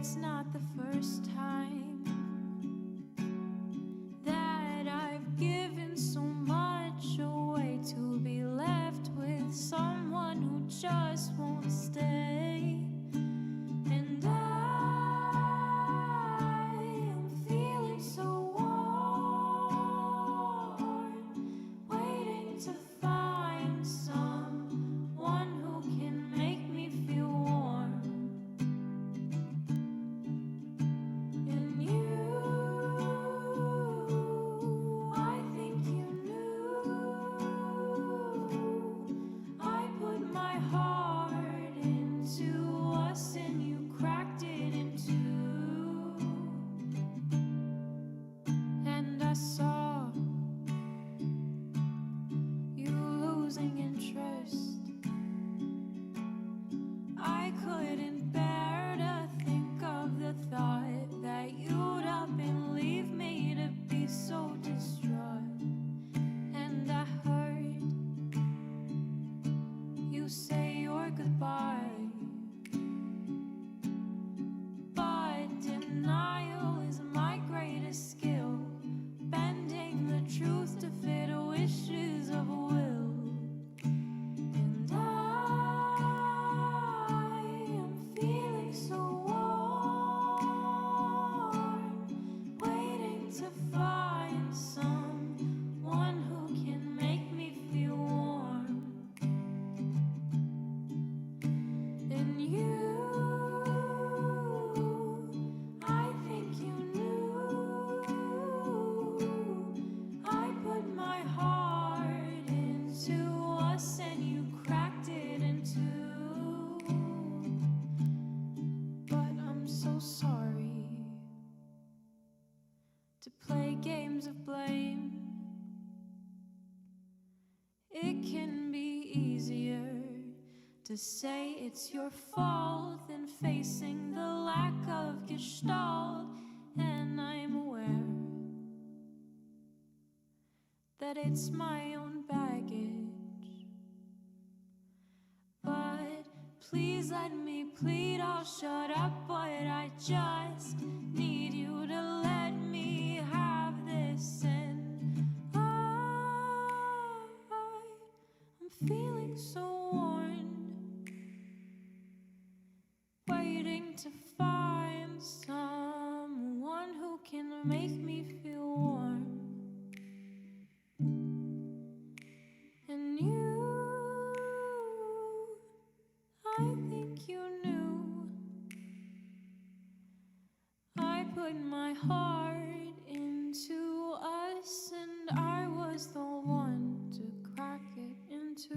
it's not the first time that I've given so much away to be left with someone who just won't stay. And I am feeling so warm, waiting to find someone who can make me feel warm. And you, I think you knew I put my heart into us and you cracked it in two. And I saw you losing interest. I couldn't bear to think of the thought that you'd up and leave me to be so distraught. And I heard you say your goodbye, but denial is my greatest skill, bending the truth to fit wishes of will. And I am feeling so warm, waiting to find someone who can make me feel warm. And you, I think you knew I put my heart into us and you cracked it in two. But I'm so sorry to play games of blame. It can be easier to say it's your fault than facing the lack of gestalt. And I'm aware that it's my own baggage. But please let me plead, I'll shut up, but I just need you to let me have this. And I'm feeling so worn, waiting to find someone who can make me feel warm. And you, I think you knew I put my heart into us and I was the one to crack it into.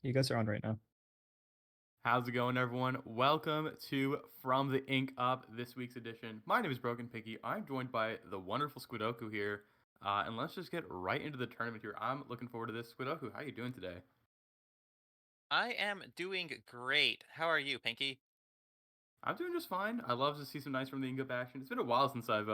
You guys are on right now. How's it going, everyone? Welcome to From the Ink Up, this week's edition. My name is Broken Piggy. I'm joined by the wonderful Squidoku here, and let's just get right into the tournament here. I'm looking forward to this. Squidoku, how you doing today? I am doing great. How are you, Pinky? I'm doing just fine. I love to see some nice From the Ink Up action. It's been a while since I've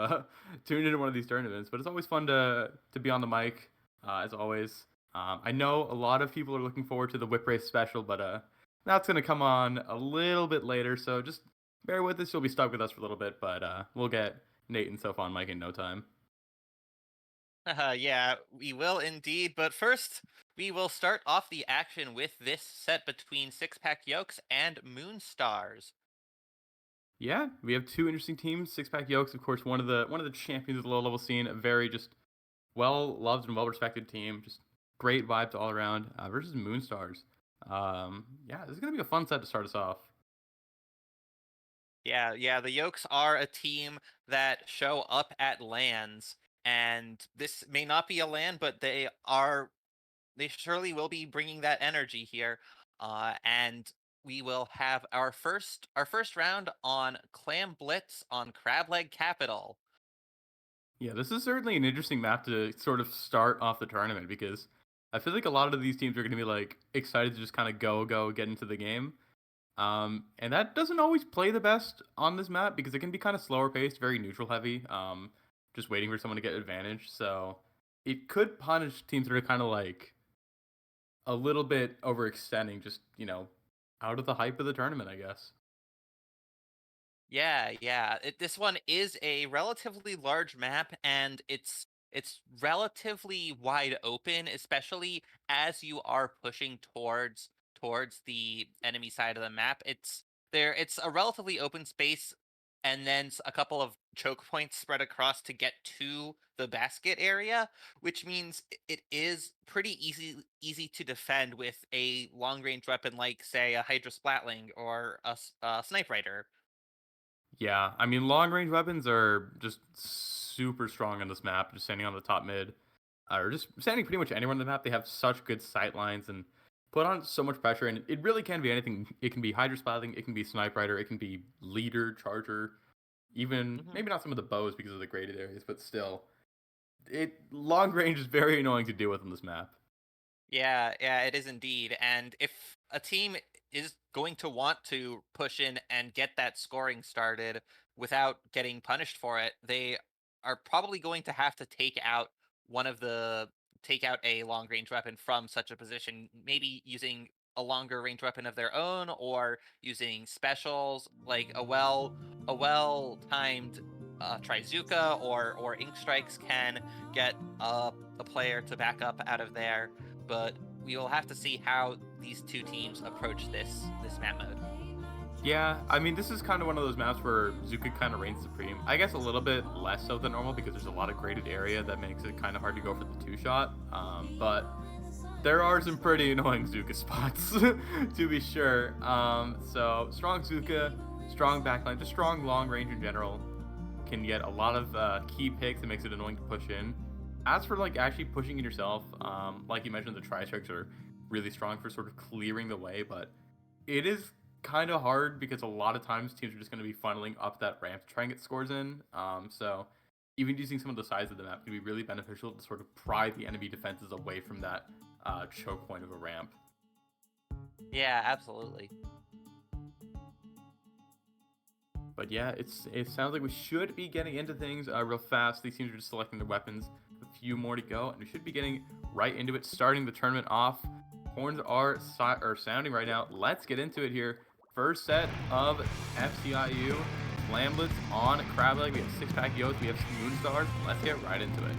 tuned into one of these tournaments, but it's always fun to be on the mic, as always. I know a lot of people are looking forward to the Whip Race special, but that's gonna come on a little bit later, so just bear with us. You'll be stuck with us for a little bit, but we'll get Nate and Soph on mic in no time. Yeah, we will indeed. But first, we will start off the action with this set between Six Pack Yolks and Moonstars. Yeah, we have two interesting teams. Six Pack Yokes, of course, one of the champions of the low level scene. A very just well loved and well respected team. Just great vibes all around. Versus Moonstars. Yeah, this is gonna be a fun set to start us off. Yeah, the Yolks are a team that show up at lands, and this may not be a land, but they surely will be bringing that energy here. And we will have our first round on Clam Blitz on Crableg Capital. Yeah, this is certainly an interesting map to sort of start off the tournament because I feel like a lot of these teams are going to be like excited to just kind of go get into the game. And that doesn't always play the best on this map because it can be kind of slower paced, very neutral heavy. Just waiting for someone to get advantage. So it could punish teams that are kind of like a little bit overextending, just out of the hype of the tournament, I guess. Yeah. This one is a relatively large map, and it's relatively wide open, especially as you are pushing towards the enemy side of the map. It's a relatively open space, and then a couple of choke points spread across to get to the basket area, which means it is pretty easy to defend with a long range weapon like, say, a Hydra Splatling or a Snipe Rider. Yeah, I mean, long range weapons are just super strong on this map. Just standing on the top mid, or just standing pretty much anywhere on the map, they have such good sight lines and put on so much pressure. And it really can be anything. It can be Hydra Splatling, it can be Snipe Rider, it can be Leader, Charger, even Mhm. maybe not some of the bows because of the graded areas, but still, it long range is very annoying to deal with on this map. Yeah, it is indeed. And if a team is going to want to push in and get that scoring started without getting punished for it, they are probably going to have to one of the take out a long range weapon from such a position, maybe using a longer range weapon of their own or using specials like a well timed Trizuka or Ink Strikes can get a player to back up out of there, but we will have to see how these two teams approach this map mode. Yeah, I mean, this is kind of one of those maps where Zuka kind of reigns supreme. I guess a little bit less so than normal because there's a lot of graded area that makes it kind of hard to go for the two shot. But there are some pretty annoying Zuka spots, to be sure. So strong Zuka, strong backline, just strong long range in general can get a lot of key picks that makes it annoying to push in. As for like actually pushing in yourself, like you mentioned, the tri strikes are really strong for sort of clearing the way, but it is kind of hard because a lot of times teams are just going to be funneling up that ramp to try and get scores in. So even using some of the sides of the map can be really beneficial to sort of pry the enemy defenses away from that choke point of a ramp. Yeah, absolutely. But yeah, it sounds like we should be getting into things real fast. These teams are just selecting their weapons. A few more to go, and we should be getting right into it. Starting the tournament off. Horns are sounding right now. Let's get into it here. First set of FCIU. Flamblets on Crableg. We have Six Pack Yotes. We have Moonstars. Let's get right into it.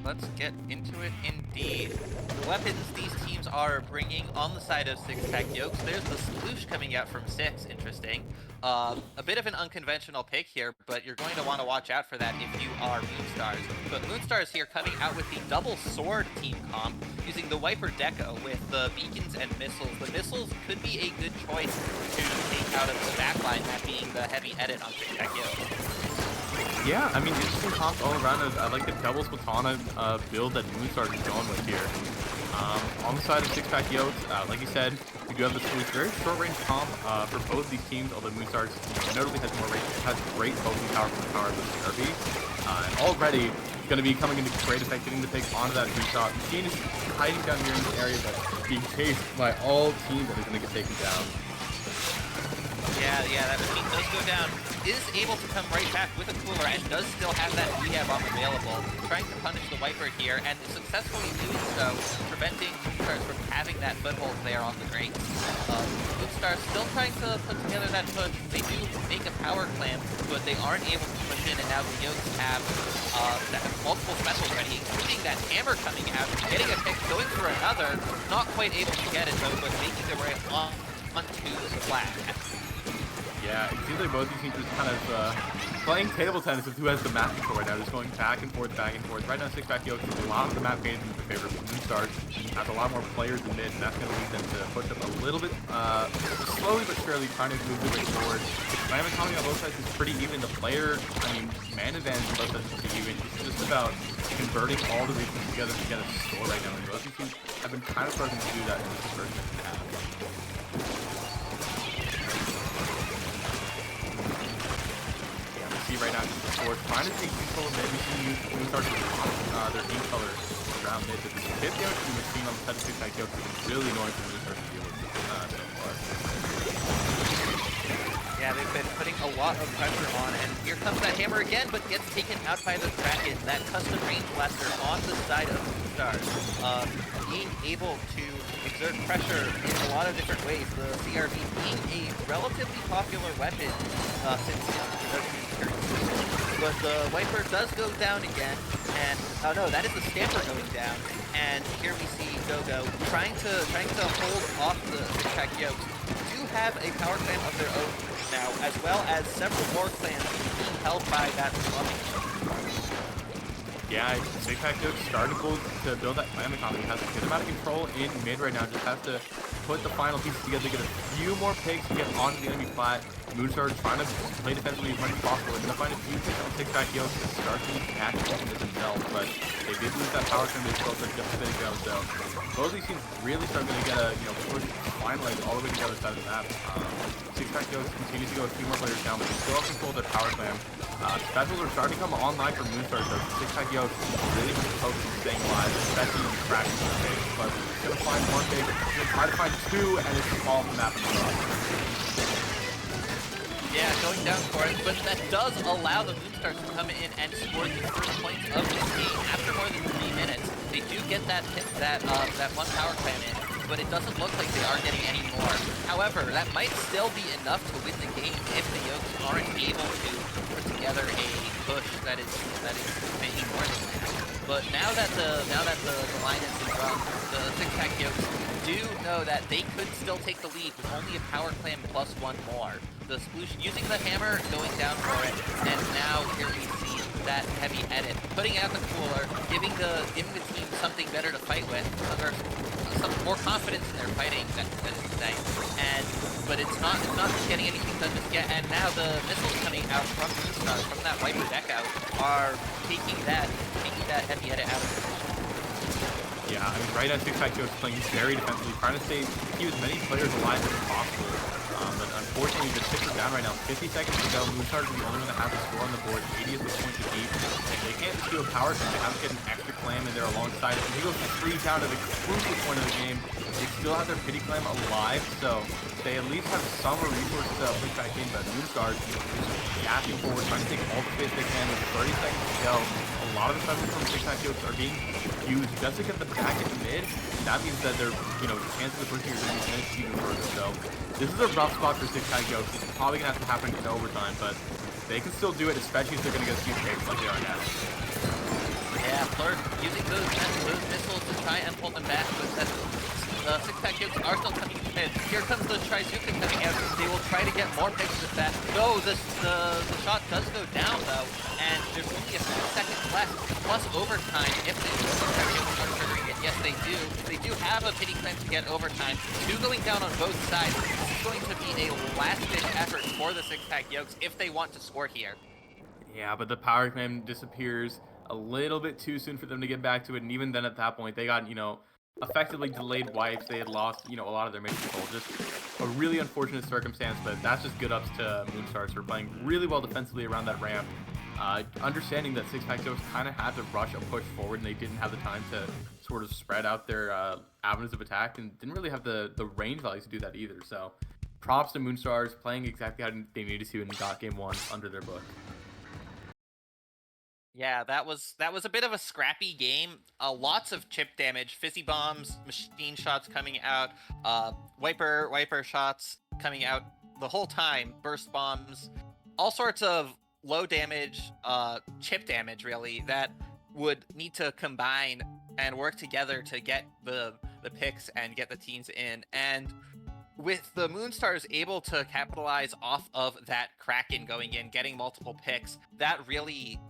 Let's get into it indeed. The weapons these teams are bringing on the side of Six Pack Yokes. There's the Sploosh coming out from Six. Interesting. A bit of an unconventional pick here, but you're going to want to watch out for that if you are Moonstars. But Moonstars here coming out with the double sword team comp, using the Wiper Deco with the beacons and missiles. The missiles could be a good choice to take out of the backline, that being the heavy edit on Six Pack Yokes. Yeah, I mean, interesting comps all around. I like the double Splatana build that Moonstar is going with here. On the side of Six Pack Yokes, like you said, we do have the Swoosh, very short range comp for both these teams, although Moonstar's notably has more range, has great poking power from the power of the CRB. And already going to be coming into great effect, getting the pick onto that two-shot. Machine is hiding down here in this area, but being chased by all teams that are going to get taken down. Yeah, that machine does go down. Is able to come right back with a cooler and does still have that rehab bomb available. Trying to punish the Viper here and successfully doing so, preventing Moonstars from having that foothold there on the Drake. Moonstar still trying to put together that push. They do make a power clamp, but they aren't able to push in, and now the Yokes have multiple specials ready, including that hammer coming out, getting a pick, going for another, not quite able to get it though, but making their way onto the flag. Yeah, it seems like both these teams are kind of playing table tennis with who has the map control right now, just going back and forth, back and forth. Right now, Six Pack Yokes has a lot of the map gains in favor of Moonstars, has a lot more players in mid, and that's going to lead them to push up a little bit slowly but surely, trying to move their way forward. Dynamic economy on both sides is pretty even. The player, man advantage on both sides is pretty even. It's just about converting all the regions together to get a score right now, and both these teams have been kind of struggling to do that in this first half. Right now, just before trying to take control of mid, we see Moonstar their team color around mid. But the hit damage from the machine on the side of Six Pack Yokes has been really annoying for Moonstar to deal with so far. Yeah, they've been putting a lot of pressure on, and here comes that hammer again, but gets taken out by the Kraken. That custom range blaster on the side of Moonstar. Being able to exert pressure in a lot of different ways. The CRV being a relatively popular weapon since its introduction. But the Viper does go down again, and oh no, that is the Stamper going down. And here we see Gogo trying to hold off the Six Pack Yokes. Do have a power clan of their own now, as well as several more clans being held by that plumbing. Yeah, Six Pack Yokes starting to build that clan economy. Has a good amount of control in mid right now. Just has to put the final pieces together, get a few more picks to get onto the enemy plat. Moonstar trying to play defensively as much as possible. They're going to find a few picks on Six Pack Yokes to start to act into themselves, but they did lose that power trim they built up just a bit ago. So both of these teams really struggling to get a push finalize all the way to the other side of the map. Six Pack Yokes continues to go a few more players down, but they still have control of their power clam. Specials are starting to come online for Moonstar, so Six Pack Yokes really have to focus on staying alive, especially in the cracking space. But he's going to find one big, he's going to try to find two, and it's all from the map. Yeah, going down for it, but that does allow the Moonstars to come in and score the first points of this game after more than 3 minutes. They do get that one power clam in, but it doesn't look like they are getting any more. However, that might still be enough to win the game if the Yokes aren't able to put together a push that is making more than that. But now that the line has been run, the Six Pack Yokes do know that they could still take the lead with only a power clam plus one more. The Sploosh using the hammer, going down for it, and now here we see that heavy edit, putting out the cooler, giving the team something better to fight with, or some more confidence in their fighting, that is to say. But it's not getting anything done just yet, and now the missiles coming out from that Viper deck out are taking that heavy edit out of the position. Yeah, right now Six Pack Yokes playing very defensively, trying to keep as many players alive as possible. But unfortunately, the chips are down right now. 50 seconds to go. Moonstar is the only one that has a score on the board. 80 is the point to beat. If they can't just do a power clam, they have to get an extra clam in there alongside it. And he goes for 3 down to the crucial point of the game. They still have their pity clam alive, so they at least have some resources to push back in. But Moonstar is gassing forward, trying to take all the space they can with 30 seconds to go. A lot of the specials from Six Pack Yokes are being used just to get the back at mid. That means that their chances of pushing are going to be even further. So this is a rough spot for Six Pack Yokes. It's probably going to have to happen in overtime, but they can still do it, especially if they're going to get a few picks like they are now. Yeah, Blur using those missiles to try and pull them back, but Six Pack Yokes are still coming in. Here comes the Trizuka coming out. They will try to get more picks with that. No, the shot does go down though, and there's only a few seconds left, plus overtime if the Six Pack Yokes are triggering it. Yes, they do. They do have a pity claim to get overtime. 2 going down on both sides. This is going to be a last-ditch effort for the Six Pack Yokes if they want to score here. Yeah, but the power clam disappears a little bit too soon for them to get back to it, and even then at that point, they got, effectively delayed wipes. They had lost, a lot of their main control. Just a really unfortunate circumstance, but that's just good ups to Moonstars for playing really well defensively around that ramp. Understanding that Six Pack Jokes kind of had to rush a push forward, and they didn't have the time to sort of spread out their avenues of attack, and didn't really have the range values to do that either. So props to Moonstars playing exactly how they needed to and got game one under their book. Yeah, that was a bit of a scrappy game. Lots of chip damage, fizzy bombs, machine shots coming out, wiper shots coming out the whole time, burst bombs, all sorts of low damage, chip damage really that would need to combine and work together to get the picks and get the teams in. And with the Moonstars able to capitalize off of that Kraken going in, getting multiple picks, that really,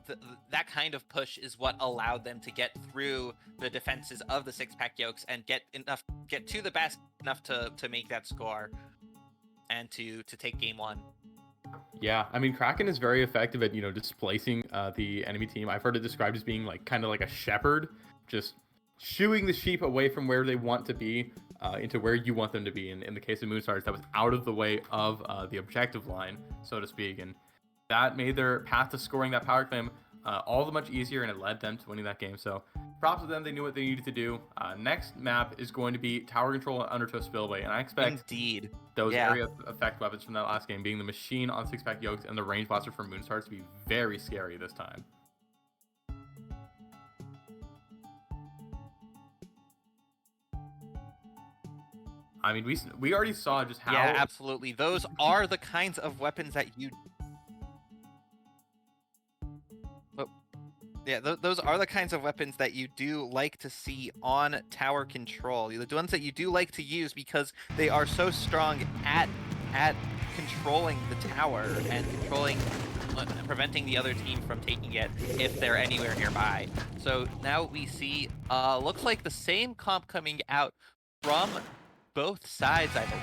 that kind of push is what allowed them to get through the defenses of the Six Pack Yokes and get to the best enough to make that score and to take game one. Yeah, I mean, Kraken is very effective at, displacing the enemy team. I've heard it described as being kind of like a shepherd, just shooing the sheep away from where they want to be into where you want them to be. And in the case of Moonstars, that was out of the way of the objective line, so to speak. And that made their path to scoring that power claim all the much easier, and it led them to winning that game. So props to them. They knew what they needed to do. Next map is going to be Tower Control and Undertow Spillway. And I expect those area effect weapons from that last game, being the machine on Six Pack Yokes and the range blaster from Moonstars, to be very scary this time. I mean, we already saw just how... Yeah, absolutely. Those are the kinds of weapons that you... Yeah, those are the kinds of weapons that you do like to see on Tower Control. The ones that you do like to use because they are so strong at controlling the tower and controlling... preventing the other team from taking it if they're anywhere nearby. So now we see, looks like the same comp coming out from both sides, I believe.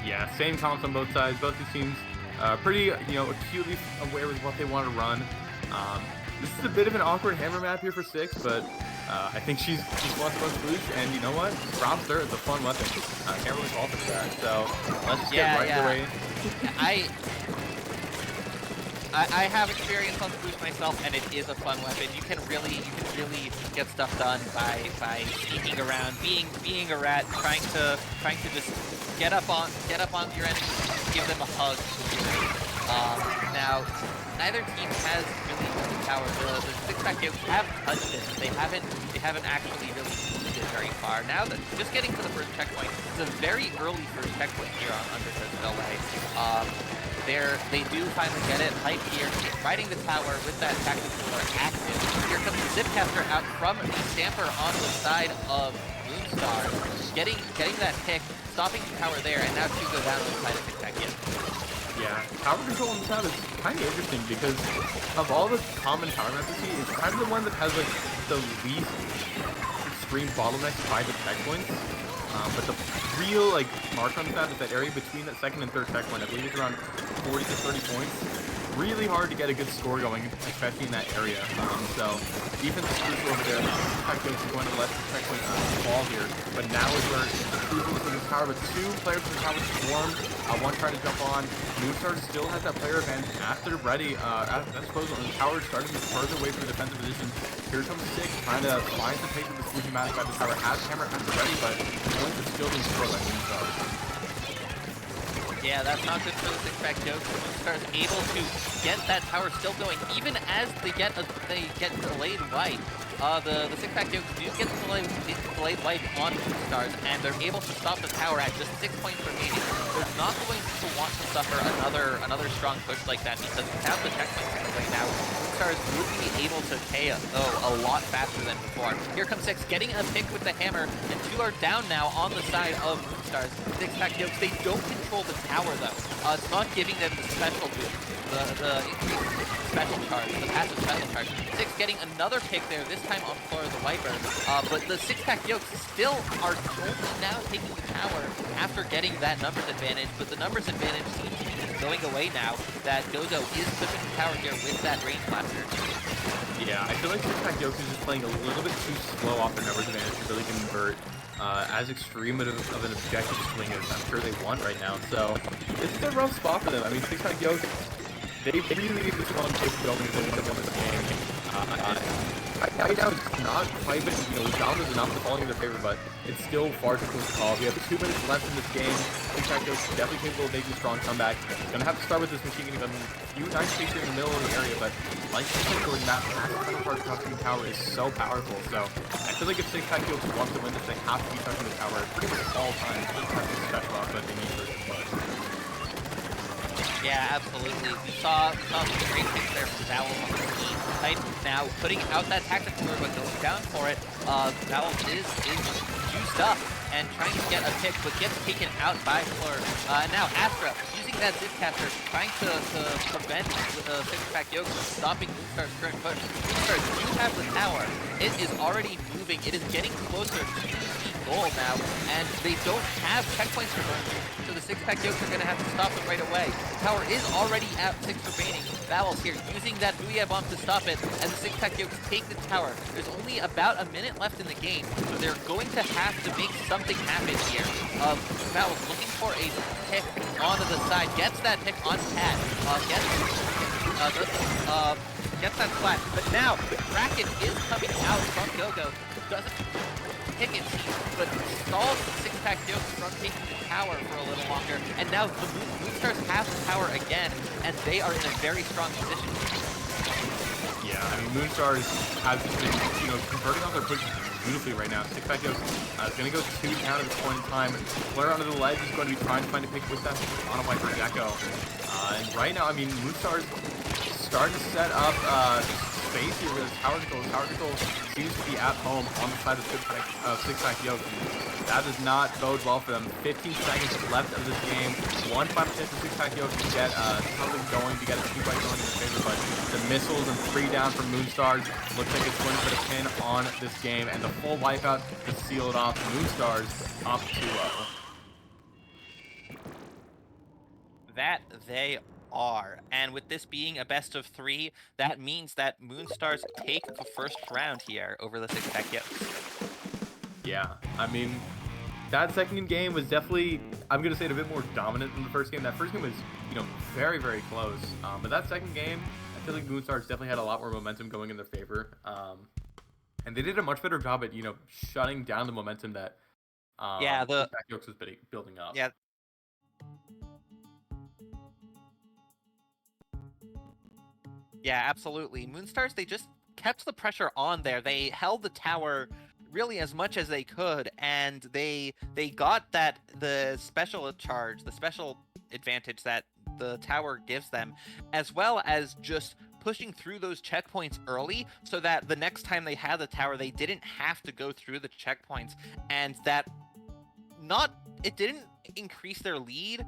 Yeah, same comps on both sides. Both the teams pretty, acutely aware of what they want to run. This is a bit of an awkward hammer map here for Six, but I think she's just wants to boost, and you know what? Props her, it's a fun weapon. Can't really fault her for that. So let's just get right away. I have experience on the boost myself, and it is a fun weapon. You can really get stuff done by sneaking around, being a rat, trying to just get up on your enemy, give them a hug. Now, neither team has really the power. The Six Pack Yokes have touched it, but they haven't actually really used it very far. Now that just getting to the first checkpoint, it's a very early first checkpoint here on Undertow Spillway. They do finally get it. Hype here, riding the tower with that tactical cooler active. Here comes the Zipcaster out from the Stamper on the side of Moonstar, getting that pick, stopping the tower there, and now two go down on the side of Six Pack Yokes. Yeah, Tower Control on this map is kind of interesting because of all the common tower maps we see, it's kind of the one that has the least extreme bottlenecks by the checkpoints. But the real mark on the map is that area between that second and third checkpoint. I believe it's around 40 to 30 points. Really hard to get a good score going, especially in that area. So defense is crucial over there. Checkpoint is going to let the checkpoint fall here. But now is where it's crucial for this tower with two players in the tower swarmed. One trying to jump on. Moonstar still has that player advantage at their ready. At that disposal, and the tower is starting to move further away from the defensive position. Here comes Six, trying to find the pace of this losing match by the tower. Has hammer at the ready, but points are still being scored by Moonstar. Yeah, that's not good for the Six Pack Jokes. Moonstar is able to get that tower still going, even as they get delayed wipe. The Six Pack Jokes do get the delayed wipe on Moonstars, and they're able to stop the tower at just 6 points remaining. They're not going to want to suffer another strong push like that, because without the checkpoints right now, Moonstars would be able to KO a lot faster than before. Here comes Six, getting a pick with the hammer, and two are down now on the side of Moonstars. Six Pack Jokes, they don't control the tower though. It's not giving them the special boost, the increased special charge, the passive special charge. Six getting another pick there, this time on the floor of the Viper. But the Six Pack Yokes still are only now taking the tower after getting that numbers advantage, but the numbers advantage seems to be going away now that Gogo is pushing the tower here with that range blaster. Yeah, I feel like Six-Pack Yoke is just playing a little bit too slow off their numbers advantage to really convert as extreme of an objective swing as I'm sure they want right now. So this is a rough spot for them. I mean, Six-Pack Yoke, they really need this one push going if they want to win this game. Right now, it's not quite been, the dominance is not falling in their favor, but it's still far too close to call. We have 2 minutes left in this game. Six-Pack Yoke is definitely capable of making a strong comeback. Gonna have to start with this machine gun. A few nice takes here in the middle of the area, but like you said, Jordan, that final part of touching the tower is so powerful. So I feel like if Six-Pack Yoke wants to win this, they have to be touching the tower pretty much all times. That's a special off, but they need to push. Yeah, absolutely. We saw some great picks there from Valve on the team side. Now putting out that tactical lure, but going down for it. Valve is juiced up and trying to get a pick, but gets taken out by Fleur. Now Astra using that Zipcaster, trying to prevent Six-Pack Yoke from stopping Moonstar's current push. Moonstar do have the tower. It is already moving. It is getting closer to the goal now, and they don't have checkpoints to burn. So the Six-Pack Yokes are going to have to stop them right away. The tower is already at 6 remaining. Valve's here using that Booyah Bomb to stop it, and the Six-Pack Yokes take the tower. There's only about a minute left in the game, so they're going to have to make something happen here. Valve looking for a pick onto the side, gets that pick on Pat, gets that flat, but now the Kraken is coming out from Gogo, doesn't pick it, but stalls the Six-Pack Yokes from taking the tower for a little longer, and now the Moonstars have the tower again, and they are in a very strong position. Yeah, I mean, Moonstars has been, converting on their pushes beautifully right now. Six-Pack Yoke is going to go 2 down at this point in time. Flare onto the ledge is going to be trying to find a pick with that on a Viper Gecko. And right now, I mean, Moonstars starting to set up space here with his Tower Control. Tower Control seems to be at home on the side of Six-Pack Yoke. That does not bode well for them. 15 seconds left of this game. One final chance for Six-Pack Yoke to get something going, to get a 2-fight going in their favor, but the missiles and 3 down from Moonstars looks like it's going to put a pin on this game, and the full wipeout to seal it off. Moonstars up 2-0. That they are. And with this being a best of 3, that means that Moonstars take the first round here over the Six-Pack Yokes. Yeah, I mean, that second game was definitely, I'm going to say it a bit more dominant than the first game. That first game was, very, very close. But that second game, I feel like Moonstars definitely had a lot more momentum going in their favor. And they did a much better job at, shutting down the momentum that the Yokes was building up. Yeah. Yeah, absolutely. Moonstars, they just kept the pressure on there. They held the tower really as much as they could, and they got the special charge, the special advantage that the tower gives them, as well as just pushing through those checkpoints early so that the next time they had the tower, they didn't have to go through the checkpoints, and that it didn't increase their lead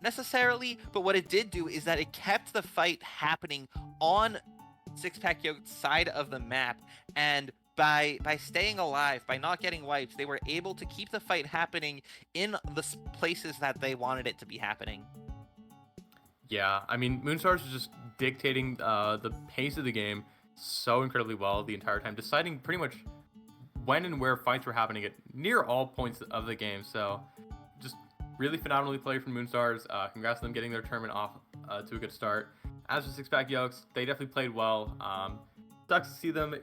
necessarily, but what it did do is that it kept the fight happening on Six-Pack Yoke's side of the map, and by staying alive, by not getting wipes, they were able to keep the fight happening in the places that they wanted it to be happening. Yeah, I mean, Moonstars was just dictating the pace of the game so incredibly well the entire time, deciding pretty much when and where fights were happening at near all points of the game. So just really phenomenally played from Moonstars. Congrats to them getting their tournament off to a good start. As for Six-Pack Yokes, they definitely played well. Sucks to see them,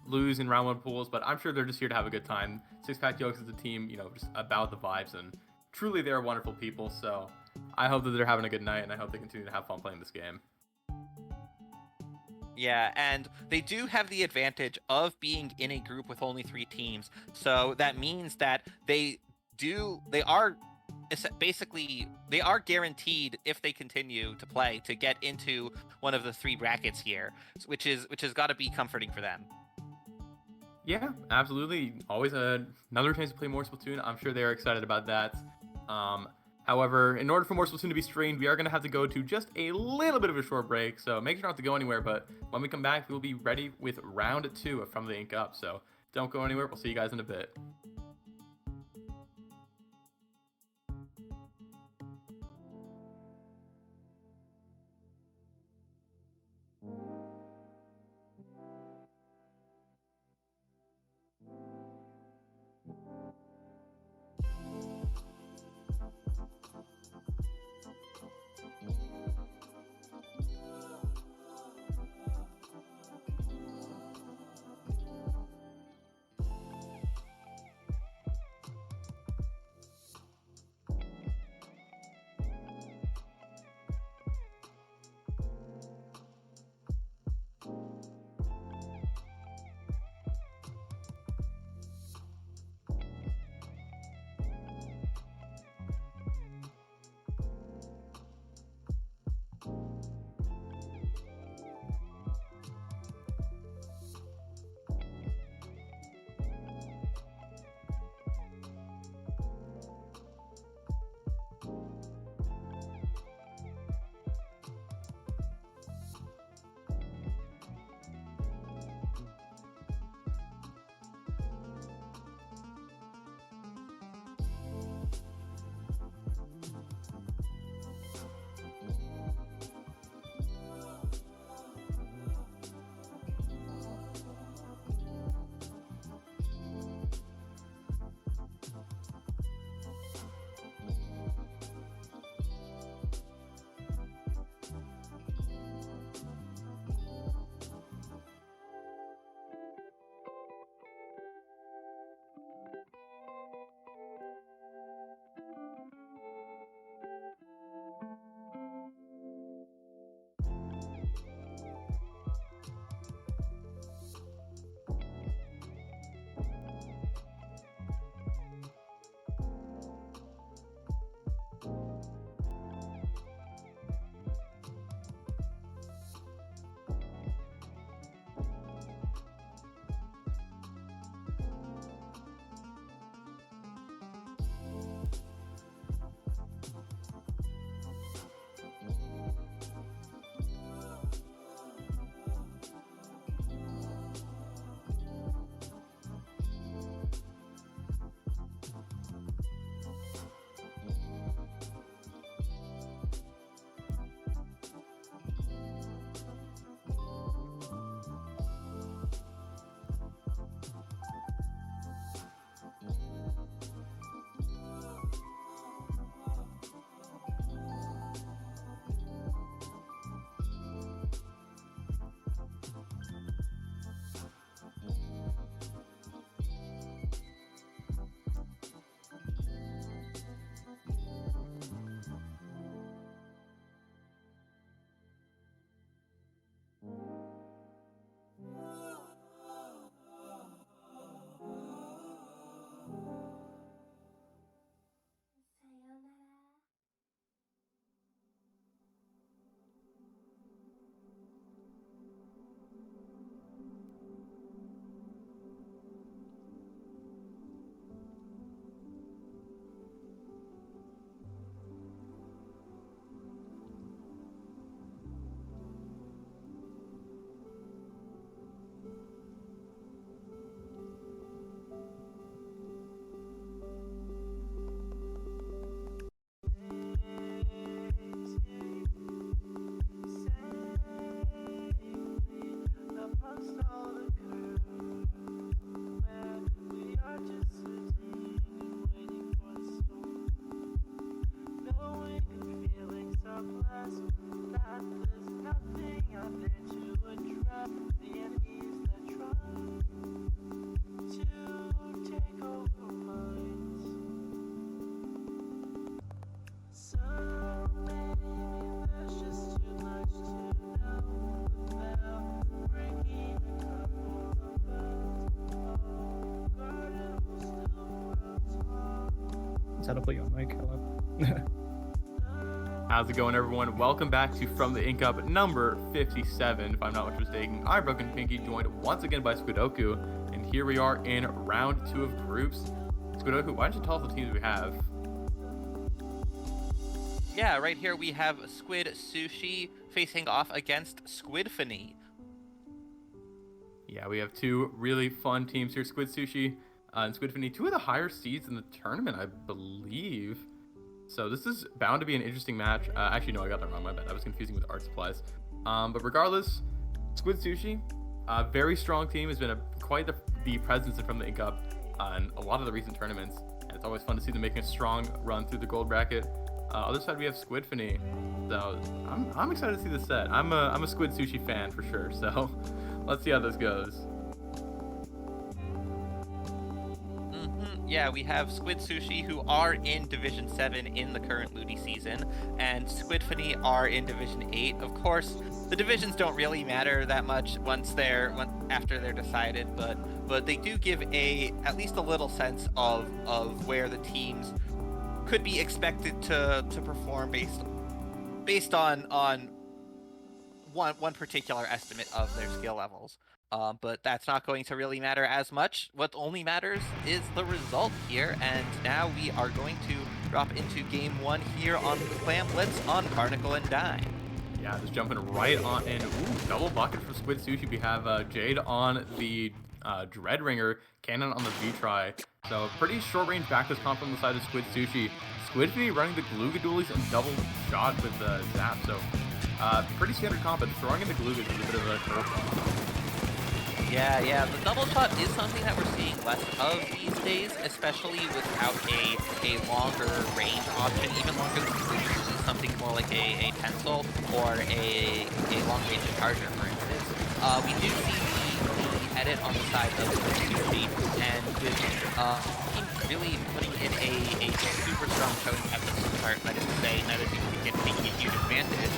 lose in round 1 pools, but I'm sure they're just here to have a good time. Six-Pack Yokes is a team, just about the vibes, and truly they're wonderful people. So I hope that they're having a good night, and I hope they continue to have fun playing this game. Yeah, and they do have the advantage of being in a group with only 3 teams. So that means that they are guaranteed, if they continue to play, to get into one of the 3 brackets here, which has got to be comforting for them. Yeah, absolutely. Always another chance to play more Splatoon. I'm sure they're excited about that. However, in order for more Splatoon to be streamed, we are going to have to go to just a little bit of a short break, so make sure not to go anywhere, but when we come back, we'll be ready with round 2 of From the Ink Up, so don't go anywhere. We'll see you guys in a bit. Set up your mic. Hello. How's it going, everyone? Welcome back to From the Ink Up number 57, if I'm not mistaken. I'm Broken Pinky, joined once again by Squidoku, and here we are in round 2 of groups. Squidoku, why don't you tell us the teams we have? Yeah, right here we have Squid Sushi facing off against Squidfany. Yeah, we have 2 really fun teams here, Squid Sushi and Squidfany, 2 of the higher seeds in the tournament, I believe. So this is bound to be an interesting match. Actually, no, I got that wrong. My bad. I was confusing with art supplies. But regardless, Squid Sushi, a very strong team, has been quite the presence from the Ink Up in a lot of the recent tournaments. And it's always fun to see them making a strong run through the gold bracket. Other side, we have Squidfany. So I'm excited to see this set. I'm a Squid Sushi fan for sure. So let's see how this goes. Yeah, we have Squid Sushi, who are in Division 7 in the current Ludi season, and Squidfany are in Division 8. Of course, the divisions don't really matter that much after they're decided, but they do give at least a little sense of where the teams could be expected to perform based on one particular estimate of their skill levels. But that's not going to really matter as much. What only matters is the result here, and now we are going to drop into Game 1 here on the Clam Blitz on Barnacle and Dime. Yeah, just jumping right on in. Ooh, double bucket for Squid Sushi. We have Jade on the Dread Ringer, Cannon on the V-Try. So pretty short-range backwards comp from the side of Squid Sushi. Squidfany running the Galuga Dualies and double shot with the Zap. So pretty standard comp, but throwing in the Galugas is a bit of a curveball. Yeah, the double shot is something that we're seeing less of these days, especially without a longer range option, even longer than usually something more like a pencil or a long range charger, for instance. We do see the edit on the side of the Sushi, and with team really putting in a super strong showing at the start, that is to say, neither team can get taking a huge advantage.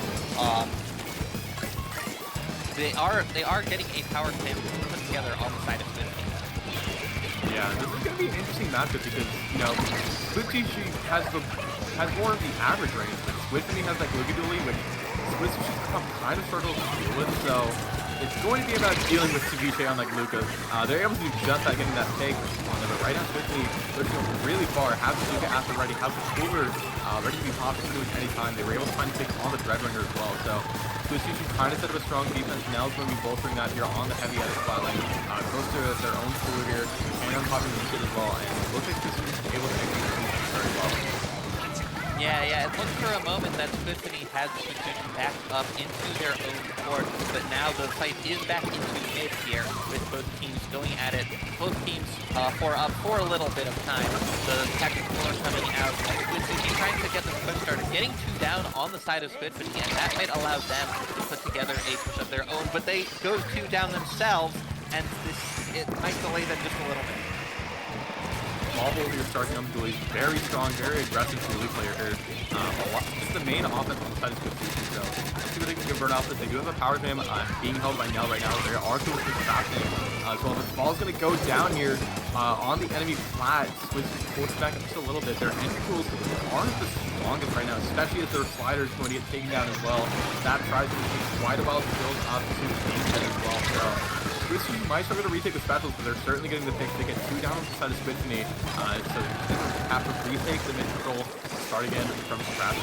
They are getting a power clamp put together on the side of Squidfany. Yeah, this is going to be an interesting matchup because, you know, Squid Sushi has more of the average range, but Squidfany has that Galuga Dualie, which Squid Sushi's kind of struggled to deal with, so it's going to be about dealing with Ceviche on that Galuga. They're able to do just that, getting that take on them, but right now Squidfany, they're going really far, have the Galuga after ready, have the Cooler ready to be popped pretty much any time. They were able to find a take on the Dread Ringer as well, so Squid Sushi kind of set up a strong defense. Now it's going to be bolstering that here on the heavy edge flat lane. Close to their own cooler here, and on popping the shit as well. And it looks like Squid Sushi is able to execute very well. Yeah, it looks for a moment that Squidfany has Squid Sushi backed up into their own court, but now the fight is back into mid here, with both teams going at it. Both teams for a little bit of time. The tactical are coming out, and Squid Sushi trying to get the push started, getting 2 down on the side of Squidfany, and that might allow them to put together a push of their own, but they go 2 down themselves, and it might delay them just a little bit. Marvel here starting on the Dualies, very strong, very aggressive Dualie player here. Just the main offense on the side of Squid Sushi, so let's see what they can convert off this. They do have a power jam being held by Nell right now. There are tools for crafting. So if the ball's going to go down here on the enemy flat, Squid Sushi pulls it back up just a little bit. Their entry tools aren't the strongest right now, especially as their sliders going to get taken down as well. That tries to take quite a while to build up to the game as well. So Squid Sushi might struggle to retake the specials, but they're certainly getting the picks. They get 2 down on the side of Squidfany, so they have to retake the mid control, start again from scratch.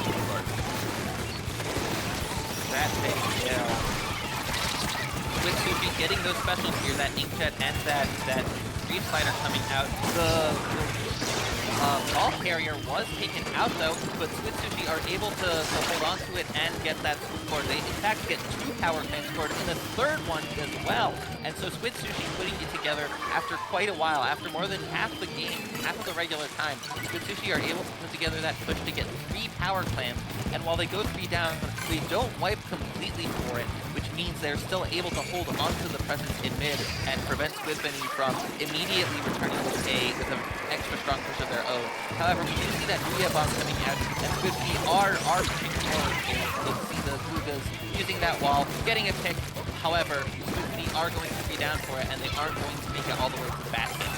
That big kill. Squid Sushi getting those specials here, that Inkjet and that Reef Slider coming out. The ball carrier was taken out though, but Squid Sushi are able to hold on to it and get that score. They in fact get 2 power claims scored in the 3rd one as well. And so Squid Sushi putting it together after quite a while, after more than half the game, half of the regular time. Squid Sushi are able to put together that push to get 3 power claims, and while they go 3 down, they don't wipe completely for it, which means they're still able to hold onto the presence in mid and prevent Squidfany from immediately returning with an extra strong push of their own. However, we do see that Guya bomb coming out, and Squidfany are pushing forward here. Let's see the Gugas using that wall, getting a pick. However, Squidfany are going to be down for it, and they aren't going to make it all the way to the basket.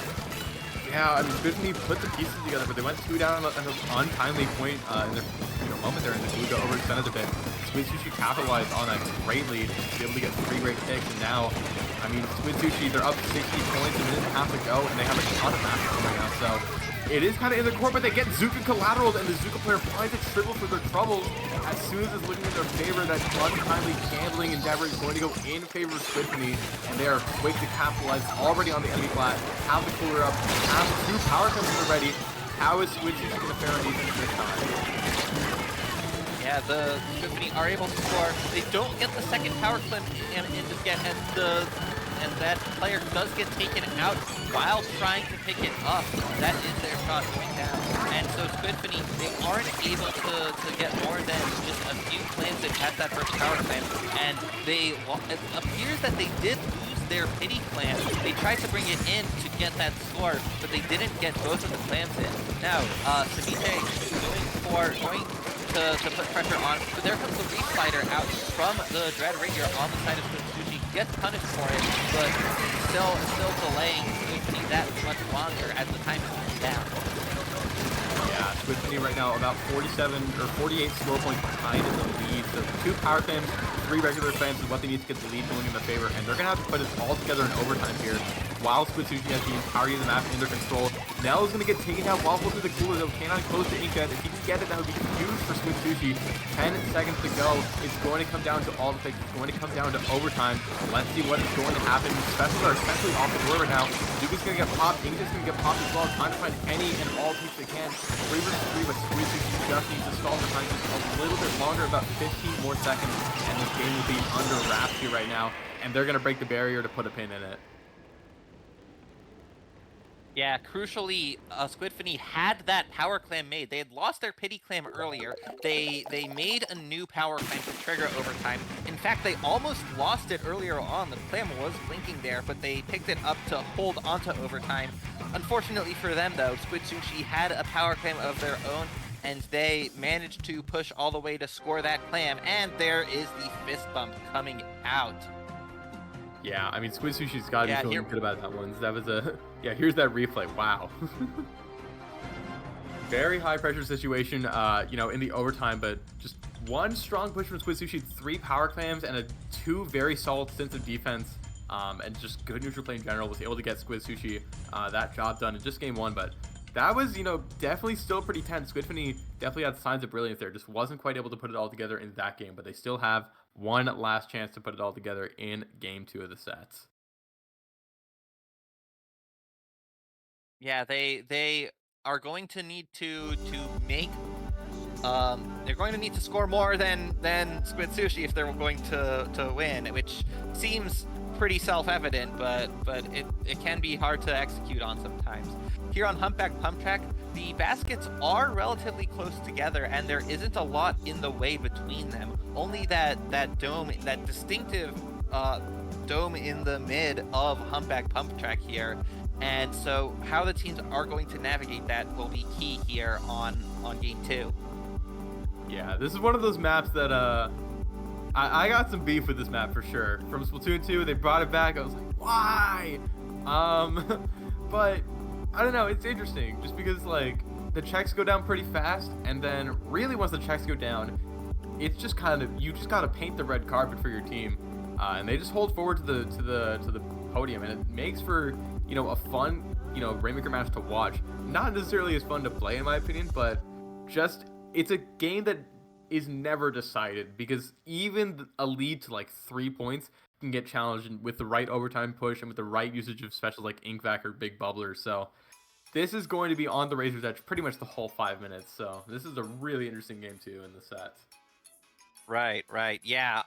Yeah, I mean, Squidfney put the pieces together, but they went 2 down at an untimely point in their moment there, and the Gluga overextended a bit. Squid Sushi capitalized on that great lead, to be able to get 3 great picks, and now, I mean, Squid Sushi, they're up 60 points, a minute and a half to go, and they have a ton of matches right now, so it is kind of in the core, but they get Zuka collateraled, and the Zuka player finds a triple for their troubles. As soon as it's looking in their favor, that untimely gambling endeavor is going to go in favor of Squidfney, and they are quick to capitalize already on the enemy flat, have the cooler up, have 2 power comes ready. How is Squid Sushi going to fare on defense this time? Yeah, the Squidfney are able to score. They don't get the second power climb in just yet, and that player does get taken out while trying to pick it up. That is their shot going down. And so Squidfney, they aren't able to get more than just a few claims in past that first power climb, and it appears that they did lose their pity clam. They tried to bring it in to get that score, but they didn't get both of the clams in. Now, Savite going to put pressure on, but there comes the Reef-Fighter out from the Dread Rapier on the side of Sushi, gets punished for it, but still delaying Squidfney that much longer as the time is down. Yeah, Squidfney right now about 47 or 48 score points behind in the lead. So 2 power claims, 3 regular claims is what they need to get the lead going in their favor, and they're gonna have to put it all together in overtime here. While Squid Sushi has the entirety of the map in their control, Nell is gonna get taken out while through the cooler, though cannot close to Inkhead. If he can get it, that would be huge for Squid Sushi. 10 seconds to go. It's going to come down to all the picks. It's going to come down to overtime. Let's see what is going to happen. Specials are essentially off the board right now. Zuka's gonna get popped. Inkhead's gonna get popped as well. Trying to find any and all picks they can. 3 versus 3, but Squid Sushi just needs to stall for time just a little bit longer, about 15 more seconds, and this game will be under wraps here right now. And they're gonna break the barrier to put a pin in it. Yeah, crucially, Squidfney had that power clam made. They had lost their pity clam earlier. They made a new power clam to trigger overtime. In fact, they almost lost it earlier on. The clam was blinking there, but they picked it up to hold onto overtime. Unfortunately for them, though, Squid Sushi had a power clam of their own, and they managed to push all the way to score that clam, and there is the fist bump coming out. Yeah, I mean, Squid Sushi's got to be feeling good about that one. That was a... Yeah, here's that replay. Wow. Very high pressure situation, you know, in the overtime, but just one strong push from Squid Sushi, 3 power clams, and 2 very solid stints of defense, and just good neutral play in general was able to get Squid Sushi that job done in just game 1, but that was, you know, definitely still pretty tense. Squidfney definitely had signs of brilliance there, just wasn't quite able to put it all together in that game, but they still have one last chance to put it all together in game 2 of the sets. Yeah, they are going to need to make they're going to need to score more than Squid Sushi if they're going to win, which seems pretty self-evident, but it can be hard to execute on sometimes. Here on Humpback Pump Track, the baskets are relatively close together, and there isn't a lot in the way between them. Only that dome, that distinctive dome in the mid of Humpback Pump Track here. And so how the teams are going to navigate that will be key here on game 2. Yeah, this is one of those maps that I got some beef with this map for sure. From Splatoon 2, they brought it back. I was like, why? But I don't know, it's interesting just because like the checks go down pretty fast, and then really once the checks go down, it's just kind of, you just got to paint the red carpet for your team. And they just hold forward to the podium, and it makes for, you know, a fun, you know, Rainmaker match to watch. Not necessarily as fun to play in my opinion, but just, it's a game that is never decided, because even a lead to like 3 points can get challenged with the right overtime push and with the right usage of specials like Ink Vac or Big Bubbler. So this is going to be on the razor's edge pretty much the whole 5 minutes. So this is a really interesting game too in the sets. Right. Yeah.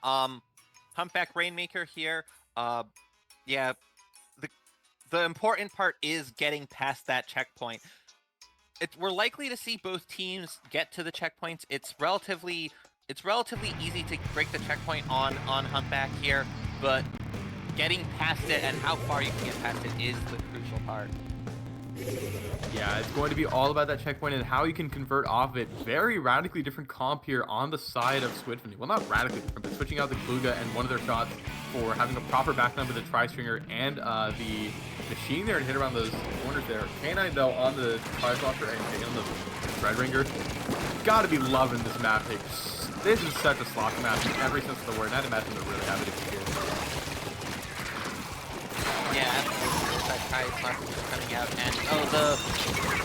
Humpback Rainmaker here. Yeah. The important part is getting past that checkpoint. We're likely to see both teams get to the checkpoints. It's relatively easy to break the checkpoint on Humpback here, but getting past it and how far you can get past it is the crucial part. Yeah, it's going to be all about that checkpoint and how you can convert off it. Very radically different comp here on the side of Squidfney. Well, not radically different, but switching out the Gluga and one of their shots for having a proper backline with the tri-stringer and the machine there to hit around those corners there. K9 though on the tri-slaughter and Jay on the Red Ringer. Gotta be loving this map pick. This is such a slot map in every sense of the word, and I'd imagine they're really happy to see it. Yeah, absolutely. That tri-slaughter coming out, and the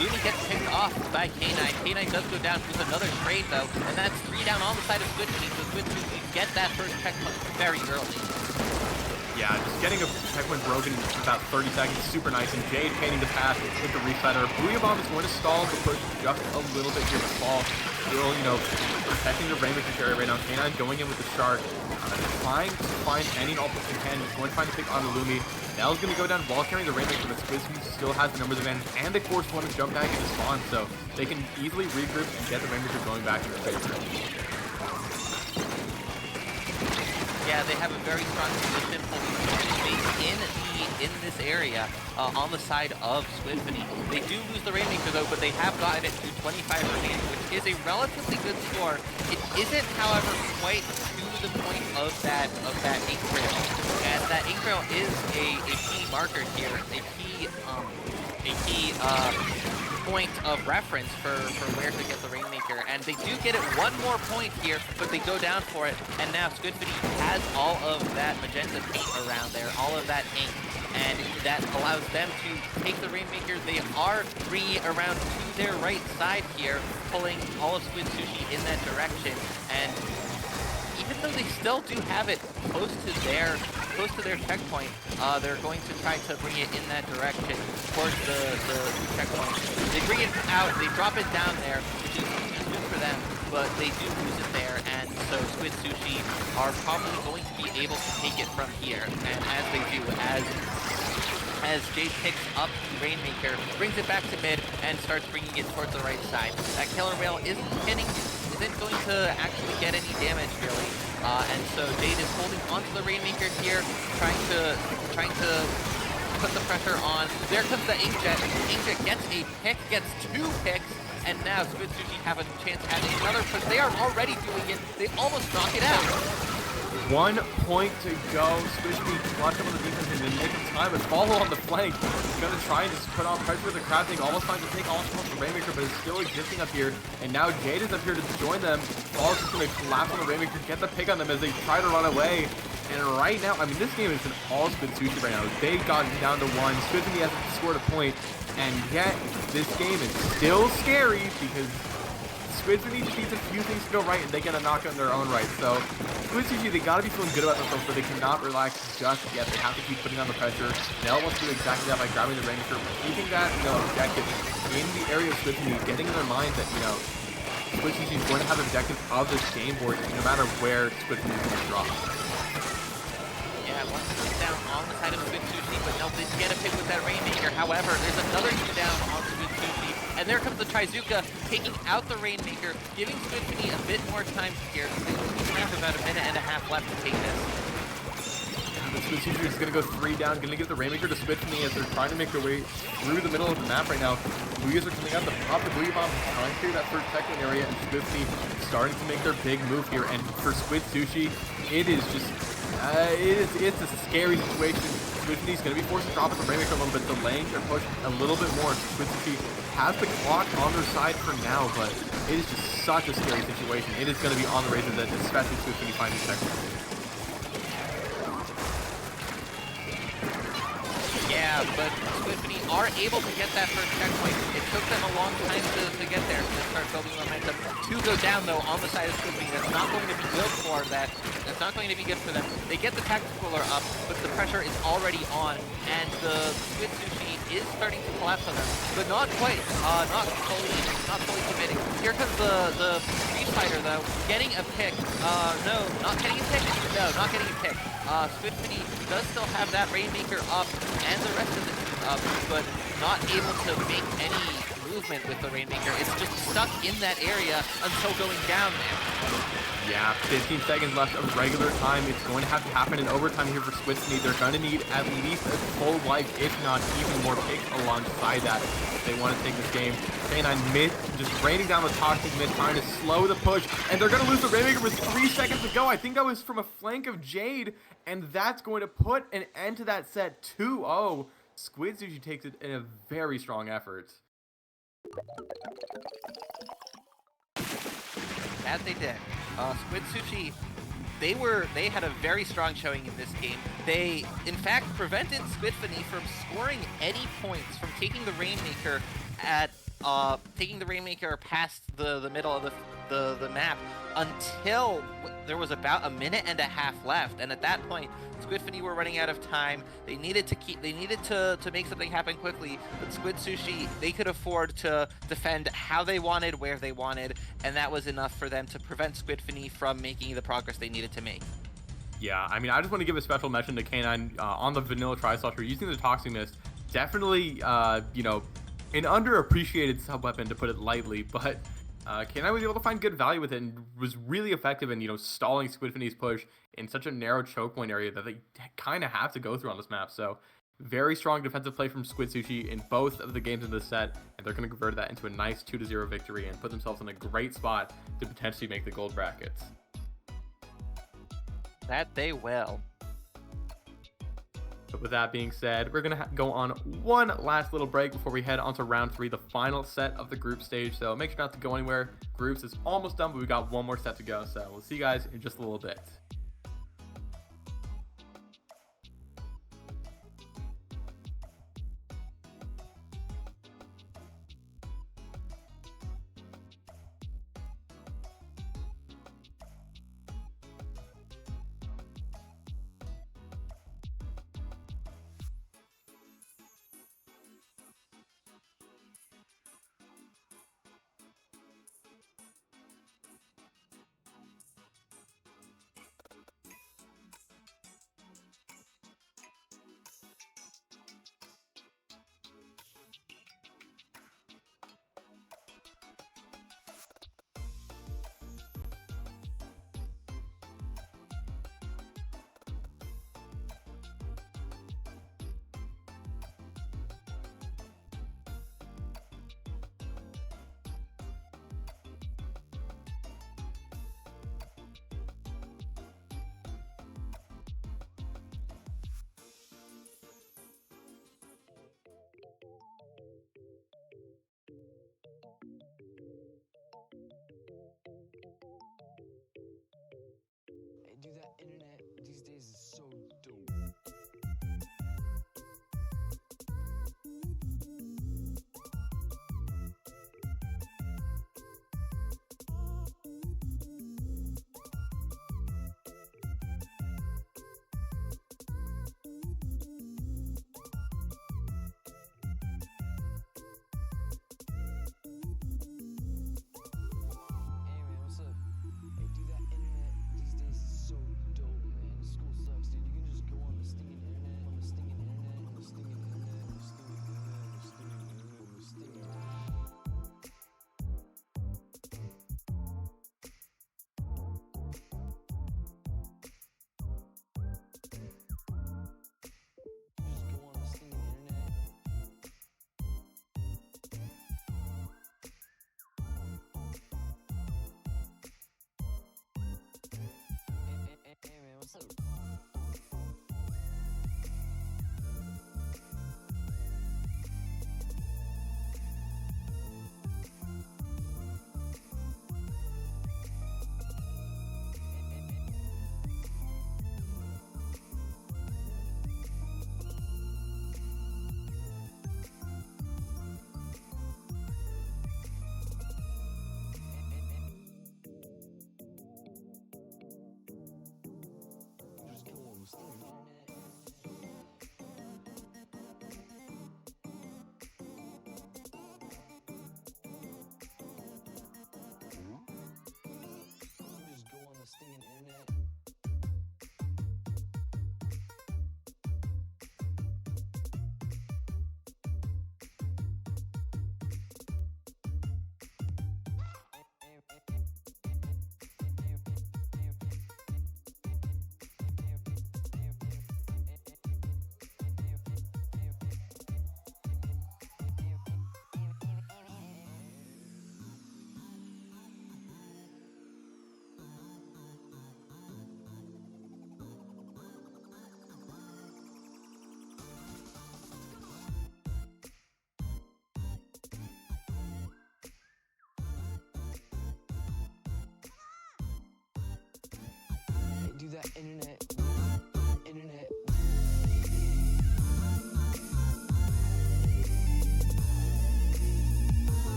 Looney gets picked off by K9. K9 does go down with another trade though, and that's 3 down on the side of Squidgy. So Squidgy get that first checkpoint very early. Yeah, just getting a checkpoint broken in about 30 seconds, super nice. And Jade painting the path with the reslider. Booyah Bomb is going to stall the push just a little bit here, but Fall still, protecting the Rainmaker area right now. K9 going in with the shark, trying to find any and all push he can. He's going to find a pick on the Lumi. Nell's going to go down while carrying the Rainmaker, but Squidzy still has the numbers advantage, and they force one to jump back into spawn, so they can easily regroup and get the Rainmaker going back in their favor. Yeah, they have a very strong position in this area on the side of Squidfini. They do lose the Rainmaker though, but they have gotten it to 25 remaining, which is a relatively good score. It isn't, however, quite to the point of that ink rail, and that ink rail is a key marker here, a key point of reference for where to get the Rainmaker, and they do get it one more point here, but they go down for it, and now Squidfini has all of that magenta paint around there, all of that ink, and that allows them to take the Rainmaker. They are free around to their right side here, pulling all of Squid Sushi in that direction, and even though they still do have it close to their checkpoint, they're going to try to bring it in that direction towards the checkpoint. They bring it out, they drop it down there, which is good for them, but they do lose it there, and so Squid Sushi are probably going to be able to take it from here. And as they do, as Jade picks up the Rainmaker, brings it back to mid, and starts bringing it towards the right side. That killer rail isn't going to actually get any damage really, and so Jade is holding onto the Rainmaker here, trying to put the pressure on. There comes the Inkjet. Inkjet gets a pick, gets 2 picks, and now Squid Sushi have a chance at another push. They are already doing it. They almost knock it out. 1 point to go. Squidgy clutch up on the defense and then making time, but Follow on the flank. He's going to try and just put on pressure with the crab thing, almost trying to take off the Rainmaker, but it's still existing up here. And now Jade is up here to join them. Follow's just going to collapse on the Rainmaker, get the pick on them as they try to run away. And right now, I mean, this game is an all Squid Sushi right now. They've gotten down to 1. Squidgy hasn't scored a point, and yet this game is still scary because Squidgy just needs a few things to go right, and they get a knock on their own right. So Squidgy, they gotta be feeling good about themselves, but they cannot relax just yet. They have to keep putting on the pressure. Nell wants to do exactly that by grabbing the Rainmaker, keeping that objective in the area of Squidgy, getting in their mind that Squidgy is going to have objectives of this game board no matter where Squidgy is going to drop. Yeah, one down on the side of Squid Sushi, but no, didn't get a pick with that Rainmaker. However, there's another down on Squid Sushi, and there comes the Trizuka taking out the Rainmaker, giving Squid Sushi a bit more time here. They have about a minute and a half left to take this. Squid Sushi is going to go 3 down, going to give the Rainmaker to Squidgy as they're trying to make their way through the middle of the map right now. Booyahs are coming out to pop the Booyah Bomb, trying to clear that first checkpoint area, and Squidgy starting to make their big move here. And for Squid Sushi, it is just it's a scary situation. Squidgy's going to be forced to drop at the Rainmaker a little bit, delaying their push a little bit more. Squidgy has the clock on their side for now, but it is just such a scary situation. It is going to be on the razor's edge, especially Squidgy finds the checkpoint. Yeah, but Squidgy are able to get that first checkpoint. It took them a long time to get there, to start building momentum. 2 go down, though, on the side of Squidgy. That's not going to be good for that. That's not going to be good for them. They get the tactical cooler up, but the pressure is already on, and the Squid Sushi is starting to collapse on them, but not quite. Not fully committing. Here comes the Street Fighter, though, getting a pick. No, not getting a pick. No, not getting a pick. Squidgy does still have that Rainmaker up and the rest of the team up, but not able to make any movement with the Rainmaker. It's just stuck in that area until going down there. Yeah, 15 seconds left of regular time. It's going to have to happen in overtime here for Squidzy. They're going to need at least a full life, if not even more picks alongside that if they want to take this game. K9 mid, just raining down the Toxic mid, trying to slow the push. And they're going to lose the Rainmaker with 3 seconds to go. I think that was from a flank of Jade. And that's going to put an end to that set 2-0. Squidzy takes it in a very strong effort. That they did. Squid Sushi, they had a very strong showing in this game. They, in fact, prevented Squidfany from scoring any points, from taking the Rainmaker past the middle of the map until there was about a minute and a half left. And at that point, Squidfany were running out of time. They needed to make something happen quickly, but Squid Sushi, they could afford to defend how they wanted, where they wanted, and that was enough for them to prevent Squidfany from making the progress they needed to make. Yeah, I mean, I just want to give a special mention to K9 on the vanilla Tri-Slaughter using the Toxic Mist. Definitely, you know, an underappreciated sub-weapon, to put it lightly, but K9 was able to find good value with it and was really effective in, you know, stalling Squidfany's push in such a narrow choke point area that they kind of have to go through on this map. So very strong defensive play from Squid Sushi in both of the games in this set, and they're going to convert that into a nice 2-0 victory and put themselves in a great spot to potentially make the gold brackets. That they will. But with that being said, we're going to go on one last little break before we head on to round 3, the final set of the group stage. So make sure not to go anywhere. Groups is almost done, but we got one more set to go. So we'll see you guys in just a little bit.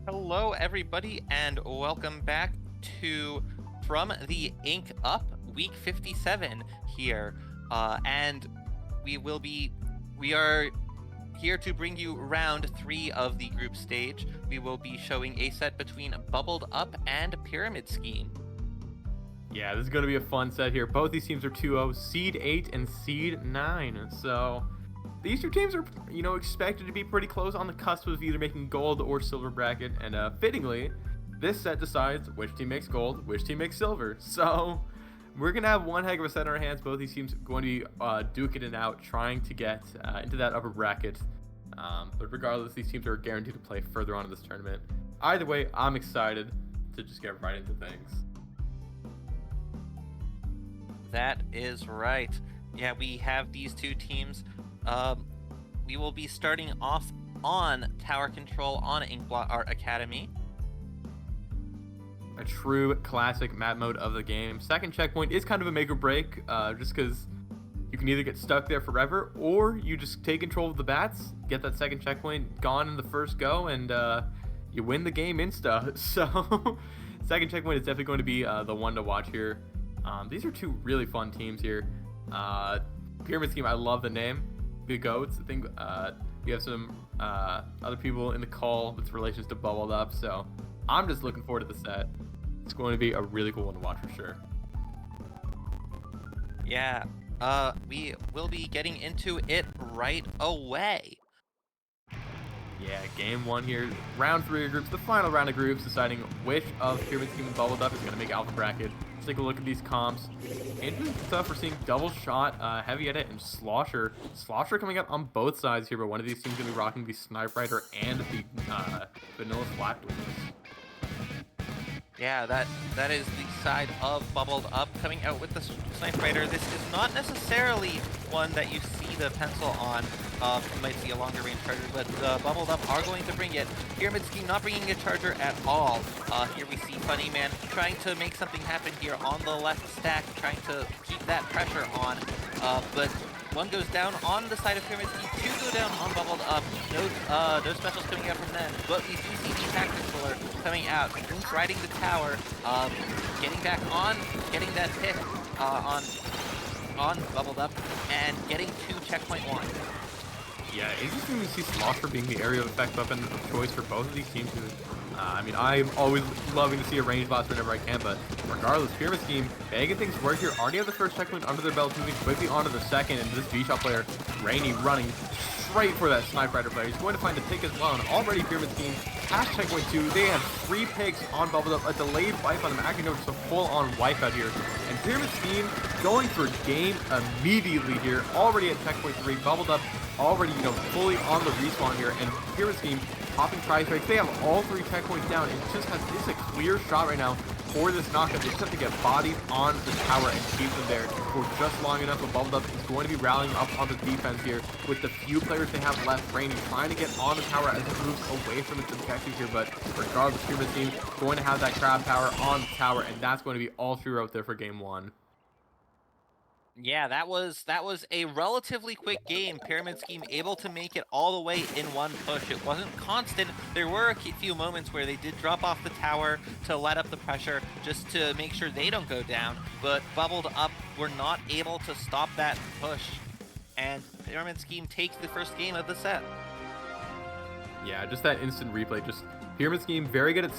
Hello, everybody, and welcome back to From the Ink Up, week 57 here. And we are here to bring you round 3 of the group stage. We will be showing a set between Bubbled Up and Pyramid Scheme. Yeah, this is going to be a fun set here. Both these teams are 2-0, Seed 8 and Seed 9. So these two teams are, expected to be pretty close on the cusp of either making gold or silver bracket. And fittingly, this set decides which team makes gold, which team makes silver. So we're going to have one heck of a set in our hands. Both these teams are going to be duking it out, trying to get into that upper bracket. But regardless, these teams are guaranteed to play further on in this tournament. Either way, I'm excited to just get right into things. That is right. Yeah, we have these two teams. We will be starting off on Tower Control on Inkblot Art Academy. A true classic map mode of the game. Second checkpoint is kind of a make or break, just because you can either get stuck there forever, or you just take control of the bats, get that second checkpoint gone in the first go, and you win the game insta. So second checkpoint is definitely going to be the one to watch here. These are two really fun teams here. Pyramid Scheme, I love the name. The Goats. I think we have some other people in the call with relations to Bubbled Up, so I'm just looking forward to the set. It's going to be a really cool one to watch for sure. Yeah, we will be getting into it right away. Yeah, game 1 here, round 3 of groups, the final round of groups, deciding which of Pyramid Scheme and Bubbled Up is going to make alpha bracket. Let's take a look at these comps. Interesting stuff. We're seeing Double Shot, Heavy Edit, and Slosher. Slosher coming up on both sides here, but one of these teams going to be rocking the Snipe Rider and the Vanilla Flat Doors. Yeah, that is the side of Bubbled Up coming out with the Snipe Rider. This is not necessarily one that you see the pencil on. You might see a longer range charger, but Bubbled Up are going to bring it. Pyramid Scheme not bringing a charger at all. Here we see Funny Man trying to make something happen here on the left stack, trying to keep that pressure on. But one goes down on the side of Pyramid Scheme, 2 go down on Bubbled Up. No specials coming out from them, but we do see the attack controller coming out, riding the tower, getting back on, getting that pick on Bubbled Up, and getting to checkpoint 1. Yeah, interesting to see Slosher being the area of effect weapon of choice for both of these teams. I mean, I'm always loving to see a range blast whenever I can, but regardless, Pyramid Scheme, making things work here. Already have the first checkpoint under their belt, moving quickly onto the second, and this V-Shot player, Rainy, running straight for that Sniper Rider player. He's going to find a pick as well, and already Pyramid Scheme has checkpoint 2. They have 3 picks on Bubbled Up, a delayed wipe on them, actually no, just a full-on wipe out here. And Pyramid Scheme going for game immediately here, already at checkpoint 3. Bubbled Up already, fully on the respawn here, and Pyramid Scheme popping tri-strikes. They have all 3 checkpoints down. It just has, it's a clear shot right now for this knockup. They just have to get bodies on the tower and keep them there for just long enough. But Bubbled Up is going to be rallying up on the defense here with the few players they have left. Rainy trying to get on the tower as it moves away from its objective here, but regardless, Pyramid Scheme going to have that crab power on the tower, and that's going to be all through out there for game 1. Yeah, that was a relatively quick game. Pyramid Scheme able to make it all the way in one push. It wasn't constant. There were a few moments where they did drop off the tower to let up the pressure just to make sure they don't go down, but Bubbled Up were not able to stop that push, and Pyramid Scheme takes the first game of the set. Yeah, just that instant replay. Just Pyramid Scheme very good at,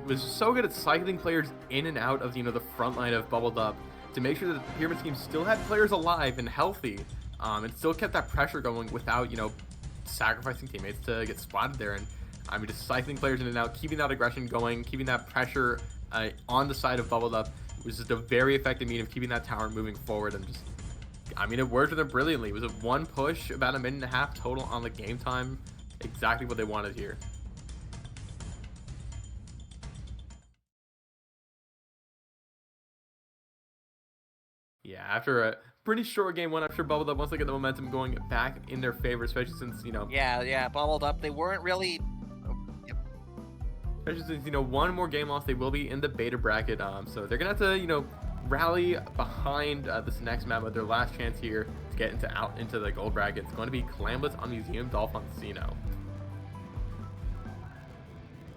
was so good at cycling players in and out of the front line of Bubbled Up, to make sure that the Pyramid Scheme still had players alive and healthy, and still kept that pressure going without, sacrificing teammates to get spotted there. And I mean, just cycling players in and out, keeping that aggression going, keeping that pressure on the side of Bubbled Up was just a very effective mean of keeping that tower moving forward. And just, I mean, it worked for them brilliantly. It was a 1 push, about a minute and a half total on the game time. Exactly what they wanted here. Yeah, after a pretty short game 1, I'm sure Bubbled Up, once they get the momentum going back in their favor, especially since, Yeah, Bubbled Up, they weren't really... Especially since, one more game loss, they will be in the beta bracket, so they're gonna have to, rally behind this next map with their last chance here to get into the gold bracket. It's going to be Clamblitz on Museum Dolphoncino.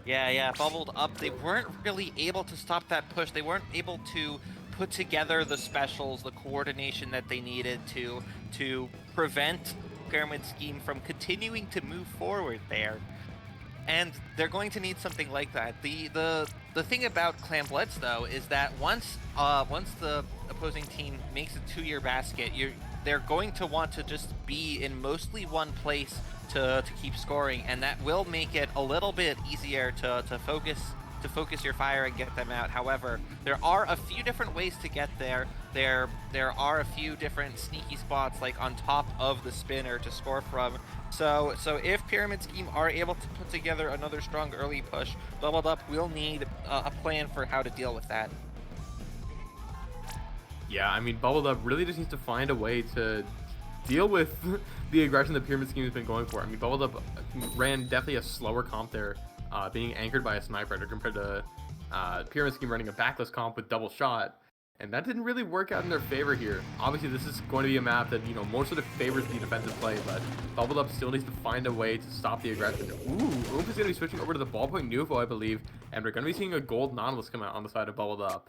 Yeah, Bubbled Up, they weren't really able to stop that push. They weren't able to put together the specials, the coordination that they needed to prevent Pyramid Scheme from continuing to move forward there. And they're going to need something like that. The thing about Clamblitz, though, is that once the opposing team makes it to your basket, they're going to want to just be in mostly one place to keep scoring, and that will make it a little bit easier to focus your fire and get them out. However, there are a few different ways to get there. There are a few different sneaky spots, like on top of the spinner, to score from. So if Pyramid Scheme are able to put together another strong early push, Bubbled Up will need a plan for how to deal with that. Yeah, I mean, Bubbled Up really just needs to find a way to deal with the aggression that Pyramid Scheme has been going for. I mean, Bubbled Up ran definitely a slower comp there, being anchored by a Sniper Rider compared to Pyramid Scheme running a backless comp with double shot, and that didn't really work out in their favor here. Obviously, this is going to be a map that, more sort of favors the defensive play, but Bubbled Up still needs to find a way to stop the aggression. Ooh, Oomph is going to be switching over to the ballpoint Nuvo, I believe, and we're going to be seeing a gold Nautilus come out on the side of Bubbled Up.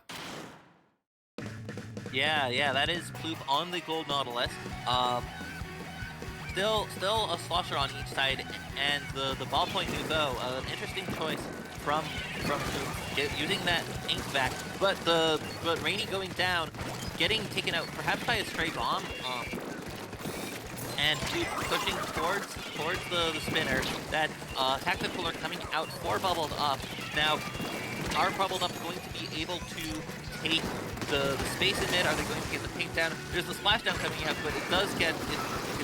Yeah, that is Ploop on the gold Nautilus. Still a slosher on each side, and the ballpoint Nuvo, an interesting choice from Ploop, using that ink back, but Rainy going down, getting taken out perhaps by a stray bomb, and Ploop pushing towards the spinner. That tactical are coming out for Bubbled Up. Now, are Bubbled Up going to be able to take the space in mid? Are they going to get the pink down? There's the splashdown coming out, but it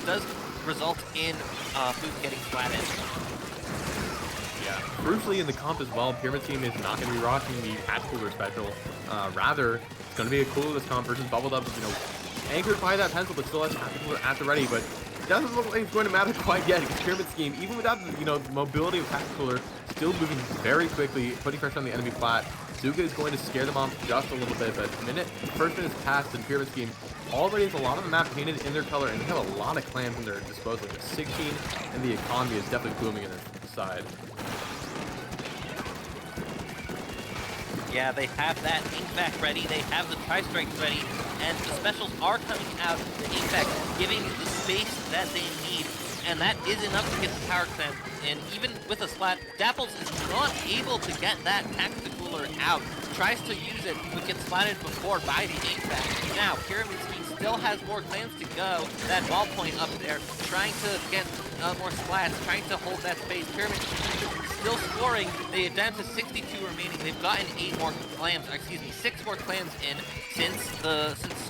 does result in Ploop getting flattened. Yeah, crucially in the comp as well, Pyramid Scheme is not going to be rocking the Hatch Cooler special. Rather, it's going to be a Coolest comp versus Bubbled Up, anchored by that pencil, but still has Hatch Cooler at the ready. But it doesn't look like it's going to matter quite yet, because Pyramid Scheme, even without the mobility of Hatch Cooler, still moving very quickly, putting pressure on the enemy flat. Zuka is going to scare them off just a little bit, but first minute is passed, and Pyramid Scheme already has a lot of the map painted in their color, and they have a lot of clams in their disposal. The 16 and the economy is definitely booming in their side. Yeah, they have that ink back ready, they have the tri-strikes ready, and the specials are coming out. The ink back giving the space that they need, and that is enough to get the power clamp. And even with a slat, Dapples is not able to get that tactical Tactical Alert out, tries to use it, but gets splatted before by the HVAC. Now, Pyramid Scheme still has more clans to go. That ballpoint up there, trying to get more splats, trying to hold that space. Pyramid Scheme still scoring. They are down to 62 remaining. They've gotten 6 more clams in since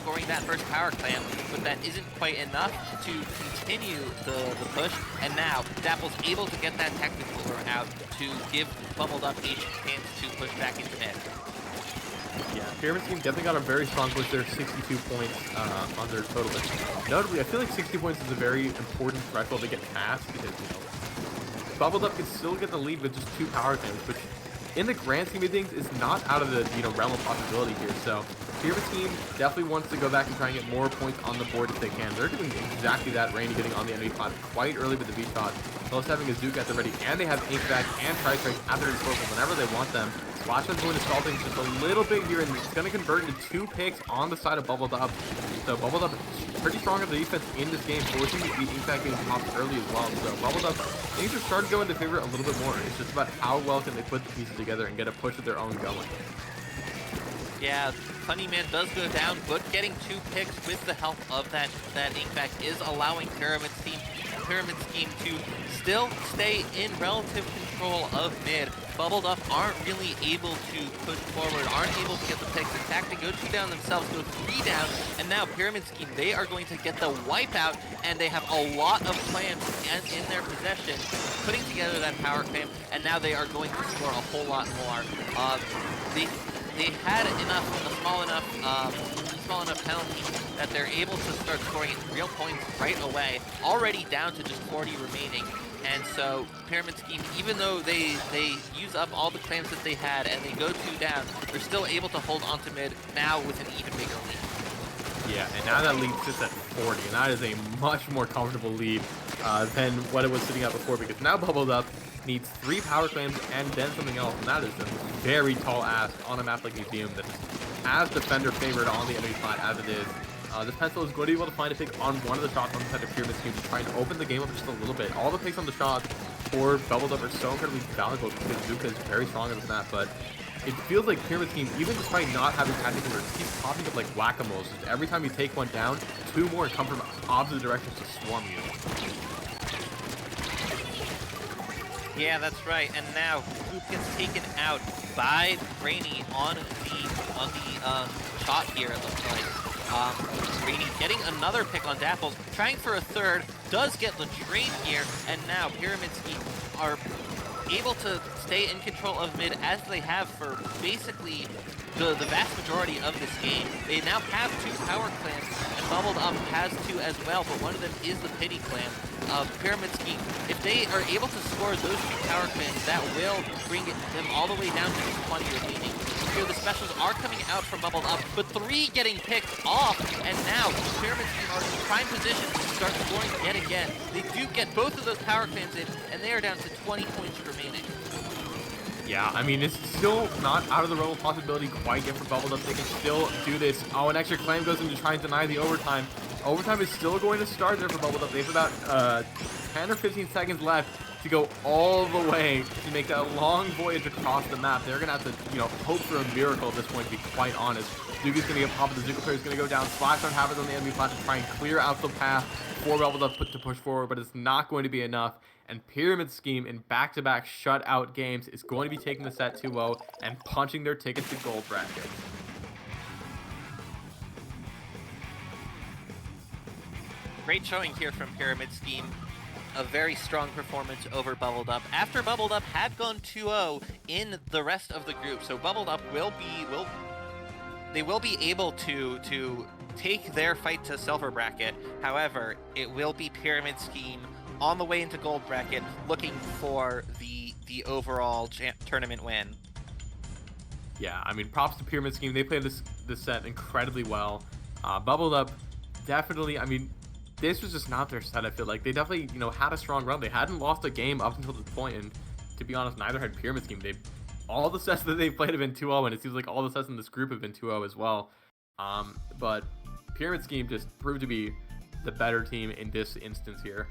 scoring that first power clam, but that isn't quite enough to continue the push. And now Dapple's able to get that Tactical Alert out to give Bubbled Up a chance to push back into mid. Yeah, Pyramid Scheme definitely got a very strong push there, 62 points on their total. But notably, I feel like 60 points is a very important threshold to get past because, Bubbled Up can still get the lead with just 2 power claims, which in the grand scheme of things is not out of the realm of possibility here. So Pyramid Scheme definitely wants to go back and try and get more points on the board if they can. They're doing exactly that. Rainy getting on the enemy plot quite early with the V-shot, plus having a Zook at the ready, and they have Inkback and Tri-Strike at their disposal whenever they want them. Splashman's going to stall things just a little bit here, and it's going to convert into 2 picks on the side of Bubbled Up. So Bubbled Up pretty strong on the defense in this game, forcing the Inkback getting popped early as well. So Bubbled Up, things are starting to go into favor a little bit more. It's just about how well can they put the pieces together and get a push of their own going. Yeah, Funny Man does go down, but getting 2 picks with the help of that Inkback is allowing Pyramid Scheme to still stay in relative control of mid. Bubbled Up aren't really able to push forward, aren't able to get the picks. In fact, they go 2 down themselves, go 3 down, and now Pyramid Scheme, they are going to get the wipeout, and they have a lot of clams in their possession, putting together that power clam, and now they are going to score a whole lot more. They had a small enough penalty that they're able to start scoring real points right away, already down to just 40 remaining. And so Pyramid Scheme, even though they use up all the clams that they had and they go 2 down, they're still able to hold onto mid now with an even bigger lead. Yeah, and now that lead sits at 40, and that is a much more comfortable lead than what it was sitting at before, because now Bubbled Up needs 3 power claims and then something else, and that is a very tall ask on a map like Museum that is as defender favored on the enemy side as it is. This pencil is going to be able to find a pick on one of the shots on the side of Pyramid Scheme to try and open the game up just a little bit. All the picks on the shots for Bubbled Up are so incredibly valuable because Zuka is very strong on this map, but it feels like Pyramid Scheme, even despite not having tactical alerts, keeps popping up like whack-a-mole. Every time you take one down, 2 more come from opposite directions to swarm you. Yeah, that's right. And now Swoop gets taken out by Rainy on the shot here, it looks like. Rainy getting another pick on Dapples, trying for a third, does get the trade here, and now Pyramid Scheme are able to stay in control of mid as they have for basically the vast majority of this game. They now have 2 power clams, and Bubbled Up has 2 as well, but one of them is the Pity clan of Pyramid Scheme. If they are able to score those 2 power clams, that will bring them all the way down to 20 remaining. Here the specials are coming out from Bubbled Up, but 3 getting picked off, and now Pyramid Scheme are in prime position to start scoring yet again. They do get both of those power clams in, and they are down to 20 points remaining. Yeah, I mean, it's still not out of the realm of possibility quite yet for Bubbled Up. They can still do this. Oh, an extra clam goes in to try and deny the overtime. Overtime is still going to start there for Bubbled Up. They have about 10 or 15 seconds left to go all the way to make that long voyage across the map. They're going to have to, hope for a miracle at this point, to be quite honest. Zuka's going to get popped, the Zuka player is going to go down. Splashdown happens on the enemy plat to try and clear out the path for Bubbled Up to push forward, but it's not going to be enough. And Pyramid Scheme in back-to-back shutout games is going to be taking the set 2-0 and punching their ticket to gold bracket. Great showing here from Pyramid Scheme. A very strong performance over Bubbled Up. After Bubbled Up had gone 2-0 in the rest of the group, so Bubbled Up will be able to take their fight to silver bracket. However, it will be Pyramid Scheme on the way into gold bracket, looking for the overall tournament win. Yeah, I mean, props to Pyramid Scheme. They played this set incredibly well. Bubbled Up, definitely, I mean, this was just not their set, I feel like. They definitely, had a strong run. They hadn't lost a game up until this point, and to be honest, neither had Pyramid Scheme. All the sets that they've played have been 2-0, and it seems like all the sets in this group have been 2-0 as well. But Pyramid Scheme just proved to be the better team in this instance here.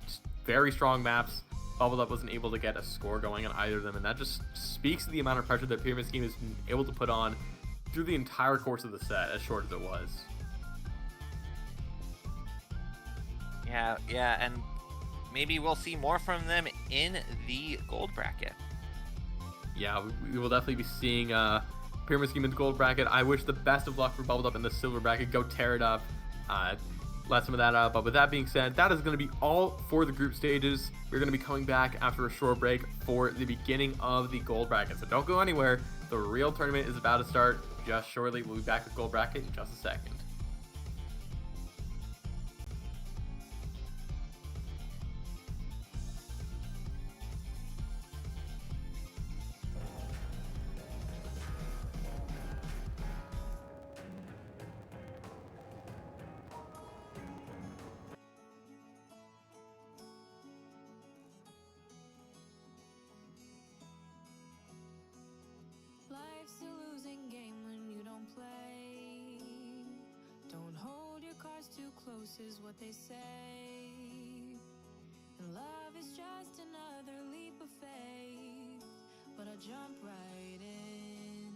Just very strong maps, Bubbled Up wasn't able to get a score going on either of them, and that just speaks to the amount of pressure that Pyramid Scheme has been able to put on through the entire course of the set, as short as it was. Yeah, and maybe we'll see more from them in the gold bracket. Yeah, we will definitely be seeing Pyramid Scheme in the gold bracket. I wish the best of luck for Bubbled Up in the silver bracket. Go tear it up. Let some of that out. But with that being said, that is going to be all for the group stages. We're going to be coming back after a short break for the beginning of the gold bracket. So don't go anywhere. The real tournament is about to start just shortly. We'll be back with gold bracket in just a second. Life's a losing game when you don't play. Don't hold your cards too close is what they say. And love is just another leap of faith, but I jump right in.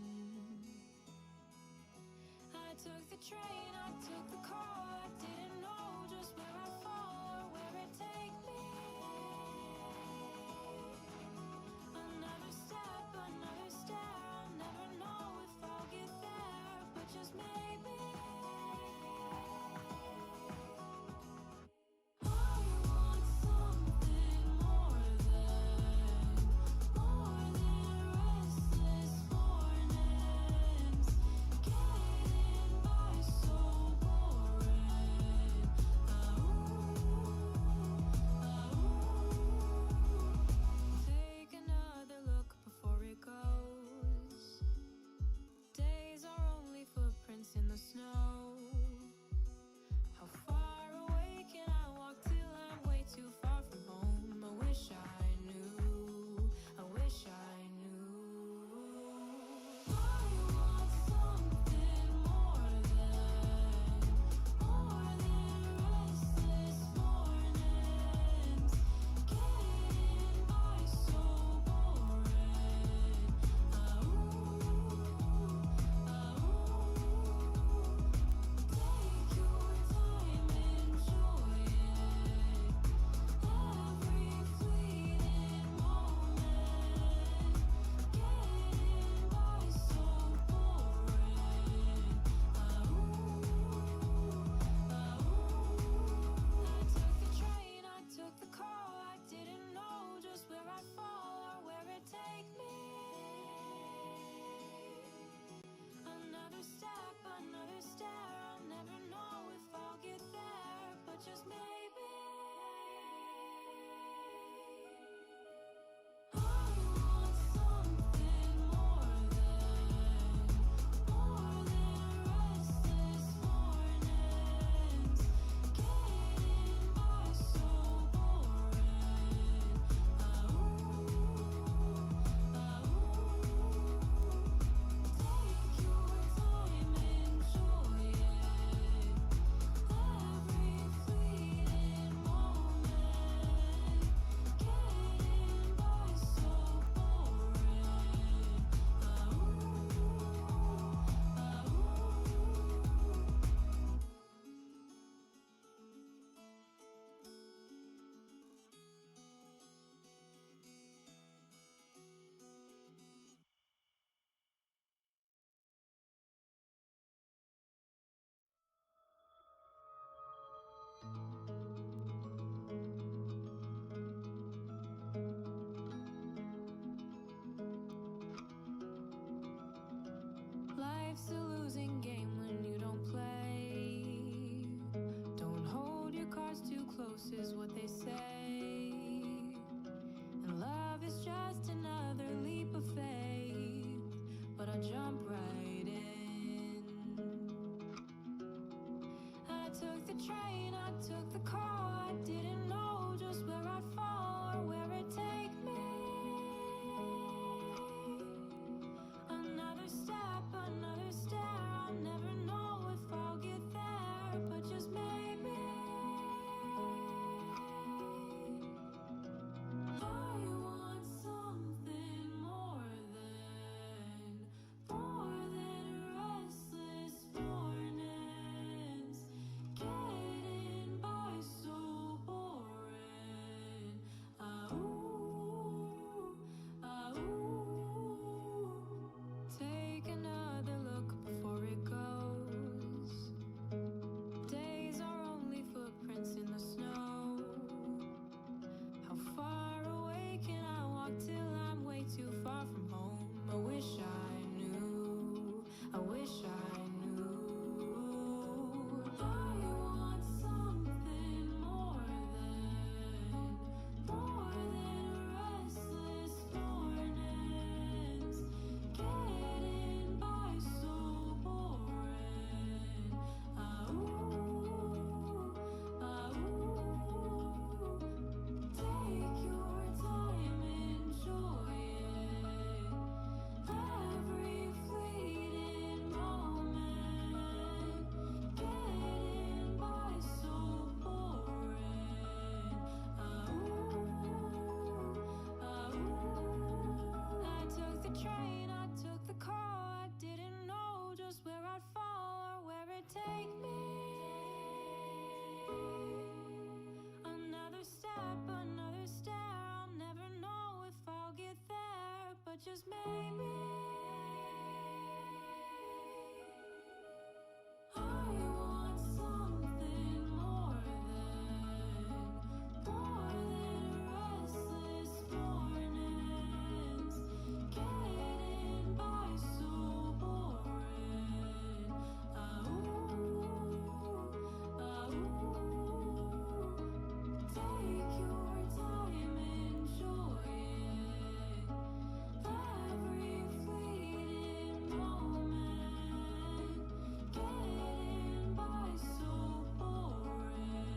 I took the train, I took the car, I didn't know just where I'd fall or where it'd take me. Another step, another stare, I'll never know if I'll get there, but just maybe. Oh, you want something more than restless mornings, getting by so boring. Take another look before it goes. Days are only footprints in the snow. How far away can I walk till I'm way too far from home? I wish I knew, I wish I knew. Oh, you want something more than restless mornings, getting by so boring. Take your time, enjoy it. Every fleeting moment, getting by so boring. I took the train, I took the car, I didn't know just where I'd fall or where it'd take me. Another step, another stare, I'll never know if I'll get there, but just maybe. Oh, you want something more than restless mornings, getting by so boring. Take your time, enjoy it. Every fleeting moment, getting by so Life's a losing game when you don't play. Don't hold your cards too close is what they say. And love is just another leap of faith, but I jump right in. I took the train, I took the car, I didn't know just where I'd fall or where it'd take me. Another step, another stare, I'll never know if I'll get there, but just maybe. Oh, 'cause maybe I want something more than restless mornings, getting by so boring. Take your time, enjoy it. Every fleeting moment, getting by so boring.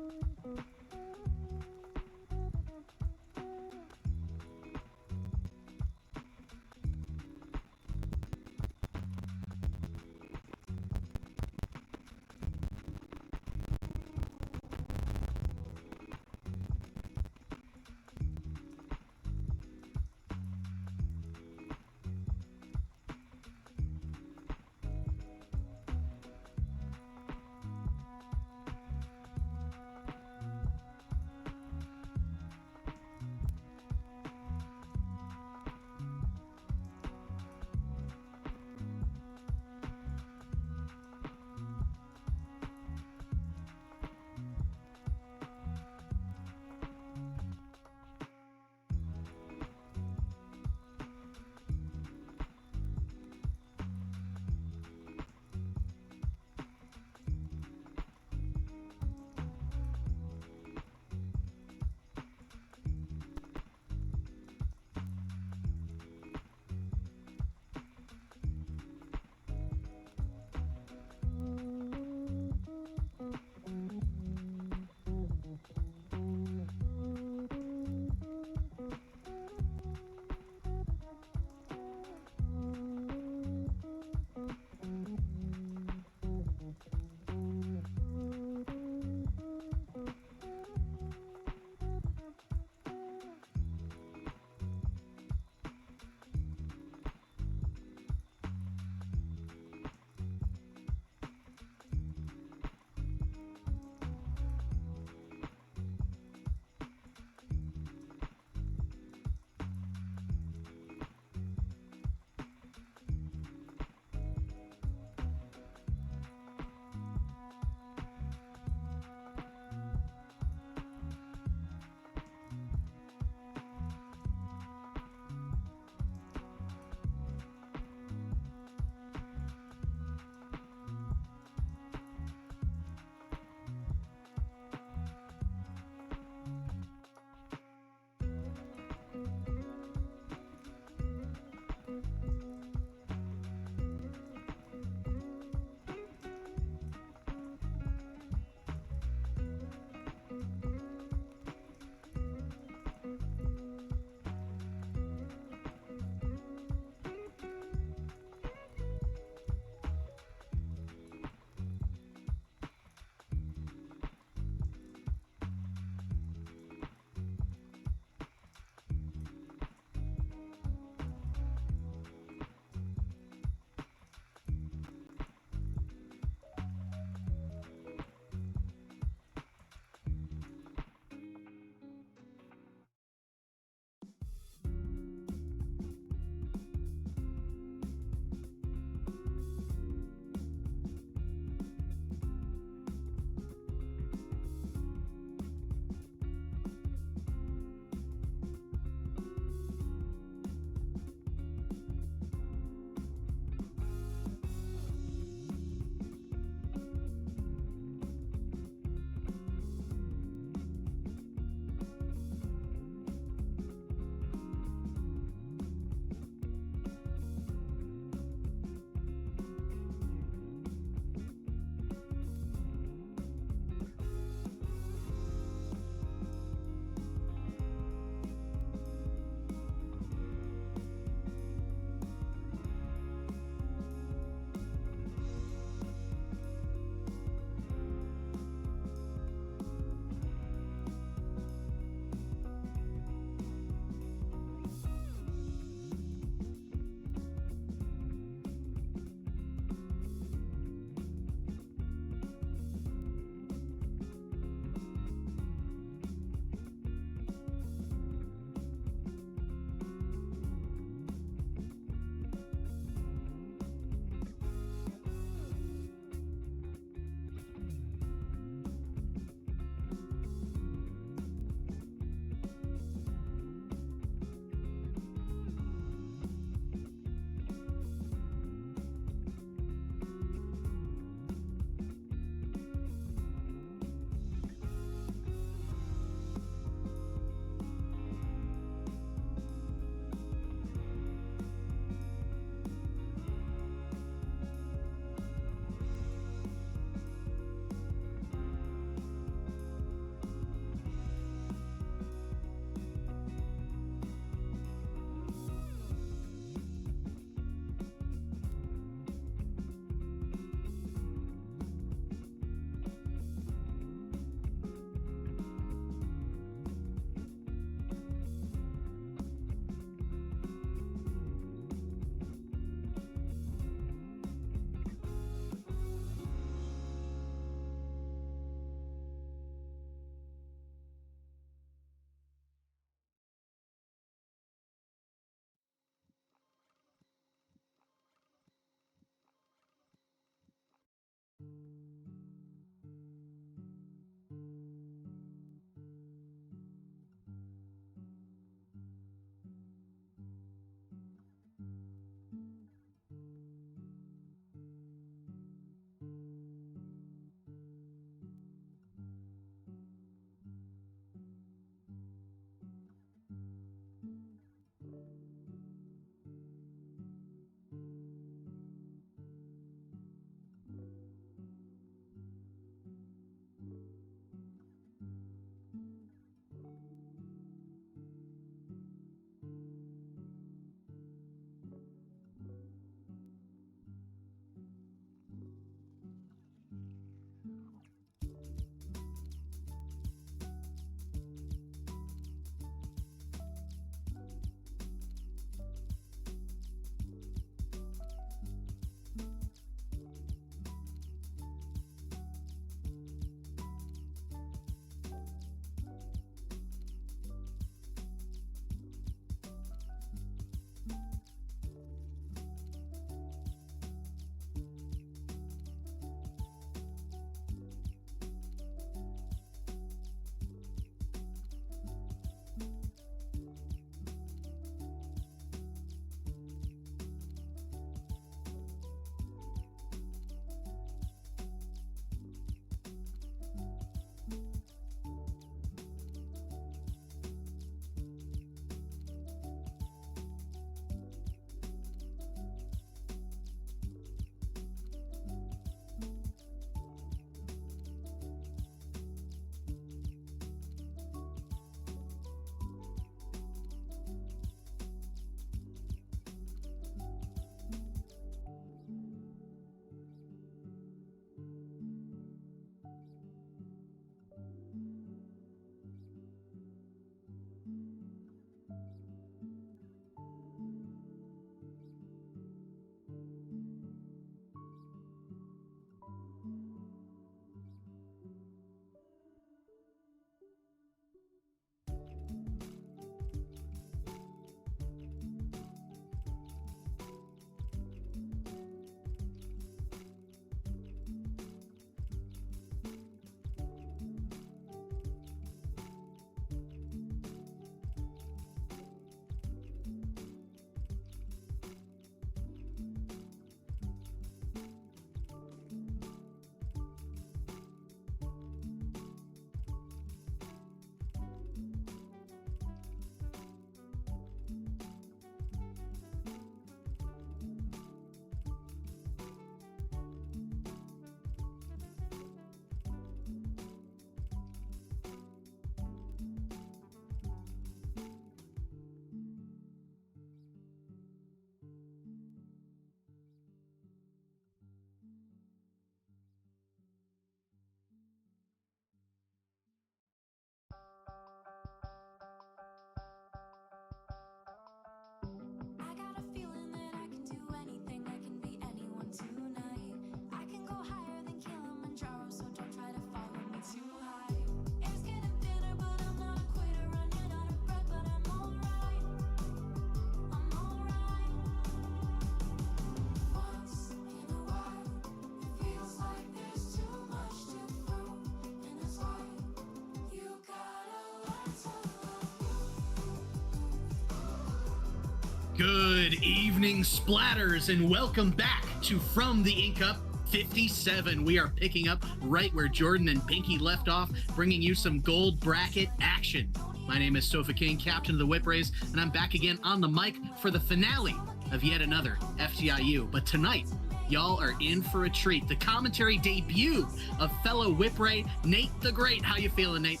Good evening, splatters, and welcome back to From the Ink Up 57. We are picking up right where Jordan and Pinky left off, bringing you some gold bracket action. My name is Sofa King, captain of the Whip Rays, and I'm back again on the mic for the finale of yet another FTIU. But tonight, y'all are in for a treat. The commentary debut of fellow Whip Ray, Nate the Great. How you feeling, Nate?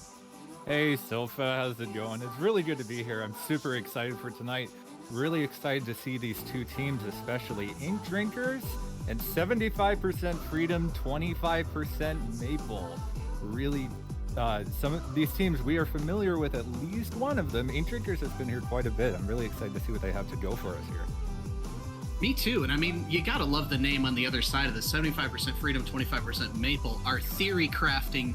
Hey, Sofa, how's it going? It's really good to be here. I'm super excited for tonight. Really excited to see these two teams, especially Ink Drinkers and 75% Freedom, 25% Maple. Really, some of these teams we are familiar with, at least one of them. Ink Drinkers has been here quite a bit. I'm really excited to see what they have to go for us here. Me too, and I mean, you gotta love the name on the other side of this, 75% Freedom, 25% Maple. Our theory crafting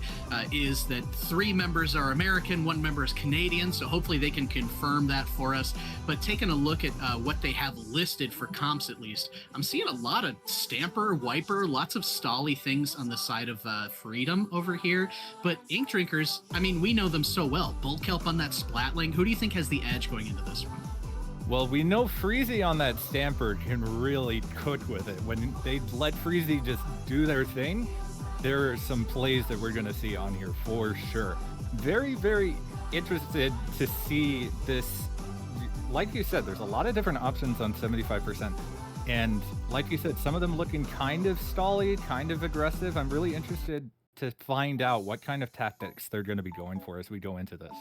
is that 3 members are American, 1 member is Canadian, so hopefully they can confirm that for us. But taking a look at what they have listed for comps, at least, I'm seeing a lot of Stamper, Wiper, lots of stally things on the side of Freedom over here. But Ink Drinkers, I mean, we know them so well. Bulk Help on that Splatling. Who do you think has the edge going into this one? Well, we know Freezy on that Stamper can really cook with it. When they let Freezy just do their thing, there are some plays that we're going to see on here for sure. Very, very interested to see this. Like you said, there's a lot of different options on 75%. And like you said, some of them looking kind of stally, kind of aggressive. I'm really interested to find out what kind of tactics they're going to be going for as we go into this.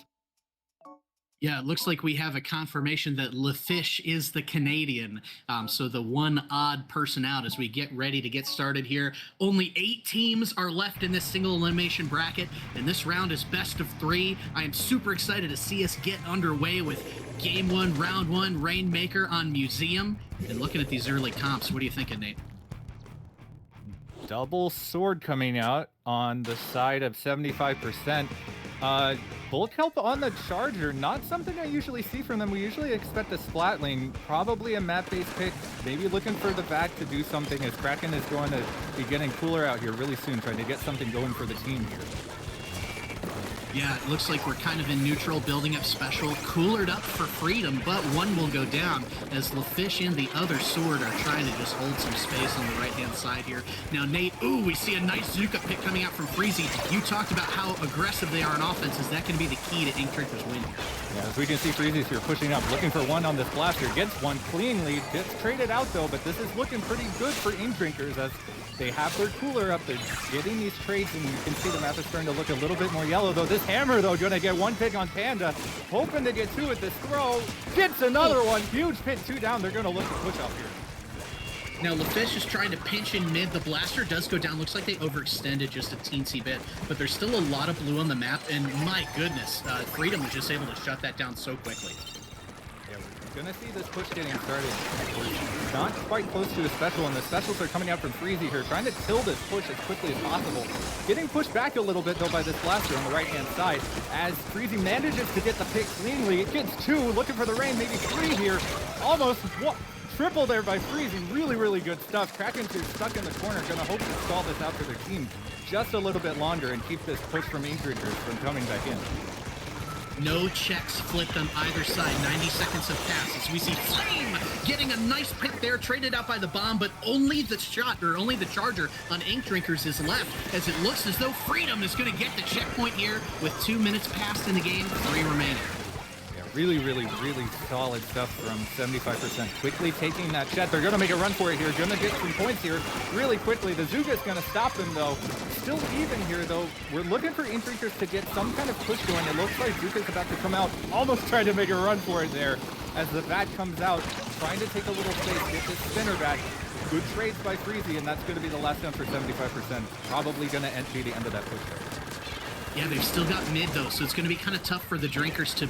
Yeah, it looks like we have a confirmation that LaFish is the Canadian. So the one odd person out as we get ready to get started here. Only 8 teams are left in this single elimination bracket, and this round is best of 3. I am super excited to see us get underway with Game 1, Round 1, Rainmaker on Museum. And looking at these early comps, what are you thinking, Nate? Double sword coming out on the side of 75%. Bulk Help on the Charger, not something I usually see from them. We usually expect a Splatling, probably a map-based pick, maybe looking for the back to do something as Kraken is going to be getting cooler out here really soon, trying to get something going for the team here. Yeah, it looks like we're kind of in neutral, building up special, coolered up for Freedom, but one will go down as LaFish and the other sword are trying to just hold some space on the right-hand side here. Now, Nate, ooh, we see a nice Zuka pick coming out from Freezy. You talked about how aggressive they are on offense. Is that going to be the key to Ink Drinkers' win here? Yeah, as we can see, Freezy's here pushing up, looking for one on this blaster. Gets one cleanly, gets traded out though, but this is looking pretty good for Ink Drinkers as they have their cooler up. They're getting these trades, and you can see the map is starting to look a little bit more yellow, though. This Hammer, though, going to get 1 pick on Panda. Hoping to get 2 at this throw. Gets another one. Huge pit, 2 down. They're going to look to push up here. Now, LaFish is trying to pinch in mid. The blaster does go down. Looks like they overextended just a teensy bit, but there's still a lot of blue on the map, and my goodness, Freedom was just able to shut that down so quickly. Yeah, we're going to see this push getting started. We're not quite close to a special, and the specials are coming out from Freezy here, trying to kill this push as quickly as possible. Getting pushed back a little bit, though, by this blaster on the right-hand side, as Freezy manages to get the pick cleanly. It gets 2, looking for the rain, maybe 3 here. Almost triple there by Freezy. Really, really good stuff. Kraken's just stuck in the corner, gonna hope to stall this out for their team just a little bit longer and keep this push from Ink Drinkers from coming back in. No checks flipped on either side. 90 seconds have passed as we see Flame getting a nice pick there, traded out by the bomb, but only the shot, or only the charger on Ink Drinkers is left, as it looks as though Freedom is going to get the checkpoint here with 2 minutes passed in the game, 3 remaining. Really, really, really solid stuff from 75%. Quickly taking that shot. They're going to make a run for it here. Going to get some points here really quickly. The Zuga's going to stop them, though. Still even here, though. We're looking for Ink Drinkers to get some kind of push going. It looks like Zuga's about to come out. Almost trying to make a run for it there as the bat comes out. Trying to take a little space, get this spinner back. Good trades by Freezy, and that's going to be the last down for 75%. Probably going to be the end of that push there. Yeah, they've still got mid, though, so it's going to be kind of tough for the Drinkers to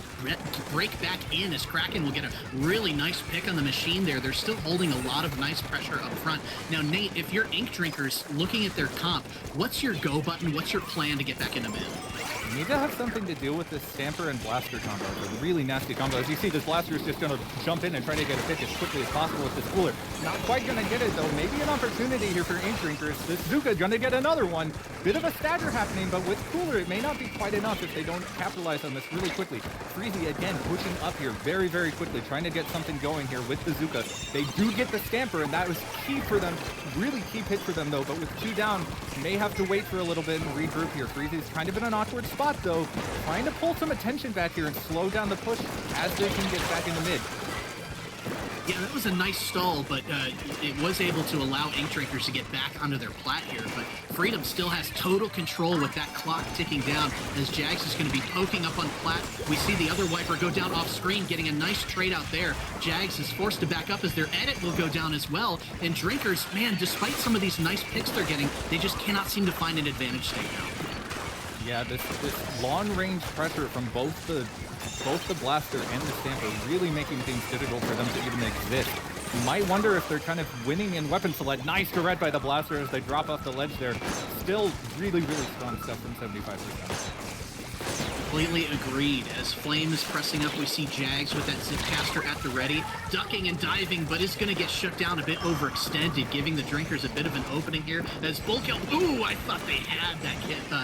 break back in as Kraken will get a really nice pick on the machine there. They're still holding a lot of nice pressure up front. Now, Nate, if you're Ink Drinkers looking at their comp, what's your go button? What's your plan to get back into mid? You need to have something to deal with this Stamper and Blaster combo. It's a really nasty combo. As you see, this Blaster is just going to jump in and try to get a pick as quickly as possible with this Cooler. Not quite going to get it, though. Maybe an opportunity here for Ink Drinkers. This Zuka going to get another one. Bit of a stagger happening, but with Cooler, it may not be quite enough if they don't capitalize on this really quickly. Freezy, again, pushing up here very, very quickly, trying to get something going here with the Zuka. They do get the Stamper, and that was key for them. Really key hit for them, though, but with 2 down, may have to wait for a little bit and regroup here. Freezy's kind of in an awkward spot, though, trying to pull some attention back here and slow down the push as they can get back into mid. Yeah, that was a nice stall, but it was able to allow Ink Drinkers to get back onto their plat here, but Freedom still has total control with that clock ticking down as Jags is going to be poking up on plat. We see the other wiper go down off screen, getting a nice trade out there. Jags is forced to back up as their edit will go down as well, and Drinkers, man, despite some of these nice picks they're getting, they just cannot seem to find an advantage state now. Yeah, this long-range pressure from both the Blaster and the Stamper really making things difficult for them to even exist. You might wonder if they're kind of winning in weapon select. Nice direct by the Blaster as they drop off the ledge there. Still really, really strong stuff from 75%. Completely agreed. As Flame is pressing up, we see Jags with that Zipcaster at the ready, ducking and diving, but is going to get shut down a bit overextended, giving the Drinkers a bit of an opening here. As Bulk, ooh, I thought they had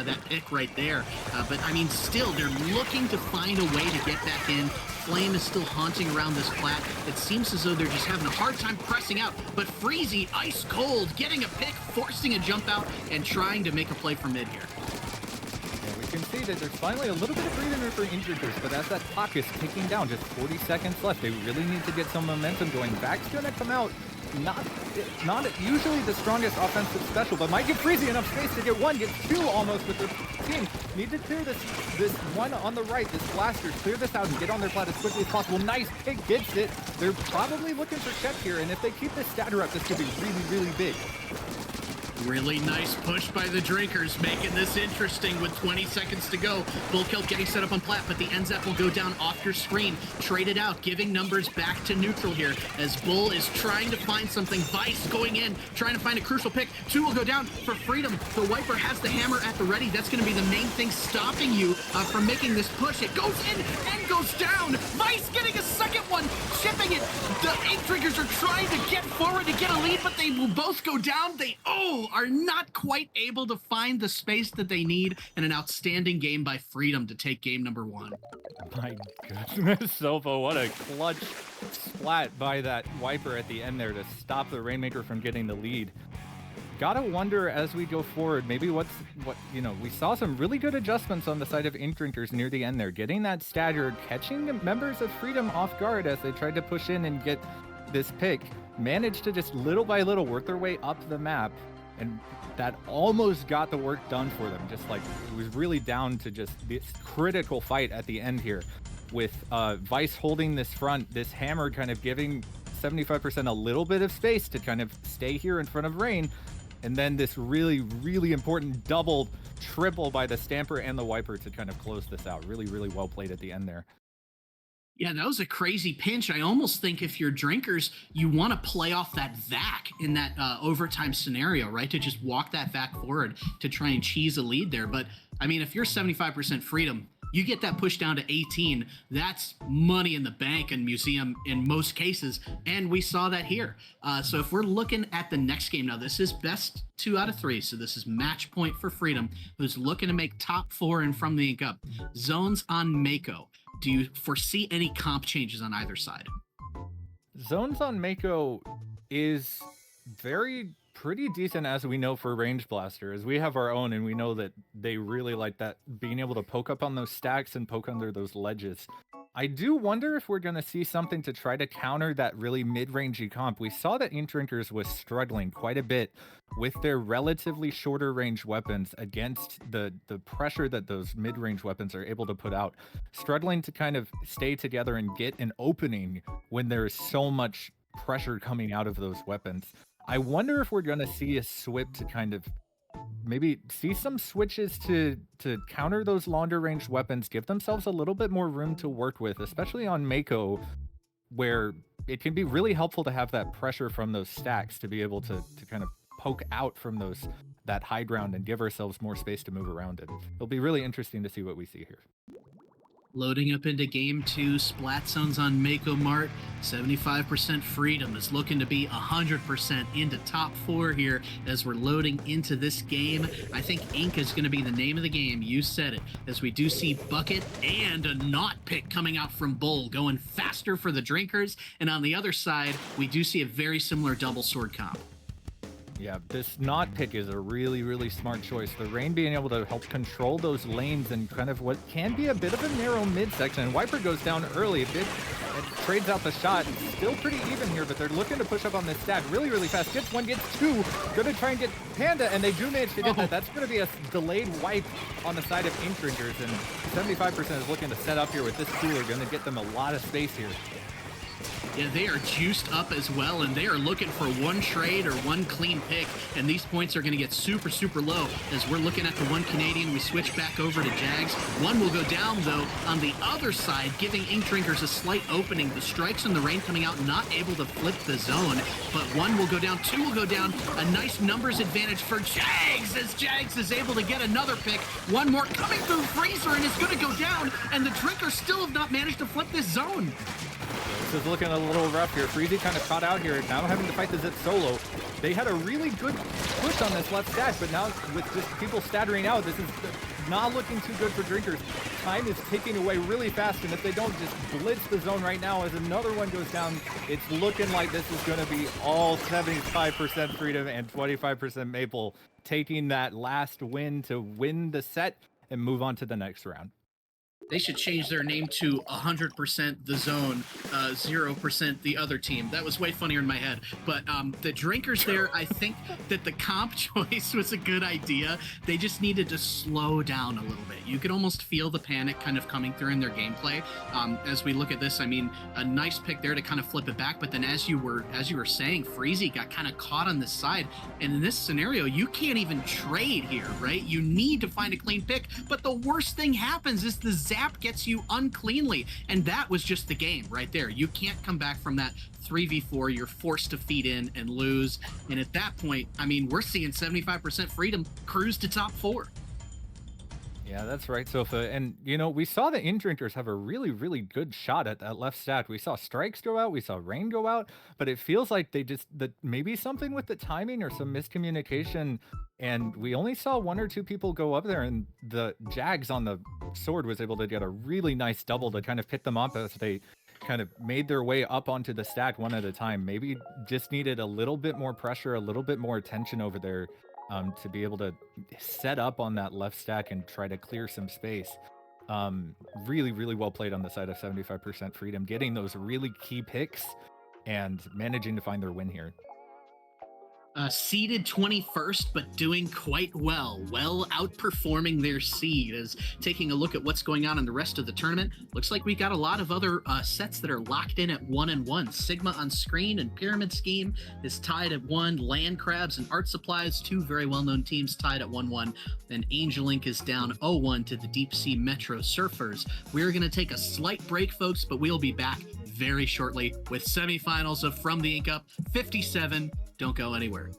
that pick right there. But I mean, still, they're looking to find a way to get back in. Flame is still haunting around this plat. It seems as though they're just having a hard time pressing out, but Freezy, ice cold, getting a pick, forcing a jump out, and trying to make a play for mid here. You can see that there's finally a little bit of breathing room for Ink Drinkers, but as that clock is ticking down, just 40 seconds left, they really need to get some momentum going. Back's gonna come out, not usually the strongest offensive special, but might give Freezy enough space to get 1, get 2 almost with the team. Need to clear this one on the right, this Blaster, clear this out and get on their plat as quickly as possible. Nice pick, gets it. They're probably looking for check here, and if they keep this statter up, this could be really, really big. Really nice push by the Drinkers, making this interesting with 20 seconds to go. Bull Kill getting set up on plat, but the NZAP will go down off your screen. Traded out, giving numbers back to neutral here as Bull is trying to find something. Vice going in, trying to find a crucial pick. 2 will go down for Freedom. The Wiper has the hammer at the ready. That's going to be the main thing stopping you from making this push. It goes in and goes down. Vice getting a second one, shipping it. The Ink Drinkers are trying to get forward to get a lead, but they will both go down. They, are not quite able to find the space that they need, and an outstanding game by Freedom to take game number 1. My goodness, Sofa, what a clutch splat by that Wiper at the end there to stop the Rainmaker from getting the lead. Gotta wonder as we go forward, maybe we saw some really good adjustments on the side of Ink Drinkers near the end there, getting that stagger, catching members of Freedom off guard as they tried to push in and get this pick, managed to just little by little work their way up the map. And that almost got the work done for them. Just like it was really down to just this critical fight at the end here with Vice holding this front, this hammer kind of giving 75% a little bit of space to kind of stay here in front of Rain. And then this really, really important double, triple by the Stamper and the Wiper to kind of close this out. Really, really well played at the end there. Yeah, that was a crazy pinch. I almost think if you're Drinkers, you want to play off that VAC in that overtime scenario, right? To just walk that VAC forward to try and cheese a lead there. But, I mean, if you're 75% Freedom, you get that push down to 18. That's money in the bank in Museum in most cases, and we saw that here. So if we're looking at the next game now, this is best 2 out of 3. So this is match point for Freedom, who's looking to make top 4 and from the ink up. Zones on Mako. Do you foresee any comp changes on either side? Zones on Mako is pretty decent, as we know, for Range Blaster, as we have our own, and we know that they really like that, being able to poke up on those stacks and poke under those ledges. I do wonder if we're going to see something to try to counter that really mid-rangey comp. We saw that Ink Drinkers was struggling quite a bit with their relatively shorter range weapons against the pressure that those mid-range weapons are able to put out, struggling to kind of stay together and get an opening when there is so much pressure coming out of those weapons. I wonder if we're going to see a swip to kind of maybe see some switches to counter those longer range weapons, give themselves a little bit more room to work with, especially on Mako, where it can be really helpful to have that pressure from those stacks to be able to kind of poke out from those that high ground and give ourselves more space to move around in. It'll be really interesting to see what we see here. Loading up into game 2, Splat Zones on Mako Mart. 75% freedom is looking to be 100% into top 4 here as we're loading into this game. I think Ink is going to be the name of the game. You said it. As we do see Bucket and a Not pick coming out from Bull, going faster for the drinkers. And on the other side, we do see a very similar double sword comp. Yeah, this Not pick is a really, really smart choice. The Rain being able to help control those lanes and kind of what can be a bit of a narrow midsection. And Wiper goes down early a bit and trades out the shot. Still pretty even here, but they're looking to push up on this stack really, really fast. Gets 1, gets 2. Gonna try and get Panda, and they do manage to get that. That's gonna be a delayed wipe on the side of Ink Drinkers, and 75% is looking to set up here with this cooler. Gonna get them a lot of space here. Yeah, they are juiced up as well, and they are looking for one trade or one clean pick, and these points are going to get super, super low. As we're looking at the one Canadian, we switch back over to Jags. One will go down, though, on the other side, giving Ink Drinkers a slight opening. The strikes and the rain coming out, not able to flip the zone, but one will go down, 2 will go down. A nice numbers advantage for Jags, as Jags is able to get another pick. One more coming through Freezer, and is going to go down, and the Drinkers still have not managed to flip this zone. This is looking a little rough here. Freezy kind of caught out here, now having to fight the Zip solo. They had a really good push on this left stack, but now with just people staggering out, this is not looking too good for Drinkers. Time is ticking away really fast, and if they don't just blitz the zone right now as another one goes down, it's looking like this is going to be all 75% Freedom and 25% Maple taking that last win to win the set and move on to the next round. They should change their name to 100% the zone, 0% the other team. That was way funnier in my head. But the Drinkers there, I think that the comp choice was a good idea. They just needed to slow down a little bit. You could almost feel the panic kind of coming through in their gameplay. As we look at this, I mean, a nice pick there to kind of flip it back. But then as you were saying, Freezy got kind of caught on this side. And in this scenario, you can't even trade here, right? You need to find a clean pick. But the worst thing happens is the zap gets you uncleanly, and that was just the game right there. You can't come back from that 3v4. You're forced to feed in and lose, and at that point, I mean, we're seeing 75% Freedom cruise to top 4. Yeah, that's right, Sofa. And, you know, we saw the Ink Drinkers have a really, really good shot at that left stack. We saw strikes go out, we saw rain go out, but it feels like they just, maybe something with the timing or some miscommunication. And we only saw 1 or 2 people go up there, and the Jags on the sword was able to get a really nice double to kind of pick them up as they kind of made their way up onto the stack one at a time. Maybe just needed a little bit more pressure, a little bit more attention over there. To be able to set up on that left stack and try to clear some space. Really, really well played on the side of 75% Freedom, getting those really key picks and managing to find their win here. Seeded 21st, but doing quite well outperforming their seed. As taking a look at what's going on in the rest of the tournament, looks like we got a lot of other sets that are locked in at 1-1. Sigma on screen and Pyramid Scheme is tied at 1. Land Crabs and Art Supplies, 2 very well-known teams, tied at 1-1. And Angel Inc. is down 0-1 to the Deep Sea Metro Surfers. We're going to take a slight break, folks, but we'll be back very shortly with semifinals of From the Ink Up 57. Don't go anywhere.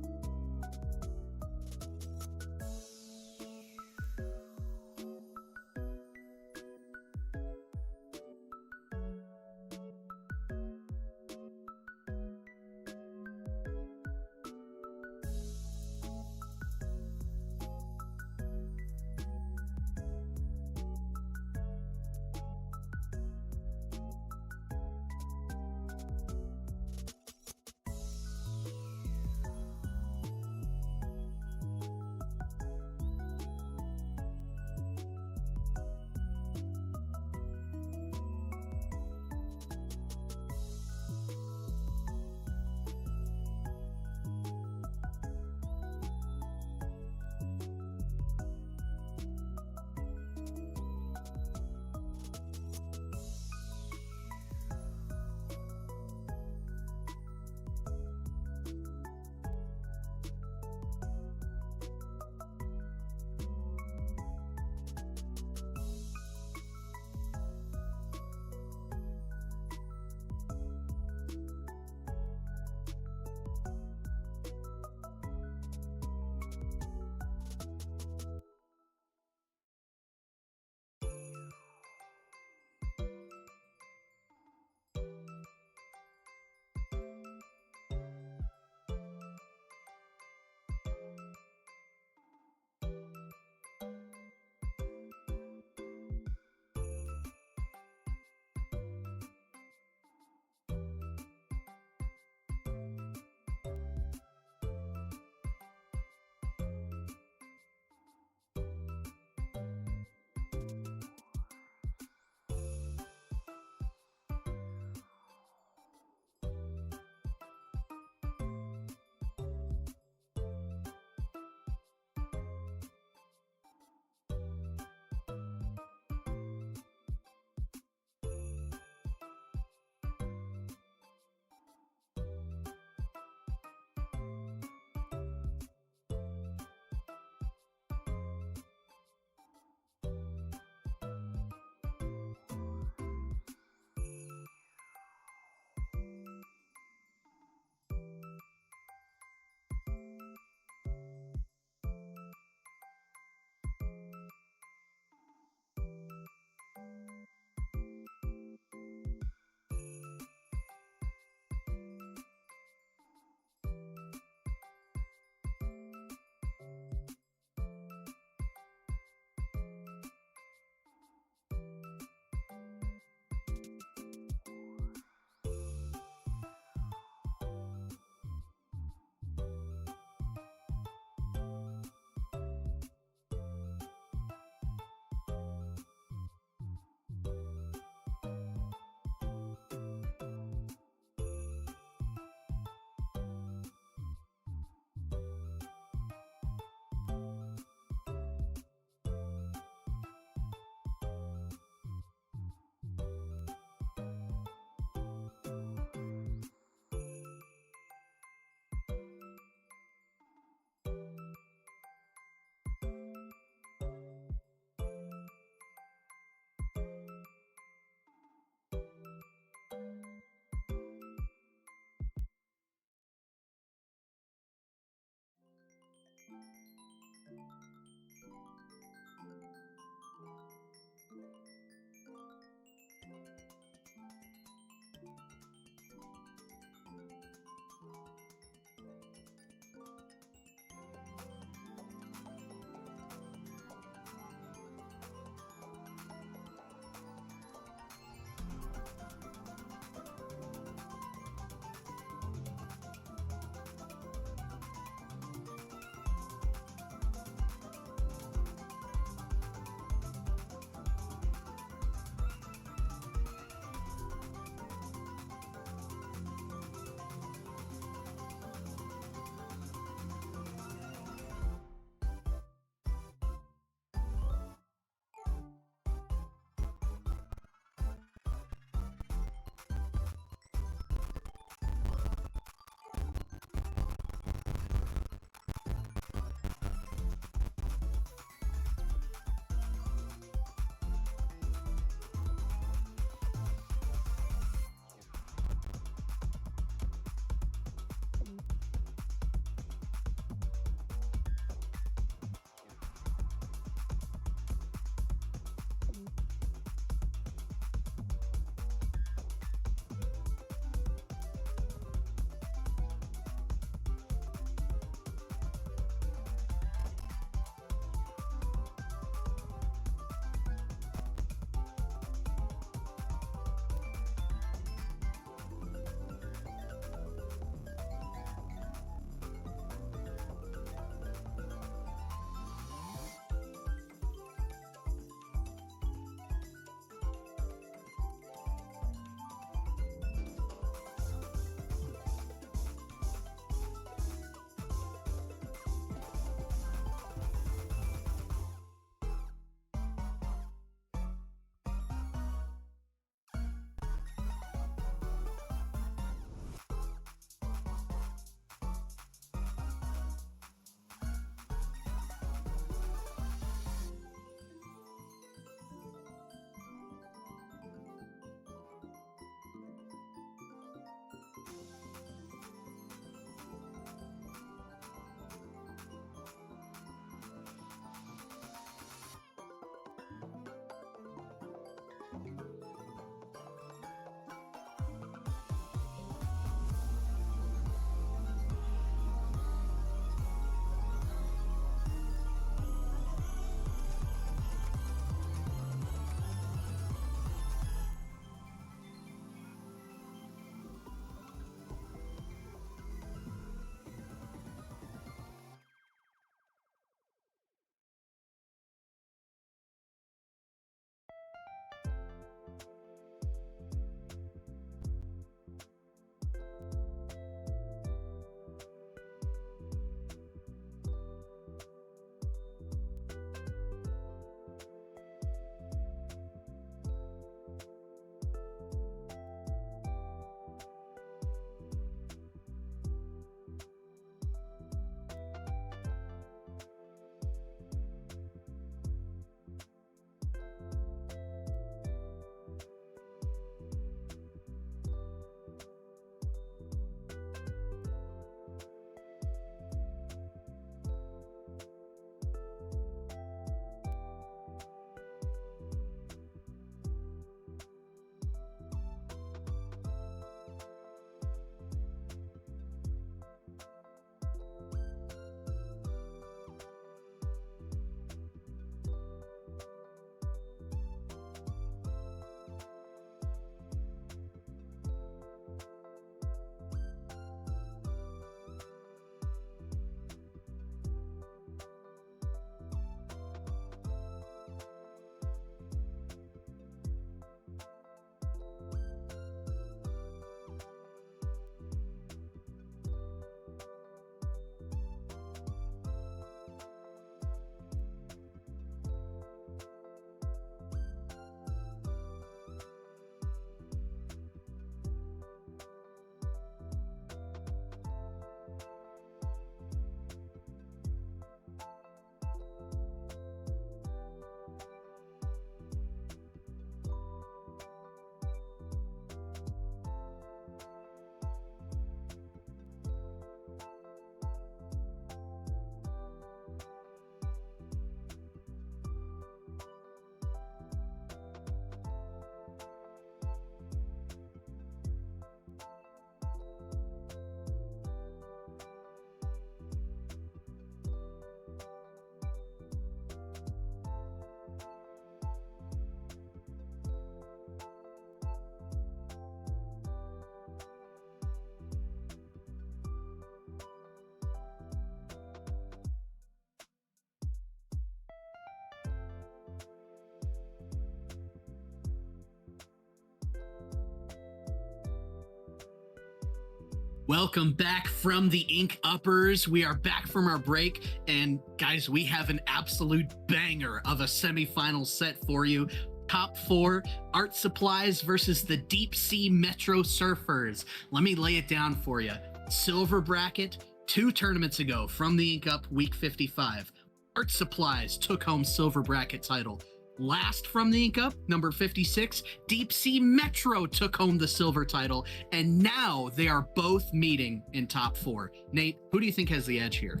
Welcome back from the Ink Uppers. We are back from our break, and guys, we have an absolute banger of a semifinal set for you. Top 4, Art Supplies versus the Deep Sea Metro Surfers. Let me lay it down for you. Silver bracket, 2 tournaments ago from the Ink Up Week 55. Art Supplies took home silver bracket title. Last from the Ink Up, number 56, Deep Sea Metro took home the silver title, and now they are both meeting in top 4. Nate, who do you think has the edge here?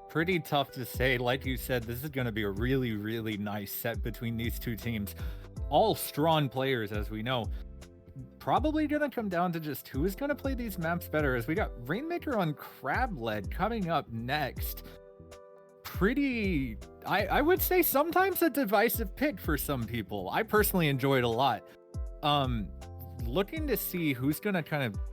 Pretty tough to say. Like you said, this is going to be a really, really nice set between these two teams. All strong players, as we know. Probably going to come down to just who is going to play these maps better, as we got Rainmaker on Crab-Led coming up next. Pretty, I would say sometimes a divisive pick for some people. I personally enjoy it a lot. Looking to see who's gonna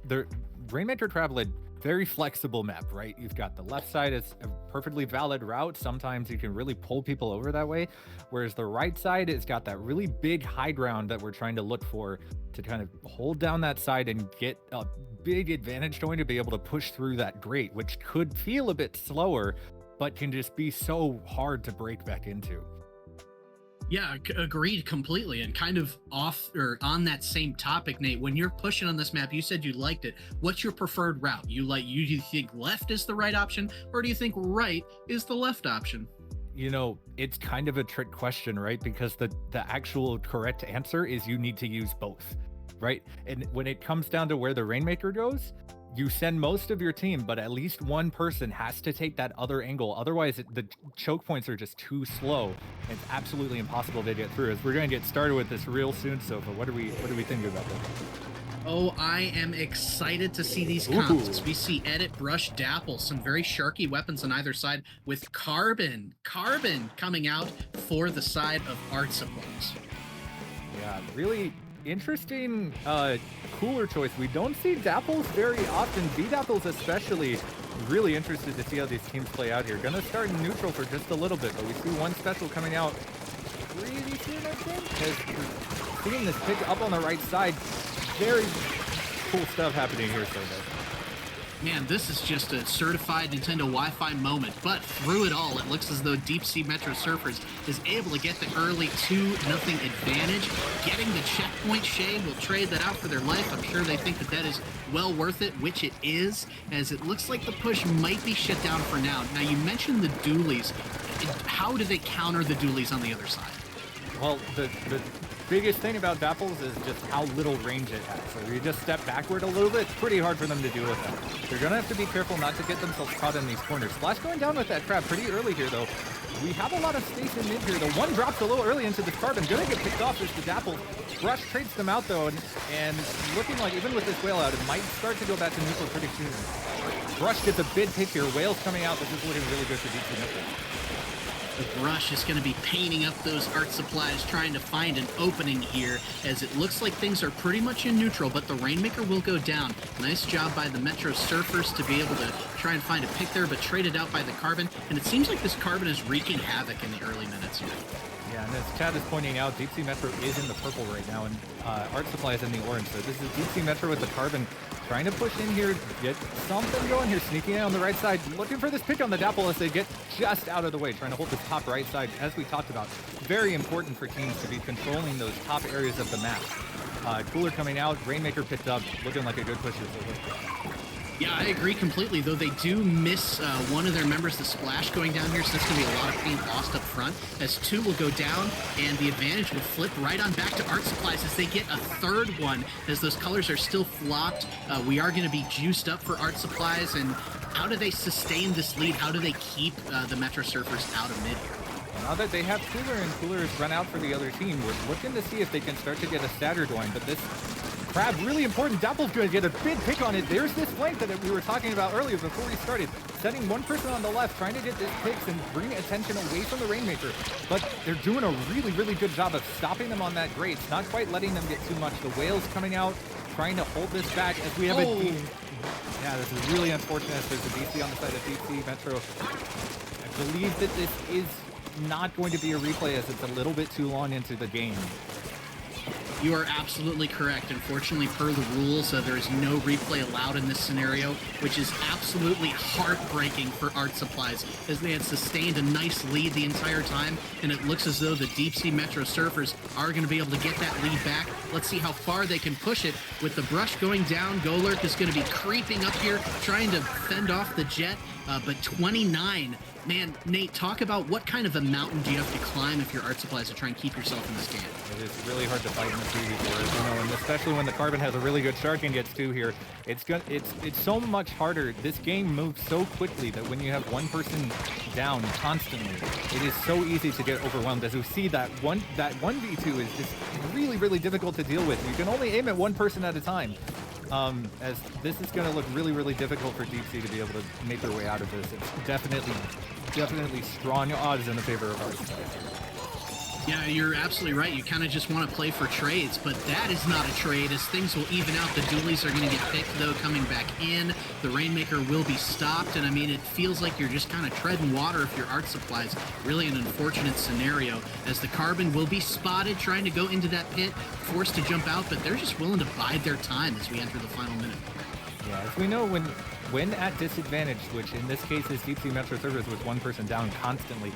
the Rainmaker Crab-Led, very flexible map, right? You've got the left side is a perfectly valid route. Sometimes you can really pull people over that way. Whereas the right side, it's got that really big high ground that we're trying to look for to kind of hold down that side and get a big advantage going to be able to push through that grate, which could feel a bit slower, but can just be so hard to break back into. Yeah, agreed completely. And kind of off or on that same topic, Nate, when you're pushing on this map, you said you liked it. What's your preferred route? Do you think left is the right option, or do you think right is the left option? You know, it's kind of a trick question, right? Because the actual correct answer is you need to use both, right? And when it comes down to where the Rainmaker goes, you send most of your team, but at least one person has to take that other angle. Otherwise, the choke points are just too slow. It's absolutely impossible to get through. As we're going to get started with this real soon, Sofa. What do we think about that? Oh, I am excited to see these comps. We see Edit, Brush, Dapple, some very sharky weapons on either side, with Carbon coming out for the side of Art Supplies. Yeah, really interesting cooler choice. We don't see Dapples very often. B-Dapples especially. Really interested to see how these teams play out here. Gonna start in neutral for just a little bit, but we see one special coming out pretty soon, I think. As we're seeing this pick up on the right side. Very cool stuff happening here, so guys. Man, this is just a certified Nintendo Wi-Fi moment, but through it all, it looks as though Deep Sea Metro Surfers is able to get the early 2-0 advantage. Getting the checkpoint, Shay will trade that out for their life. I'm sure they think that is well worth it, which it is, as it looks like the push might be shut down for now. Now, you mentioned the dualies. How do they counter the dualies on the other side? Well, the biggest thing about Dapples is just how little range it has. So if you just step backward a little bit, it's pretty hard for them to deal with that. They're going to have to be careful not to get themselves caught in these corners. Splash going down with that crab pretty early here, though. We have a lot of space in mid here. The one drops a little early into the Carbon. Going to get picked off as the Dapple. Brush trades them out, though, and looking like even with this whale out, it might start to go back to neutral pretty soon. Brush gets a big pick here. Whale's coming out. This is looking really good for DT Nickel. The Brush is going to be painting up those Art Supplies, trying to find an opening here, as it looks like things are pretty much in neutral, but the Rainmaker will go down. Nice job by the Metro Surfers to be able to try and find a pick there, but traded out by the Carbon, and it seems like this Carbon is wreaking havoc in the early minutes here. Yeah, and as Chad is pointing out, Deep Sea Metro is in the purple right now, and Art Supply is in the orange, so this is Deep Sea Metro with the Carbon trying to push in here, get something going here, sneaking in on the right side, looking for this pick on the Dapple as they get just out of the way, trying to hold this top right side, as we talked about. Very important for teams to be controlling those top areas of the map. Cooler coming out, Rainmaker picked up, looking like a good push here. Yeah, I agree completely, though they do miss one of their members, the Splash, going down here, so that's going to be a lot of paint lost up front, as 2 will go down, and the advantage will flip right on back to Art Supplies as they get a third one, as those colors are still flopped. We are going to be juiced up for Art Supplies, and how do they sustain this lead? How do they keep the Metro Surfers out of mid here? Now that they have Cooler and Cooler has run out for the other team, we're looking to see if they can start to get a stagger going, but this Crab, really important. Dapple's going to get a big pick on it. There's this flank that we were talking about earlier before we started. Setting one person on the left, trying to get this picks and bring attention away from the Rainmaker. But they're doing a really, really good job of stopping them on that grate. Not quite letting them get too much. The Whale's coming out, trying to hold this back as we have Yeah, this is really unfortunate. There's a DC on the side of DC Metro. I believe that this is not going to be a replay as it's a little bit too long into the game. You are absolutely correct. Unfortunately, per the rules, there is no replay allowed in this scenario, which is absolutely heartbreaking for Art Supplies, as they had sustained a nice lead the entire time, and it looks as though the Deep Sea Metro Surfers are going to be able to get that lead back. Let's see how far they can push it. With the brush going down, Golurk is going to be creeping up here, trying to fend off the jet, but 29. Man, Nate, talk about what kind of a mountain do you have to climb if you're Art Supplies to try and keep yourself in this game. It is really hard to fight in the 3v4, and especially when the Carbon has a really good shark and gets 2 here. It's so much harder. This game moves so quickly that when you have one person down constantly, it is so easy to get overwhelmed. As we see, that 1v2 is just really, really difficult to deal with. You can only aim at one person at a time. As this is going to look really, really difficult for Deep Sea to be able to make their way out of this. It's definitely strong odds in the favor of Art Supplies. Yeah, you're absolutely right. You kind of just want to play for trades, but that is not a trade, as things will even out. The dualies are going to get picked, though, coming back in. The Rainmaker will be stopped, and I mean, it feels like you're just kind of treading water if you're Art Supplies. Really an unfortunate scenario, as the Carbon will be spotted trying to go into that pit, forced to jump out, but they're just willing to bide their time as we enter the final minute. Yeah, as we know, when at disadvantage, which in this case is Deep Sea Metro Servers with one person down constantly,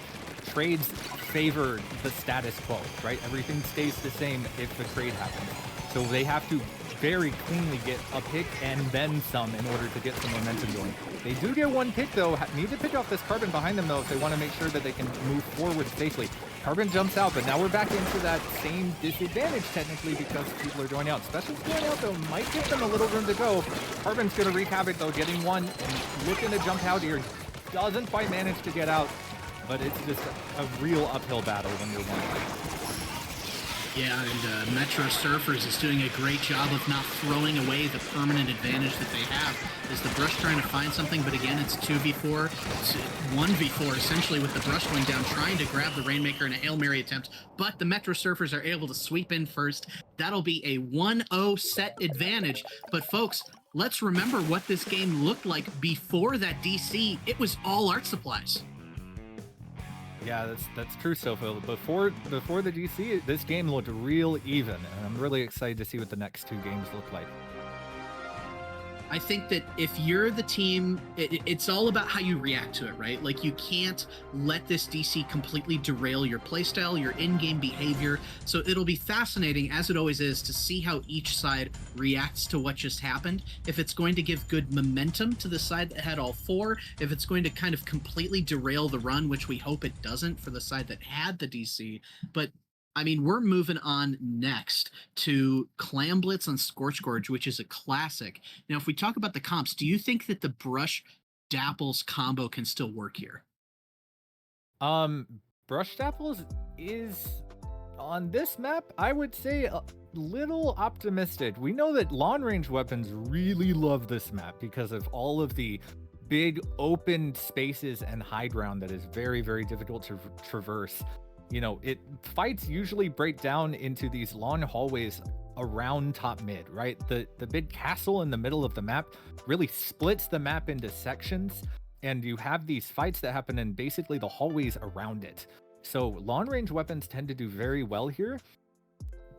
trades favor the status quo, right? Everything stays the same if the trade happens. So they have to very cleanly get a pick and then some in order to get some momentum going. They do get one pick, though. Need to pick off this Carbon behind them, though, if they want to make sure that they can move forward safely. Carbon jumps out, but now we're back into that same disadvantage, technically, because people are going out. Specials going out, though, might give them a little room to go. Carbon's going to wreak havoc, though, getting one and looking to jump out here. Doesn't quite manage to get out, but it's just a real uphill battle when you're one. Yeah, and Metro Surfers is doing a great job of not throwing away the permanent advantage that they have. Is the Brush trying to find something, but again, it's 2v4. It's 1v4, essentially, with the Brush going down, trying to grab the Rainmaker in a Hail Mary attempt, but the Metro Surfers are able to sweep in first. That'll be a 1-0 set advantage. But folks, let's remember what this game looked like before that DC. It was all Art Supplies. Yeah, that's true, Sofo. Before the DC, this game looked real even, and I'm really excited to see what the next 2 games look like. I think that if you're the team, it's all about how you react to it, right? Like, you can't let this DC completely derail your playstyle, your in-game behavior. So it'll be fascinating, as it always is, to see how each side reacts to what just happened. If it's going to give good momentum to the side that had all 4, if it's going to kind of completely derail the run, which we hope it doesn't for the side that had the DC. But I mean, we're moving on next to Clam Blitz on Scorch Gorge, which is a classic. Now, if we talk about the comps, do you think that the Brush Dapples combo can still work here? Brush Dapples is, on this map, I would say a little optimistic. We know that long-range weapons really love this map because of all of the big open spaces and high ground that is very, very difficult to traverse. You know, fights usually break down into these long hallways around top mid, right? The big castle in the middle of the map really splits the map into sections, and you have these fights that happen in basically the hallways around it. So long range weapons tend to do very well here.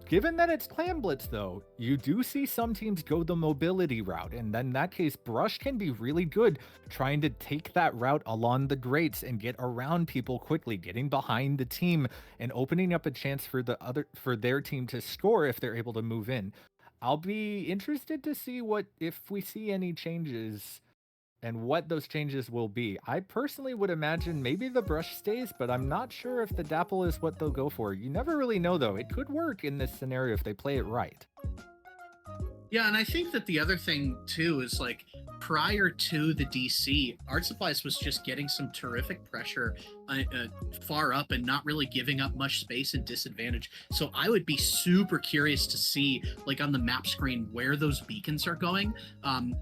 Given that it's Clam Blitz, though, you do see some teams go the mobility route, and then in that case, Brush can be really good trying to take that route along the grates and get around people quickly, getting behind the team and opening up a chance for their team to score if they're able to move in. I'll be interested to see if we see any changes and what those changes will be. I personally would imagine maybe the Brush stays, but I'm not sure if the Dapple is what they'll go for. You never really know, though. It could work in this scenario if they play it right. Yeah, and I think that the other thing, too, is like prior to the DC, Art Supplies was just getting some terrific pressure far up and not really giving up much space and disadvantage. So I would be super curious to see, like, on the map screen where those beacons are going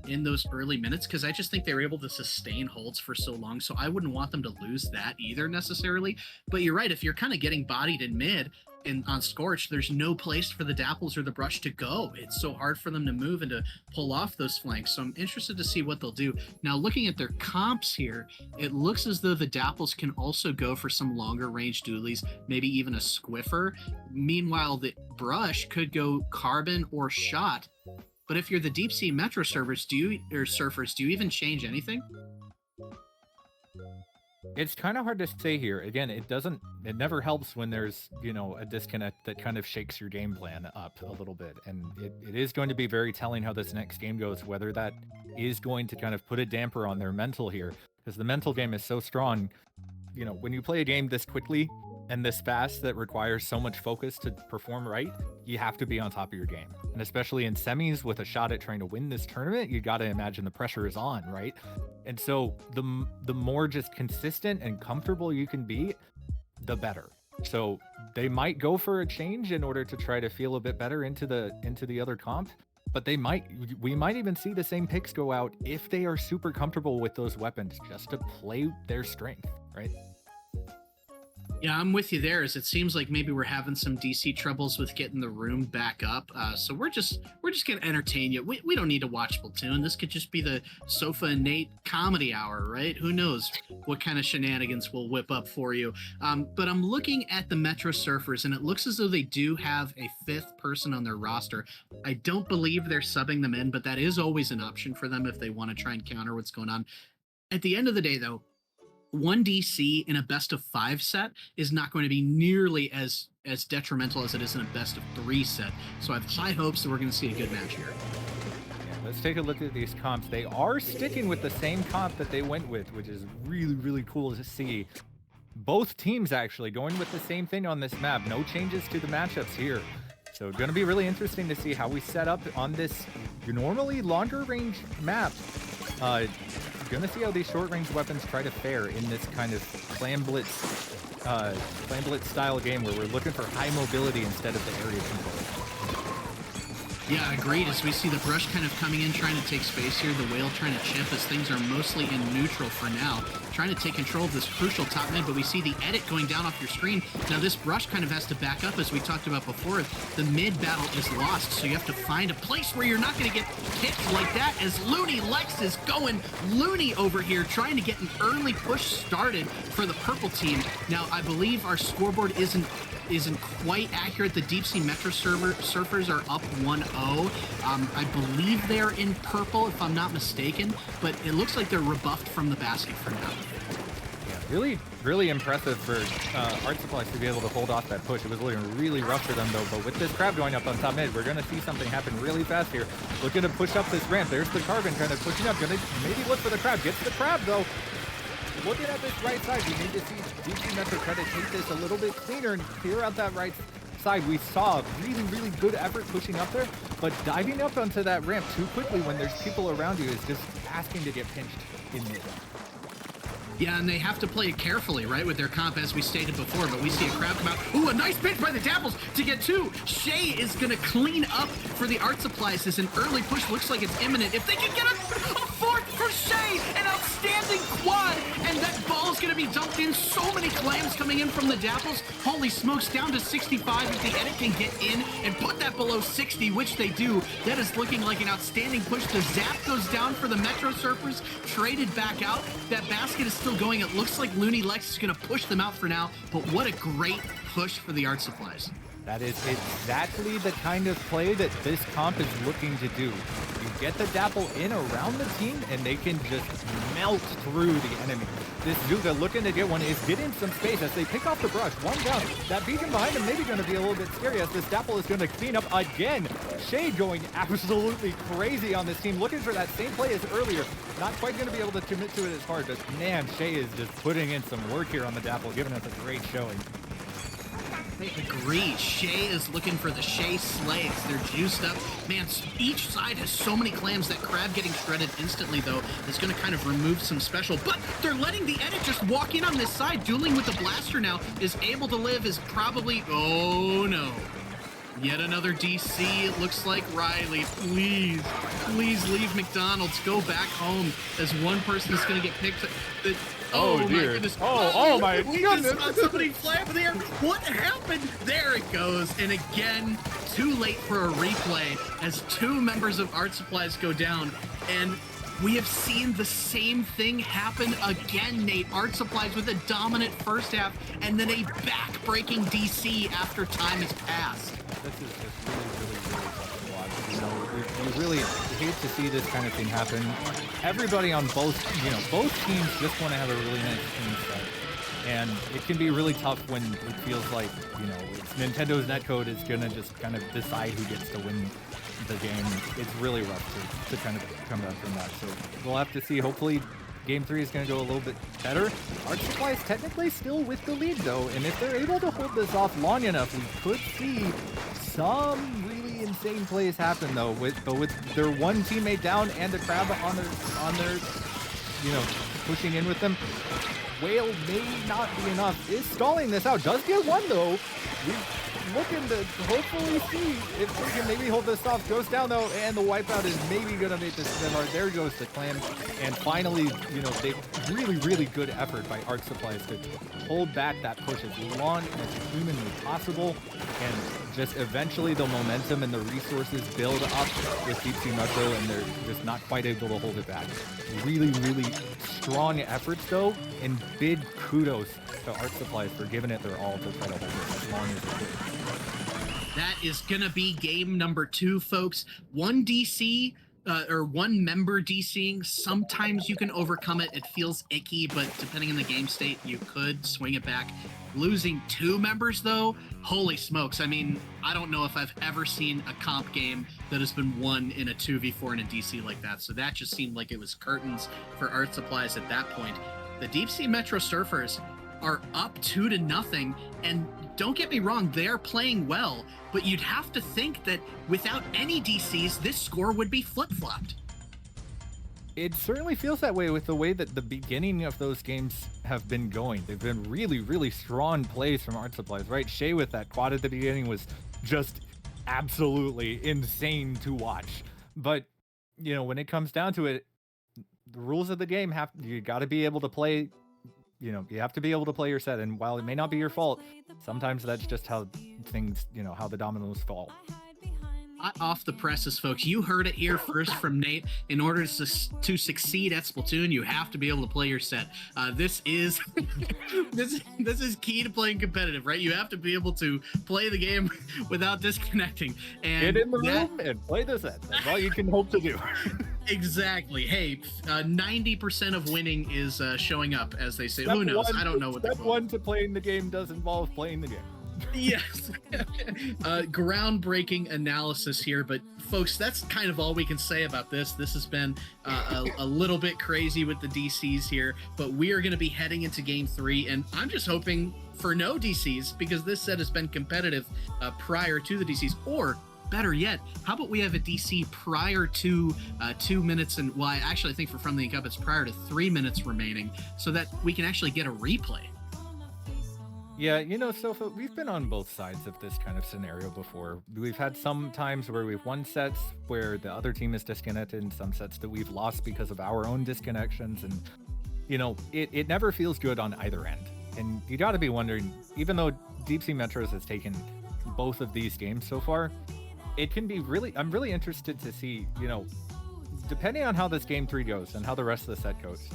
in those early minutes, because I just think they were able to sustain holds for so long. So I wouldn't want them to lose that either necessarily. But you're right, if you're kind of getting bodied in mid, on Scorch, there's no place for the Dapples or the Brush to go. It's so hard for them to move and to pull off those flanks. So I'm interested to see what they'll do. Now, looking at their comps here, it looks as though the Dapples can also go for some longer range dualies, maybe even a Squiffer. Meanwhile, the Brush could go Carbon or Shot. But if you're the Deep Sea Metro Surfers, do you even change anything? It's kind of hard to say here. Again, it never helps when there's, a disconnect that kind of shakes your game plan up a little bit. And it is going to be very telling how this next game goes, whether that is going to kind of put a damper on their mental here, because the mental game is so strong. When you play a game this quickly and this fast that requires so much focus to perform right, you have to be on top of your game. And especially in semis with a shot at trying to win this tournament, you got to imagine the pressure is on, right? And so the more just consistent and comfortable you can be, the better. So they might go for a change in order to try to feel a bit better into the other comp, but we might even see the same picks go out if they are super comfortable with those weapons just to play their strength, right? Yeah, I'm with you there, as it seems like maybe we're having some DC troubles with getting the room back up. So we're just gonna entertain you. We don't need to watch Splatoon. This could just be the Sofa and Nate comedy hour, right? Who knows what kind of shenanigans we'll whip up for you. But I'm looking at the Metro Surfers, and it looks as though they do have a 5th person on their roster. I don't believe they're subbing them in, but that is always an option for them if they want to try and counter what's going on. At the end of the day, though, 1 DC in a best of 5 set is not going to be nearly as detrimental as it is in a best of 3 set. So I have high hopes that we're going to see a good match here. Yeah, let's take a look at these comps. They are sticking with the same comp that they went with, which is really, really cool to see. Both teams actually going with the same thing on this map. No changes to the matchups here. So going to be really interesting to see how we set up on this normally longer range map. Gonna see how these short range weapons try to fare in this kind of clan blitz style game where we're looking for high mobility instead of the area control. Yeah, agreed. As we see the Brush kind of coming in, trying to take space here, the Whale trying to chip as things are mostly in neutral for now, trying to take control of this crucial top mid, but we see the edit going down off your screen. Now this Brush kind of has to back up, as we talked about before. The mid battle is lost, so you have to find a place where you're not going to get kicked like that, as Looney Lex is going loony over here, trying to get an early push started for the purple team. Now, I believe our scoreboard isn't quite accurate. The Deep Sea Metro Surfers are up 1-0. I believe they're in purple, if I'm not mistaken, but it looks like they're rebuffed from the basket for now. Yeah, really, really impressive for Art Supplies to be able to hold off that push. It was looking really rough for them, though, but with this crab going up on top mid, we're going to see something happen really fast here. Looking to push up this ramp. There's the Carbon kind of pushing up. Going to maybe look for the crab. Gets the crab, though. Looking at this right side, we need to see DC Metro try to take this a little bit cleaner and clear out that right side. We saw really, really good effort pushing up there, but diving up onto that ramp too quickly when there's people around you is just asking to get pinched in mid. Yeah, and they have to play it carefully, right, with their comp, as we stated before, but we see a crab come out. Ooh, a nice pinch by the Dapples to get 2. Shay is going to clean up for the Art Supplies as an early push looks like it's imminent. If they can get a 4th for Shay, an outstanding quad, and that ball is going to be dumped in. So many clams coming in from the Dapples. Holy smokes, down to 65. If the edit can get in and put that below 60, which they do, that is looking like an outstanding push. The zap goes down for the Metro Surfers, traded back out. That basket is still going. It looks like Looney Lex is going to push them out for now, but what a great push for the Art Supplies. That is exactly the kind of play that this comp is looking to do. You get the Dapple in around the team, and they can just melt through the enemy. This Zuga looking to get one is getting some space as they pick off the Brush. One down. That beacon behind him maybe going to be a little bit scary as this Dapple is going to clean up again. Shay going absolutely crazy on this team, looking for that same play as earlier. Not quite going to be able to commit to it as hard, but man, Shay is just putting in some work here on the Dapple, giving us a great showing. I agree. Shay is looking for the Shay slaves. They're juiced up. Man, each side has so many clams. That crab getting shredded instantly, though, is going to kind of remove some special. But they're letting the edit just walk in on this side. Dueling with the blaster now is able to live, is probably... Oh, no. Yet another DC. It looks like Riley. Please leave McDonald's. Go back home, as one person is going to get picked. Oh, my dear. goodness. Oh my we goodness. just saw somebody fly up in the air. What happened? There it goes. And again, too late for a replay as 2 members of Art Supplies go down. And we have seen the same thing happen again, Nate. Art Supplies with a dominant first half and then a back-breaking DC after time has passed. This is just really tough to watch. You know, you really hate to see this kind of thing happen. Everybody on both teams just want to have a really nice team set. And it can be really tough when it feels like, it's Nintendo's netcode is going to just kind of decide who gets to win the game. It's really rough to kind of come back from that. So we'll have to see. Hopefully Game 3 is going to go a little bit better. Art Supply is technically still with the lead, though, and if they're able to hold this off long enough, we could see some really insane plays happen, though. But with their one teammate down and the crab on their, pushing in with them, Whale may not be enough. Is stalling this out. Does get one, though. We're looking to hopefully see if we can maybe hold this off. Goes down, though, and the wipeout is maybe going to make this spin hard. There goes the clan. And finally, they really good effort by Art Supplies to hold back that push as long as humanly possible. And just eventually the momentum and the resources build up with Deep Sea Metro, and they're just not quite able to hold it back. Really strong efforts, though, and big kudos to Art Supplies for giving it their all to try to hold it as long as it did. That is going to be game number 2, folks. One DC or one member DCing, sometimes you can overcome it. It feels icky, but depending on the game state, you could swing it back. Losing 2 members, though, holy smokes. I mean, I don't know if I've ever seen a comp game that has been won in a 2v4 in a DC like that. So that just seemed like it was curtains for Art Supplies at that point. The Deep Sea Metro Surfers are up 2-0, and don't get me wrong, they are playing well, but you'd have to think that without any DCs, this score would be flip-flopped. It certainly feels that way with the way that the beginning of those games have been going. They've been really strong plays from Art Supplies, right? Shay with that quad at the beginning was just absolutely insane to watch. But, when it comes down to it, the rules of the game you got to be able to play. You have to be able to play your set, and while it may not be your fault, sometimes that's just how things, how the dominoes fall. Hot off the presses, folks. You heard it here first from Nate. In order to succeed at Splatoon, you have to be able to play your set. This is this is key to playing competitive, right? You have to be able to play the game without disconnecting. And get in the room and play the set. That's all you can hope to do. Exactly. Hey, 90% of winning is showing up, as they say. Who knows? I don't know what. Step 1 to playing the game does involve playing the game. Yes. Groundbreaking analysis here, but folks, that's kind of all we can say about this. This has been a little bit crazy with the DCs here, but we are going to be heading into game 3, and I'm just hoping for no DCs, because this set has been competitive prior to the DCs. Or better yet, how about we have a DC prior to 2 minutes, and I think for Friendly Cup it's prior to 3 minutes remaining, so that we can actually get a replay. Yeah, Sofa, we've been on both sides of this kind of scenario before. We've had some times where we've won sets where the other team is disconnected, and some sets that we've lost because of our own disconnections. And, it never feels good on either end. And you got to be wondering, even though Deep Sea Metros has taken both of these games so far, it can be I'm really interested to see, depending on how this game 3 goes and how the rest of the set goes,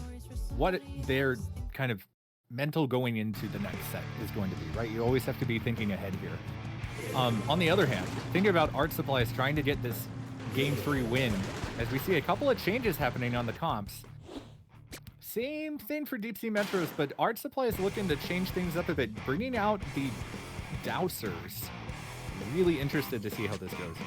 what their kind of mental going into the next set is going to be, right? You always have to be thinking ahead here. On the other hand, think about Art Supplies trying to get this game 3 win, as we see a couple of changes happening on the comps. Same thing for Deep Sea Metros, but Art Supply is looking to change things up a bit, bringing out the Dousers. Really interested to see how this goes.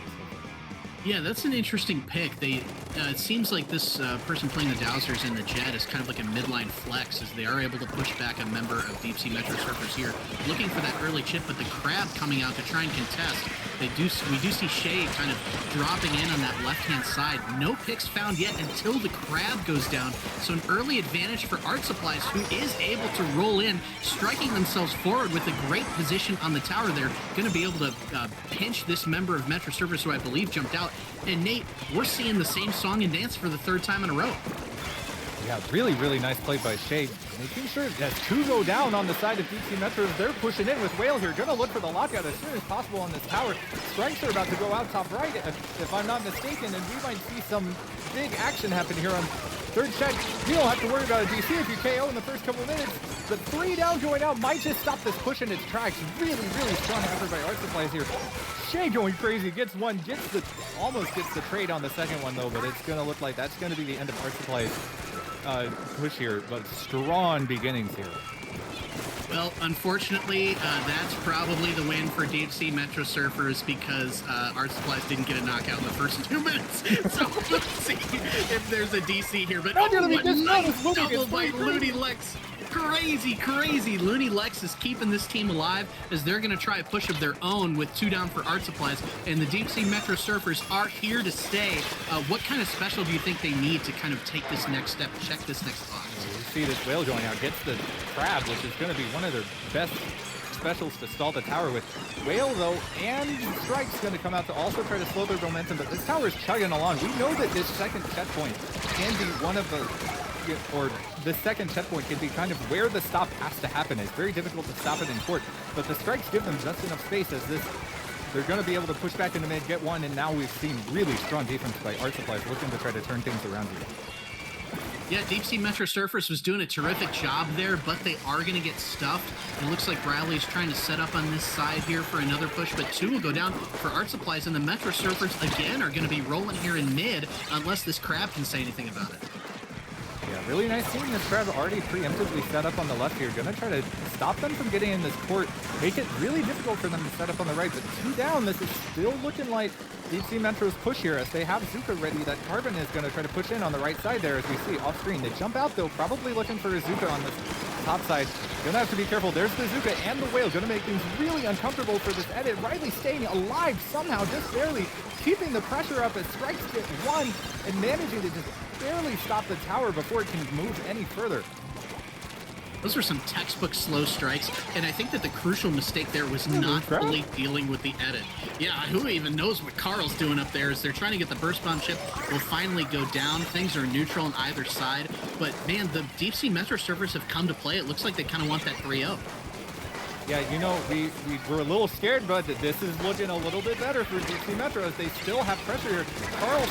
Yeah, that's an interesting pick. It seems like this person playing the Dowsers in the Jet is kind of like a midline flex, as they are able to push back a member of Deep Sea Metro Surfers here, looking for that early chip. But the Crab coming out to try and contest. We do see Shay kind of dropping in on that left-hand side. No picks found yet until the Crab goes down. So an early advantage for Art Supplies, who is able to roll in, striking themselves forward with a great position on the tower there. Going to be able to pinch this member of Metro Surfers, who I believe jumped out. And Nate, we're seeing the same song and dance for the third time in a row. Yeah, really, really nice play by Shade. Making sure that two go down on the side of Deep Sea Metro. They're pushing in with Whale here. Gonna look for the lockout as soon as possible on this tower. Strikes are about to go out top right, if I'm not mistaken, and we might see some big action happen here on third check. You don't have to worry about a DC if you KO in the first couple minutes. The 3 down going out might just stop this push in its tracks. Really, really strong effort by Art Supplies here. Shay going crazy, gets one, almost gets the trade on the second one though, but it's gonna look like that's gonna be the end of Art Supplies push here, but strong beginnings here. Well, unfortunately, that's probably the win for Deep Sea Metro Surfers, because Art Supplies didn't get a knockout in the first 2 minutes. So let's see if there's a DC here. But what nice double by Looney Lex. Crazy. Looney Lex is keeping this team alive, as they're going to try a push of their own with 2 down for Art Supplies. And the Deep Sea Metro Surfers are here to stay. What kind of special do you think they need to kind of take this next step, check this next box? You see this Whale going out, gets the Crab, which is going to be one of their best specials to stall the tower with. Whale, though, and Strike's going to come out to also try to slow their momentum, but this tower is chugging along. We know that this second checkpoint can be one of the second checkpoint can be kind of where the stop has to happen. It's very difficult to stop it in court, but the Strikes give them just enough space as they're going to be able to push back into mid, get one, and now we've seen really strong defense by Art Supplies looking to try to turn things around here. Yeah, Deep Sea Metro Surfers was doing a terrific job there, but they are going to get stuffed. It looks like Bradley's trying to set up on this side here for another push, but 2 will go down for Art Supplies, and the Metro Surfers again are going to be rolling here in mid, unless this Crab can say anything about it. Yeah, really nice seeing this Crab already preemptively set up on the left here. Gonna try to stop them from getting in this court, make it really difficult for them to set up on the right, but 2 down. This is still looking like Deep Sea Metro's push here, as they have Zuka ready. That Carbon is gonna try to push in on the right side there, as we see off screen. They jump out though, probably looking for a Zuka on this top side. Gonna have to be careful. There's the Zuka and the Whale, gonna make things really uncomfortable for this edit. Riley staying alive somehow, just barely keeping the pressure up as Strikes get one and managing to just barely stop the tower before it can move any further. Those were some textbook slow strikes, and I think that the crucial mistake there was not fully dealing with the edit. Yeah, who even knows what Carl's doing up there, as they're trying to get the burst bomb chip will finally go down. Things are neutral on either side, but man, the Deep Sea Metro Surfers have come to play. It looks like they kind of want that 3-0. Yeah, you know, we were a little scared, but this is looking a little bit better for Deep Sea Metro, as they still have pressure here. Carl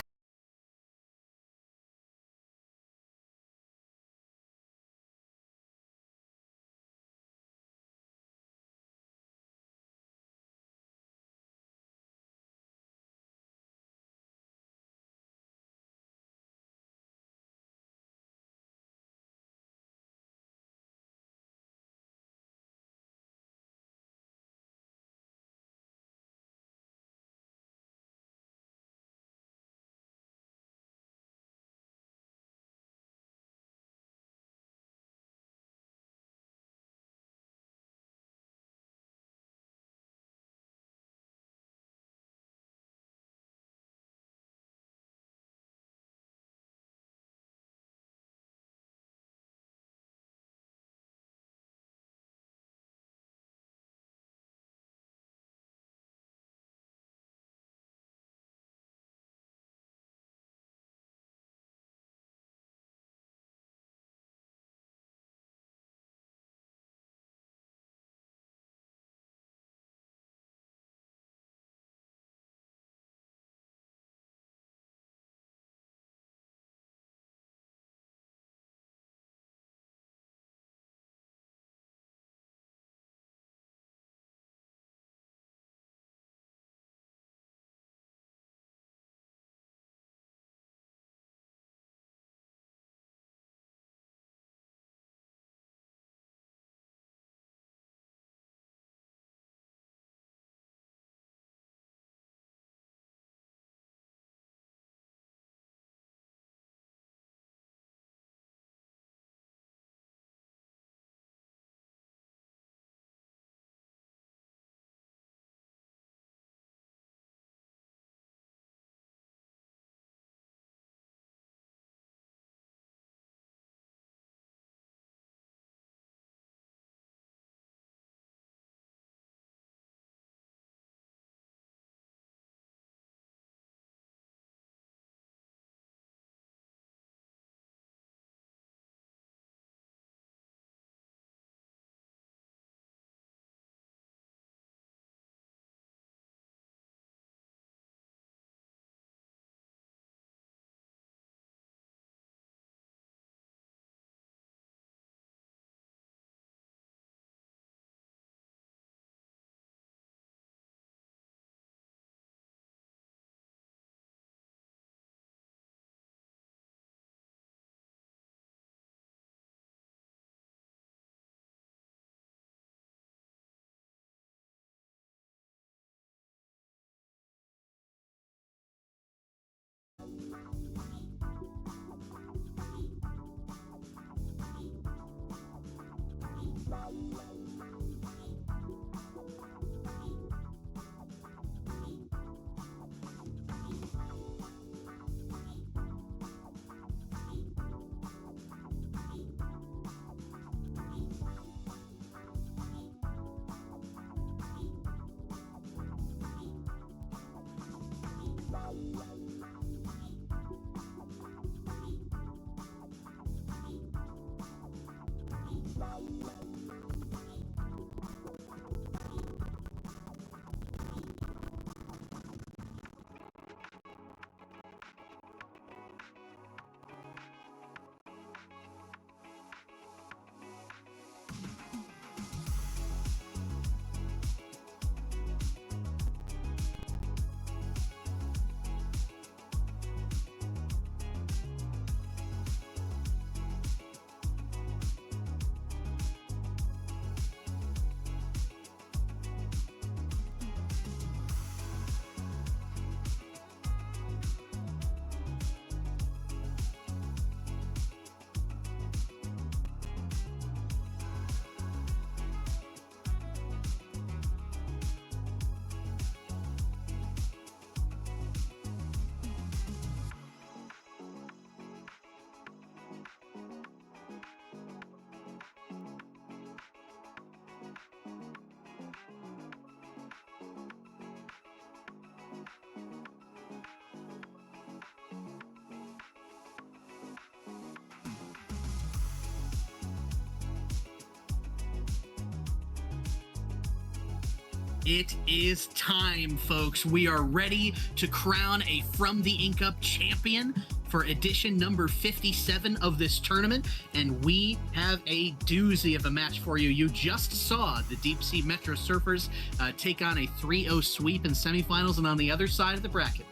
It is time, folks. We are ready to crown a From the Ink Up champion for edition number 57 of this tournament, and we have a doozy of a match for you. You just saw the Deep Sea Metro Surfers take on a 3-0 sweep in semifinals, and on the other side of the bracket,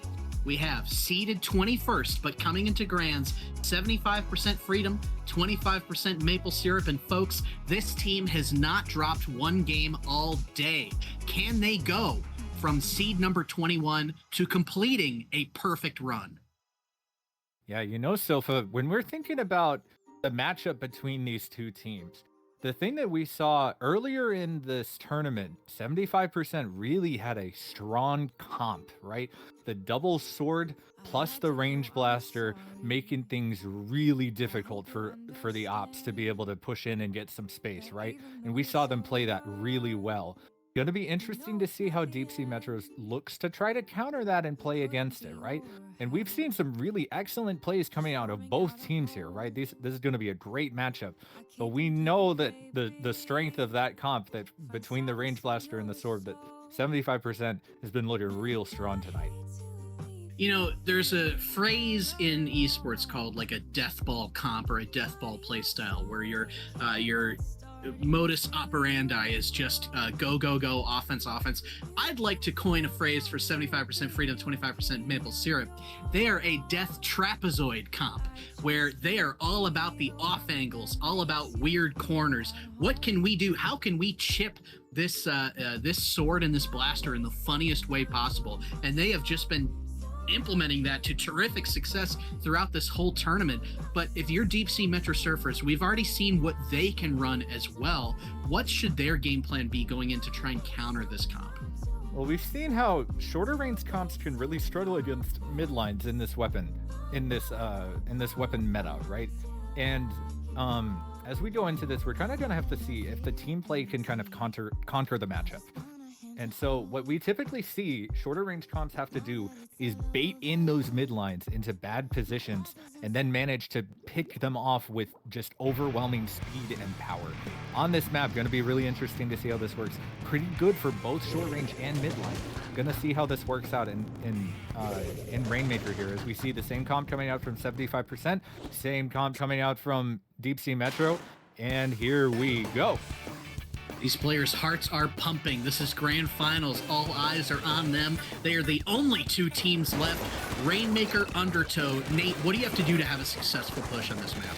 we have seeded 21st, but coming into grands, 75% Freedom, 25% Maple Syrup, and folks, this team has not dropped one game all day. Can they go from seed number 21 to completing a perfect run? Yeah, you know, Sofa, when we're thinking about the matchup between these two teams, the thing that we saw earlier in this tournament, 75% really had a strong comp, right? The double sword plus the range blaster making things really difficult for the ops to be able to push in and get some space, right? And we saw them play that really well. Going to be interesting to see how Deep Sea Metros looks to try to counter that and play against it, right? And we've seen some really excellent plays coming out of both teams here, right? This is going to be a great matchup. But we know that the strength of that comp that between the range blaster and the sword, that 75% has been looking real strong tonight. You know, there's a phrase in esports called like a death ball comp or a death ball play style, where your modus operandi is just go, go, go, offense, offense. I'd like to coin a phrase for 75% Freedom, 25% Maple Syrup. They are a death trapezoid comp, where they are all about the off angles, all about weird corners. What can we do? How can we chip this this sword and this blaster in the funniest way possible? And they have just been implementing that to terrific success throughout this whole tournament. But if you're Deep Sea Metro Surfers, we've already seen what they can run as well. What should their game plan be going in to try and counter this comp? Well, we've seen how shorter range comps can really struggle against mid lines in this weapon, in this weapon meta, right? And as we go into this, we're kind of going to have to see if the team play can kind of conquer the matchup. And so what we typically see shorter range comps have to do is bait in those mid lines into bad positions and then manage to pick them off with just overwhelming speed and power. On this map, going to be really interesting to see how this works. Pretty good for both short range and mid line. Going to see how this works out in Rainmaker here, as we see the same comp coming out from 75%, same comp coming out from Deep Sea Metro, and here we go. These players' hearts are pumping. This is grand finals. All eyes are on them. They are the only two teams left. Rainmaker, Undertow. Nate, what do you have to do to have a successful push on this map?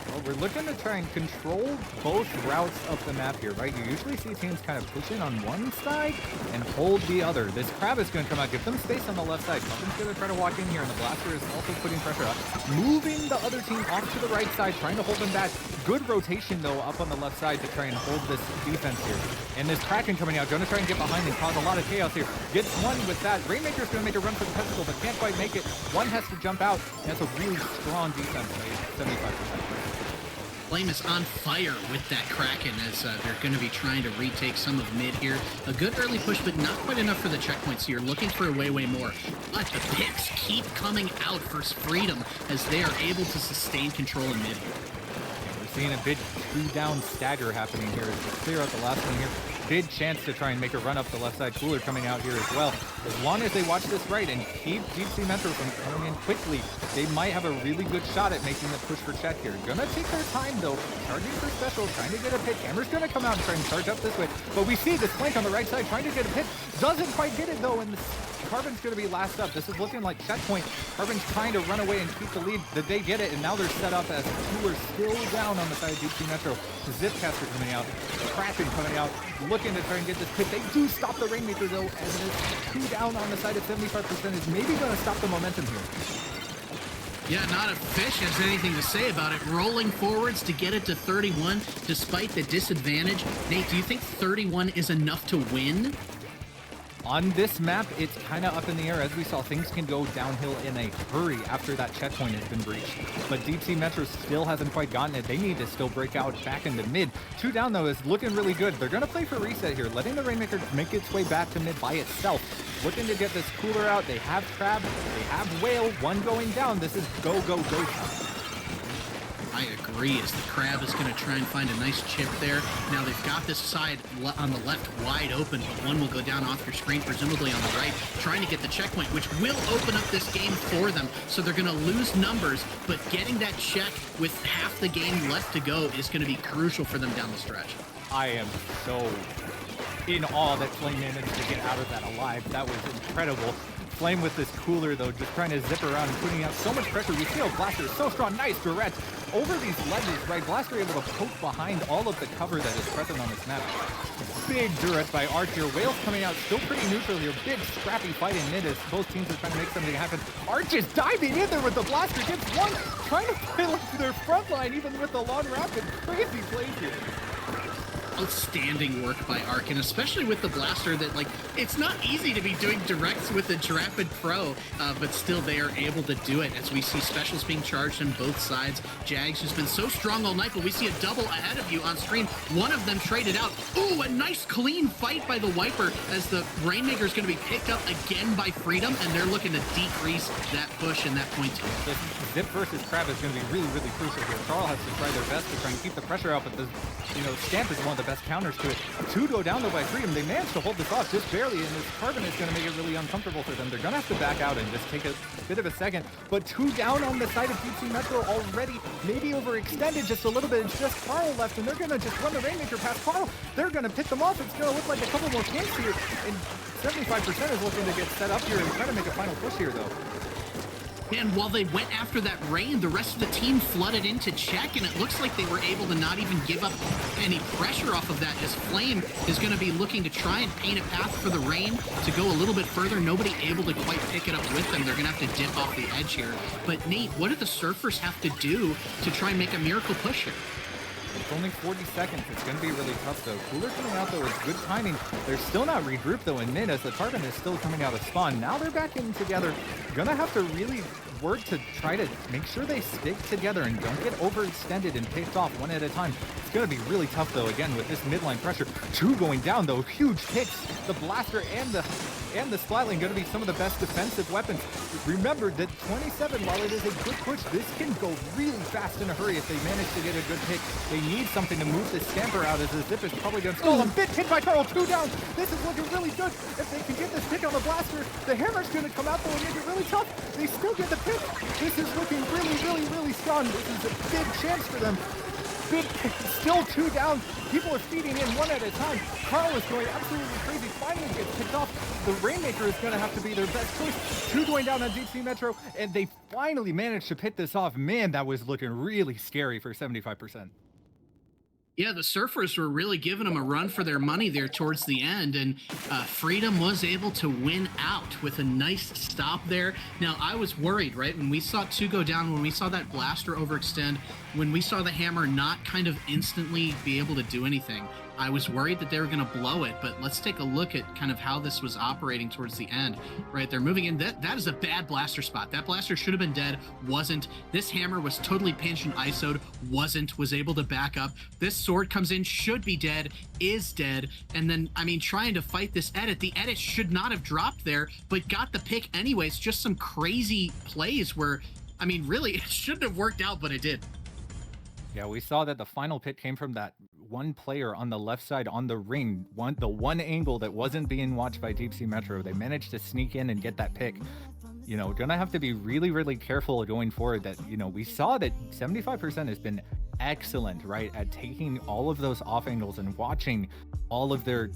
Well, we're looking to try and control both routes of the map here, right? You usually see teams kind of push in on one side and hold the other. This crab is going to come out, give them space on the left side. Carbon's going to try to walk in here, and the blaster is also putting pressure up. Moving the other team off to the right side, trying to hold them back. Good rotation, though, up on the left side to try and hold this defense here. And this Kraken coming out, going to try and get behind and cause a lot of chaos here. Gets one with that. Rainmaker's going to make a run for the pistol, but can't quite make it. One has to jump out. And that's a really strong defense, 75%. Flame is on fire with that Kraken as they're going to be trying to retake some of mid here. A good early push, but not quite enough for the checkpoint, so you're looking for way more. But the picks keep coming out for Freedom as they are able to sustain control in mid here. We're seeing a big 2-down stagger happening here as they clear out the last one here. Big chance to try and make a run up the left side. Cooler coming out here as well. As long as they watch this right and keep Deep Sea Metro from coming in quickly, they might have a really good shot at making the push for check here. Gonna take their time though, charging for special, trying to get a pick. Hammer's gonna come out and try and charge up this way, but we see this flank on the right side trying to get a pick. Doesn't quite get it though, and Carbon's gonna be last up. This is looking like checkpoint. Carbon's trying to run away and keep the lead. Did they get it? And now they're set up as two are still down on the side of Deep Sea Metro. Zipcaster coming out, Kraken coming out, looking to try and get this pick. They do stop the Rainmaker though, as it is 2 down on the side of 75% is maybe going to stop the momentum here. Yeah, not a fish has anything to say about it. Rolling forwards to get it to 31 despite the disadvantage. Nate, do you think 31 is enough to win? On this map, it's kind of up in the air. As we saw, things can go downhill in a hurry after that checkpoint has been breached. But Deep Sea Metro still hasn't quite gotten it. They need to still break out back into mid. 2 down, though, is looking really good. They're going to play for reset here, letting the Rainmaker make its way back to mid by itself. Looking to get this Cooler out. They have Crab. They have Whale. One going down. This is go, go, go time. I agree, as the Crab is going to try and find a nice chip there. Now they've got this side on the left wide open, but one will go down off your screen, presumably on the right, trying to get the checkpoint, which will open up this game for them. So they're going to lose numbers, but getting that check with half the game left to go is going to be crucial for them down the stretch. I am so in awe that Flame managed to get out of that alive. That was incredible. Flame with this cooler, though, just trying to zip around and putting out so much pressure. We see how Blaster is so strong. Nice direct over these ledges, right? Blaster able to poke behind all of the cover that is present on this map. Big direct by Arch here. Whales coming out still pretty neutral here. Big scrappy fight in mid as both teams are trying to make something happen. Arch is diving in there with the Blaster. Gets one, trying to play like their front line even with the long rapid. Crazy plays here. Outstanding work by Ark, and especially with the Blaster that, like, it's not easy to be doing directs with the Rapid Pro, but still they are able to do it as we see specials being charged on both sides. Jags has been so strong all night, but we see a double ahead of you on screen. One of them traded out. Ooh, a nice clean fight by the Wiper as the Rainmaker is going to be picked up again by Freedom, and they're looking to decrease that push and that point two. This Zip versus Crab is going to be really, really crucial here. Carl has to try their best to try and keep the pressure out, but the, Stamp is one of the best counters to it. Two go down though by Freedom. They managed to hold this off just barely, and this Carbon is going to make it really uncomfortable for them. They're going to have to back out and just take a bit of a second. But two down on the side of Deep Sea Metro already, maybe overextended just a little bit. It's just Carl left, and they're going to just run the Rainmaker past Carl. They're going to pick them off. It's going to look like a couple more games here, and 75% is looking to get set up here and try to make a final push here, though. And while they went after that rain, the rest of the team flooded into check, and it looks like they were able to not even give up any pressure off of that, as Flame is going to be looking to try and paint a path for the rain to go a little bit further. Nobody able to quite pick it up with them. They're going to have to dip off the edge here. But Nate, what do the Surfers have to do to try and make a miracle push here? It's only 40 seconds. It's going to be really tough, though. Cooler coming out, though, is good timing. They're still not regrouped, though, in mid, as the Carbon is still coming out of spawn. Now they're back in together. Gonna have to really work to try to make sure they stick together and don't get overextended and picked off one at a time. It's going to be really tough, though, again, with this midline pressure. Two going down, though. Huge picks. The Blaster and the Splatling going to be some of the best defensive weapons. Remember that 27, while it is a good push, this can go really fast in a hurry if they manage to get a good pick. They need something to move the Stamper out, as the Zip is probably going to stall him. Bit hit by Carl, two down. This is looking really good. If they can get this pick on the Blaster, the Hammer's going to come out, though, and make it really tough. They still get the pick. This is looking really, really, really strong. This is a big chance for them. Big pick, still two down. People are feeding in one at a time. Carl is going absolutely crazy. Finally gets picked off. The Rainmaker is going to have to be their best choice. Two going down on Deep Sea Metro, and they finally managed to pick this off. Man, that was looking really scary for 75%. Yeah, the Surfers were really giving them a run for their money there towards the end, and Freedom was able to win out with a nice stop there. Now, I was worried, right, when we saw two go down, when we saw that Blaster overextend, when we saw the Hammer not kind of instantly be able to do anything. I was worried that they were going to blow it, but let's take a look at kind of how this was operating towards the end, right? They're moving in. That is a bad Blaster spot. That Blaster should have been dead, wasn't. This Hammer was totally pinched and ISO'd, wasn't, was able to back up. This Sword comes in, should be dead, is dead, and then, I mean, trying to fight this edit. The edit should not have dropped there, but got the pick anyways. Just some crazy plays where, I mean, really, it shouldn't have worked out, but it did. Yeah, we saw that the final pick came from that one player on the left side on the ring, the one angle that wasn't being watched by Deep Sea Metro. They managed to sneak in and get that pick. Gonna have to be really, really careful going forward that, we saw that 75% has been excellent, right, at taking all of those off angles and watching all of their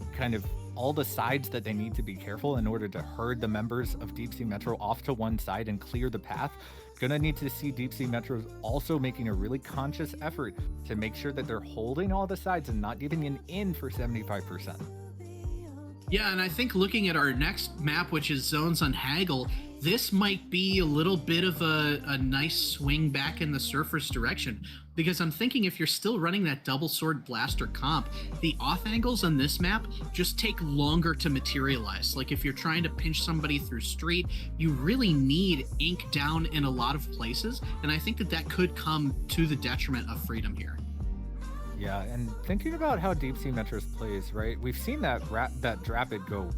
all the sides that they need to be careful in order to herd the members of Deep Sea Metro off to one side and clear the path. Gonna need to see Deep Sea Metro also making a really conscious effort to make sure that they're holding all the sides and not giving an in for 75%. Yeah, and I think looking at our next map, which is Zones on Haggle, this might be a little bit of a nice swing back in the Surfers' direction. Because I'm thinking if you're still running that double sword Blaster comp, the off angles on this map just take longer to materialize. Like if you're trying to pinch somebody through street, you really need ink down in a lot of places. And I think that could come to the detriment of Freedom here. Yeah, and thinking about how Deep Sea Metro's plays, right? We've seen that Drapid go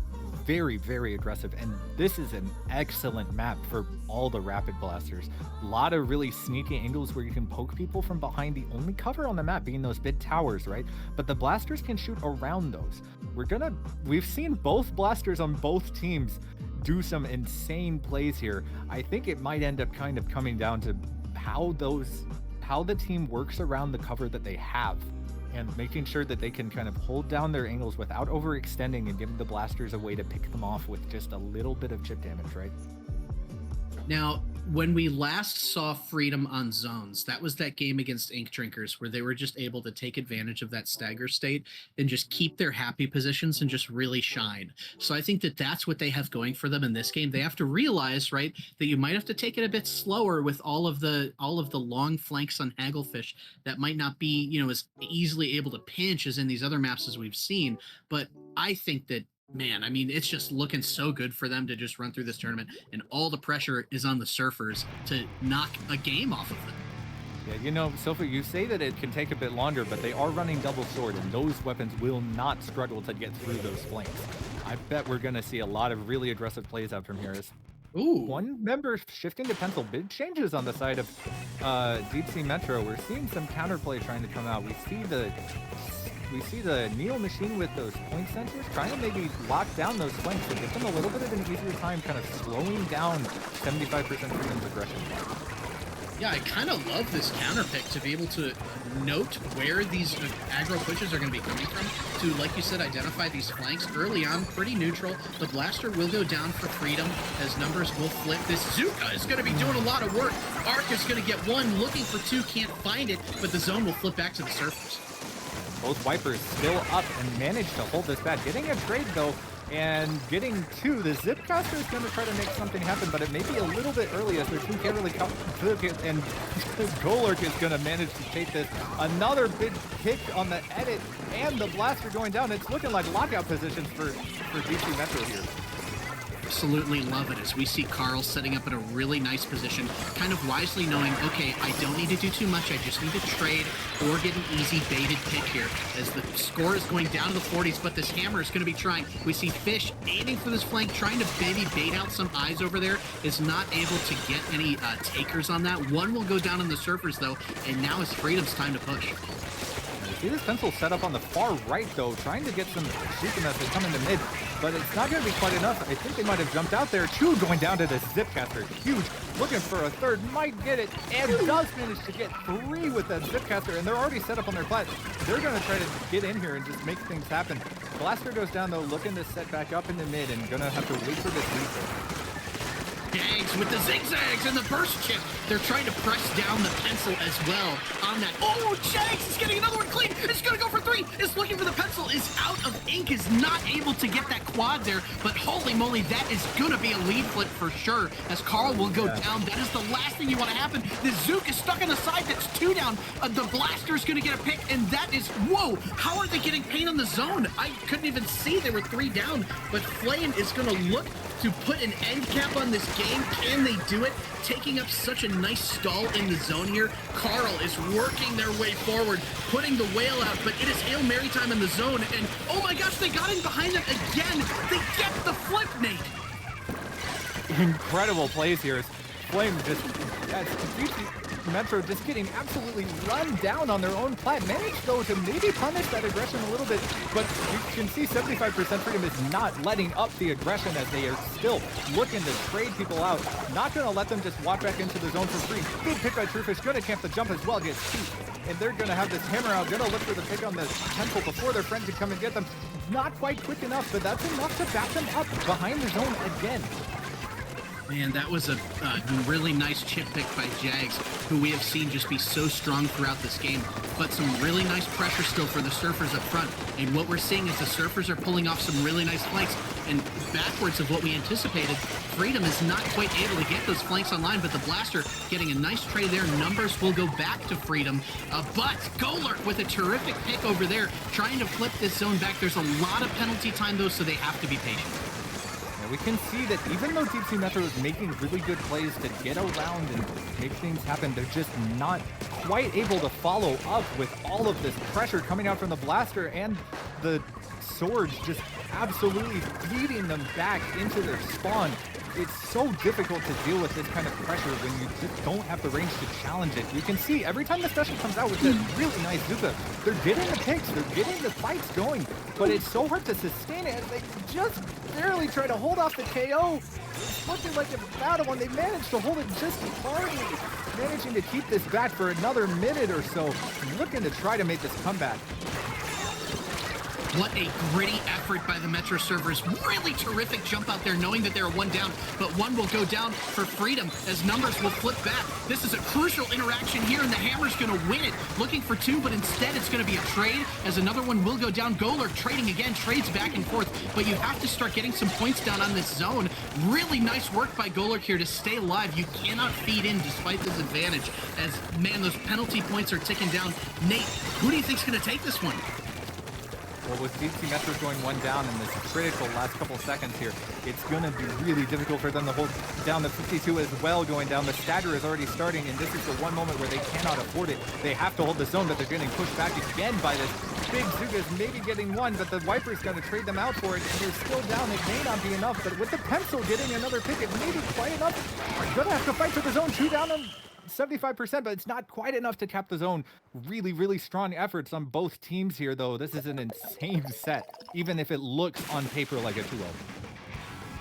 very, very aggressive, and this is an excellent map for all the rapid blasters. A lot of really sneaky angles where you can poke people from behind, the only cover on the map being those big towers, right? But the blasters can shoot around those. We've seen both blasters on both teams do some insane plays here. I think it might end up kind of coming down to how the team works around the cover that they have, and making sure that they can kind of hold down their angles without overextending and giving the blasters a way to pick them off with just a little bit of chip damage, right? Now, when we last saw Freedom on zones, that was that game against Ink Drinkers where they were just able to take advantage of that stagger state and just keep their happy positions and just really shine. So I think that that's what they have going for them in this game. They have to realize, right, that you might have to take it a bit slower with all of the long flanks on Hagglefish that might not be, as easily able to pinch as in these other maps as we've seen. But I think that, man, I mean, it's just looking so good for them to just run through this tournament, and all the pressure is on the Surfers to knock a game off of them. Yeah, Sophie, you say that it can take a bit longer, but they are running double sword, and those weapons will not struggle to get through those flanks. I bet we're going to see a lot of really aggressive plays out from here. Ooh. One member shifting to pencil. Big changes on the side of Deep Sea Metro. We're seeing some counterplay trying to come out. We see the Neo machine with those point sensors trying to maybe lock down those flanks to give them a little bit of an easier time kind of slowing down 75% Freedom's aggression. Yeah, I kind of love this counter pick to be able to note where these aggro pushes are going to be coming from, to, like you said, identify these flanks early on, pretty neutral. The blaster will go down for Freedom as numbers will flip. This Zuka is going to be doing a lot of work. Arc is going to get one, looking for two, can't find it, but the zone will flip back to the Surfers. Both Vipers still up and manage to hold this back. Getting a trade, though, and getting two. The Zipcaster is going to try to make something happen, but it may be a little bit early as their team can't really come to it, and Golurk is going to manage to take this. Another big kick on the edit, and the blaster going down. It's looking like lockout positions for DC Metro here. Absolutely love it as we see Carl setting up in a really nice position, kind of wisely knowing, okay, I don't need to do too much, I just need to trade or get an easy baited pick here as the score is going down to the 40s, but this hammer is going to be trying. We see Fish aiming for this flank, trying to maybe bait out some eyes over there, is not able to get any takers on that. One will go down on the Surfers though, and now it's Freedom's time to push. See this pencil set up on the far right, though, trying to get some shooting as they come into mid, but it's not going to be quite enough. I think they might have jumped out there. Two going down to the Zipcaster. Huge, looking for a third, might get it, and does manage to get three with that Zipcaster, and they're already set up on their plat. They're going to try to get in here and just make things happen. Blaster goes down, though, looking to set back up in the mid, and going to have to wait for this reset. Jags with the zigzags and the burst chip. They're trying to press down the pencil as well on that. Oh, Jags is getting another one clean. It's going to go for three. Is looking for the pencil. Is out of ink. Is not able to get that quad there. But holy moly, that is going to be a lead flip for sure as Carl will go down. That is the last thing you want to happen. The Zook is stuck on the side. That's two down. The Blaster's going to get a pick. And that is, whoa, how are they getting paint on the zone? I couldn't even see they were three down. But Flame is going to look to put an end cap on this game. Can they do it? Taking up such a nice stall in the zone here. Carl is working their way forward, putting the whale out, but it is Hail Mary time in the zone, and oh my gosh, they got in behind them again. They get the flip, Nate. Incredible plays here. Flame just, Metro just getting absolutely run down on their own plat. Managed, though, to maybe punish that aggression a little bit, but you can see 75% Freedom is not letting up the aggression as they are still looking to trade people out. Not going to let them just walk back into the zone for free. Good pick by Truefish, going to camp the jump as well, gets two. And they're going to have this hammer out, going to look for the pick on the pencil before their friend can come and get them. Not quite quick enough, but that's enough to back them up behind the zone again. Man, that was a really nice chip pick by Jags, who we have seen just be so strong throughout this game. But some really nice pressure still for the Surfers up front. And what we're seeing is the Surfers are pulling off some really nice flanks. And backwards of what we anticipated, Freedom is not quite able to get those flanks online, but the Blaster getting a nice trade there. Numbers will go back to Freedom. But Golurk with a terrific pick over there, trying to flip this zone back. There's a lot of penalty time, though, so they have to be patient. We can see that even though Deep Sea Metro is making really good plays to get around and make things happen, they're just not quite able to follow up with all of this pressure coming out from the Blaster and the Swords just absolutely feeding them back into their spawn. It's so difficult to deal with this kind of pressure when you just don't have the range to challenge it. You can see every time the special comes out with this really nice Zuka, they're getting the picks, they're getting the fights going, but it's so hard to sustain it as they just barely try to hold off the KO. It's looking like a battle when they managed to hold it just barely, managing to keep this back for another minute or so, looking to try to make this comeback. What a gritty effort by the Metro servers. Really terrific jump out there, knowing that they're one down, but one will go down for freedom as numbers will flip back. This is a crucial interaction here, and the Hammer's going to win it. Looking for two, but instead it's going to be a trade as another one will go down. Golurk trading again, trades back and forth, but you have to start getting some points down on this zone. Really nice work by Golurk here to stay alive. You cannot feed in despite this advantage as, man, those penalty points are ticking down. Nate, who do you think's going to take this one? Well, with DC Metro going one down in this critical last couple seconds here, it's going to be really difficult for them to hold down the 52 as well going down. The stagger is already starting, and this is the one moment where they cannot afford it. They have to hold the zone, but they're getting pushed back again by this big Zugas, maybe getting one, but the Viper's going to trade them out for it, and they're still down. It may not be enough, but with the pencil getting another pick, it may be quite enough. They're going to have to fight for the zone, 2 down on 75%, but it's not quite enough to cap the zone. Really, really strong efforts on both teams here, though. This is an insane set, even if it looks on paper like a 2-0.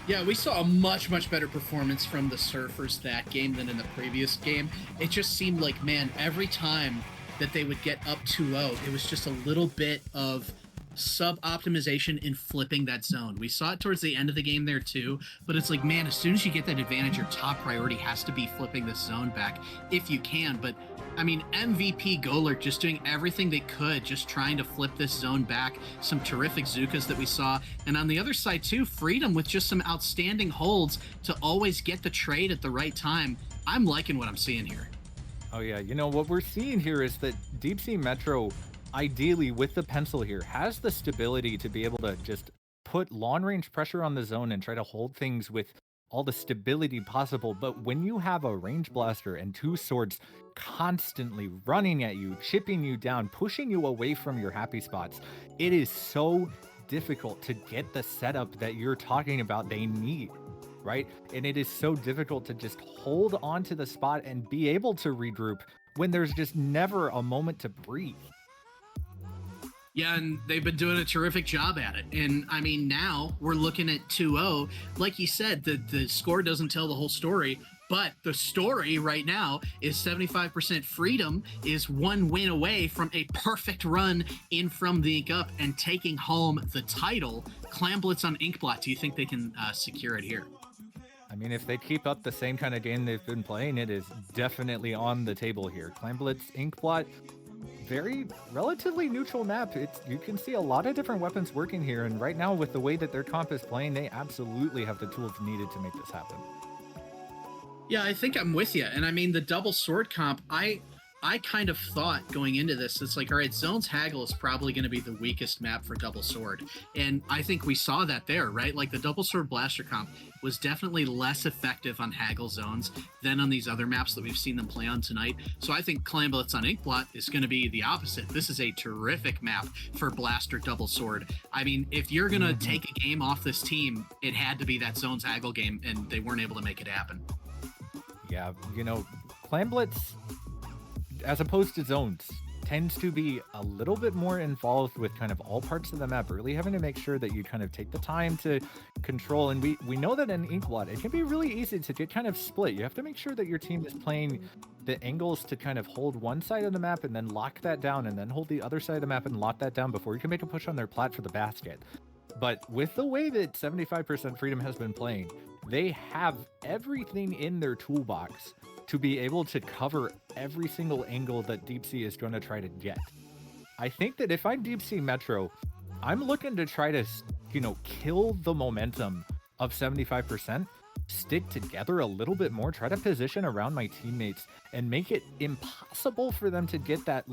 Yeah, we saw a much, much better performance from the Surfers that game than in the previous game. It just seemed like, man, every time that they would get up 2-0, it was just a little bit of sub-optimization in flipping that zone. We saw it towards the end of the game there too, but it's like, man, as soon as you get that advantage, your top priority has to be flipping this zone back if you can. But I mean, MVP Golurk just doing everything they could, just trying to flip this zone back. Some terrific Zukas that we saw. And on the other side too, Freedom with just some outstanding holds to always get the trade at the right time. I'm liking what I'm seeing here. Oh yeah, you know, what we're seeing here is that Deep Sea Metro, ideally with the pencil here, has the stability to be able to just put long range pressure on the zone and try to hold things with all the stability possible. But when you have a range blaster and 2 swords constantly running at you, chipping you down, pushing you away from your happy spots, it is so difficult to get the setup that you're talking about they need, right? And it is so difficult to just hold on to the spot and be able to regroup when there's just never a moment to breathe. Yeah, and they've been doing a terrific job at it. And I mean, now we're looking at 2-0. Like you said, the score doesn't tell the whole story, but the story right now is 75% Freedom is 1 win away from a perfect run in from the Ink Up and taking home the title. Clamblitz on Inkblot, do you think they can secure it here? I mean, if they keep up the same kind of game they've been playing, it is definitely on the table here. Clamblitz, Inkblot, very relatively neutral map. You can see a lot of different weapons working here, and right now with the way that their comp is playing, they absolutely have the tools needed to make this happen. Yeah, I think I'm with you. And I mean, the double sword comp, I kind of thought going into this, it's like, all right, Zones Haggle is probably going to be the weakest map for double sword. And I think we saw that there, right? Like the double sword blaster comp was definitely less effective on Haggle zones than on these other maps that we've seen them play on tonight. So I think Clamblitz on Inkblot is going to be the opposite. This is a terrific map for blaster double sword. I mean, if you're going to take a game off this team, it had to be that Zones Haggle game, and they weren't able to make it happen. Yeah, you know, Clamblitz, as opposed to Zones, tends to be a little bit more involved with kind of all parts of the map, really having to make sure that you kind of take the time to control. And we know that in Inkblot, it can be really easy to get kind of split. You have to make sure that your team is playing the angles to kind of hold one side of the map and then lock that down, and then hold the other side of the map and lock that down before you can make a push on their plat for the basket. But with the way that 75% Freedom has been playing, they have everything in their toolbox to be able to cover every single angle that Deep Sea is going to try to get. I think that if I'm Deep Sea Metro, I'm looking to try to, you know, kill the momentum of 75%, stick together a little bit more, try to position around my teammates, and make it impossible for them to get that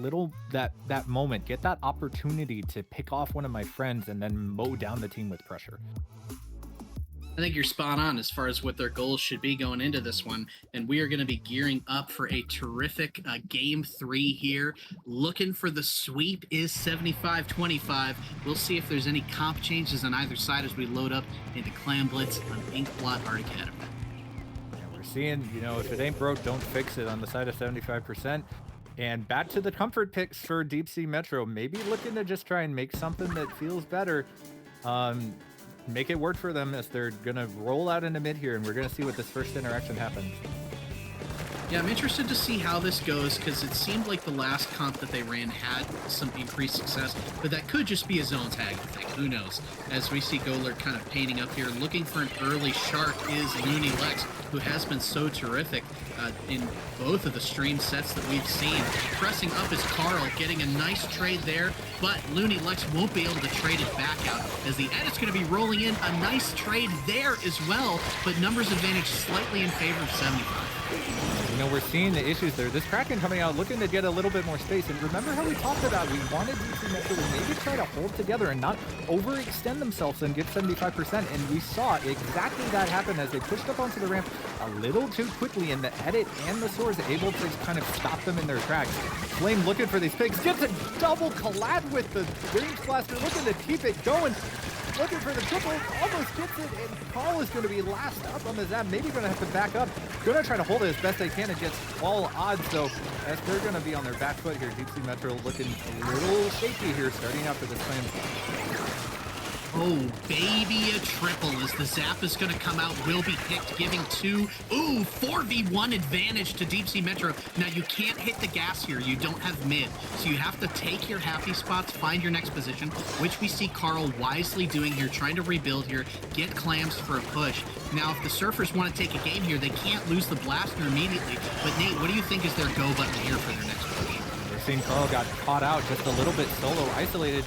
moment, get that opportunity to pick off one of my friends and then mow down the team with pressure. I think you're spot on as far as what their goals should be going into this one. And we are going to be gearing up for a terrific game 3 here. Looking for the sweep is 75-25. We'll see if there's any comp changes on either side as we load up into Clan Blitz on Inkblot Art Academy. Yeah, we're seeing, if it ain't broke, don't fix it on the side of 75%. And back to the comfort picks for Deep Sea Metro. Maybe looking to just try and make something that feels better. Make it work for them as they're going to roll out into mid here, and we're going to see what this first interaction happens. Yeah, I'm interested to see how this goes because it seemed like the last comp that they ran had some increased success, but that could just be a zone tag thing. Who knows? As we see Golur kind of painting up here, looking for an early shark is Looney Lex, who has been so terrific in both of the stream sets that we've seen. Pressing up is Carl, getting a nice trade there, but Looney Lex won't be able to trade it back out as the edit's going to be rolling in a nice trade there as well, but numbers advantage slightly in favor of 75. We're seeing the issues there. This Kraken coming out looking to get a little bit more space. And remember how we talked about we wanted DC Metro to maybe try to hold together and not overextend themselves and get 75%. And we saw exactly that happen as they pushed up onto the ramp a little too quickly. And the edit and the Soars able to kind of stop them in their tracks. Flame looking for these pigs. Gets a double collab with the Range Blaster. Looking to keep it going. Looking for the triple, almost gets it, and Carl is going to be last up on the zap. Maybe going to have to back up. Going to try to hold it as best they can against all odds, though, as they're going to be on their back foot here. Deep Sea Metro looking a little shaky here, starting out for this claim. Oh, baby, a triple as the zap is going to come out, will be picked, giving 4v1 advantage to Deep Sea Metro. Now, you can't hit the gas here. You don't have mid, so you have to take your happy spots, find your next position, which we see Carl wisely doing here, trying to rebuild here, get clams for a push. Now, if the Surfers want to take a game here, they can't lose the blaster immediately. But, Nate, what do you think is their go button here for their next push? We're seeing Carl got caught out just a little bit solo, isolated.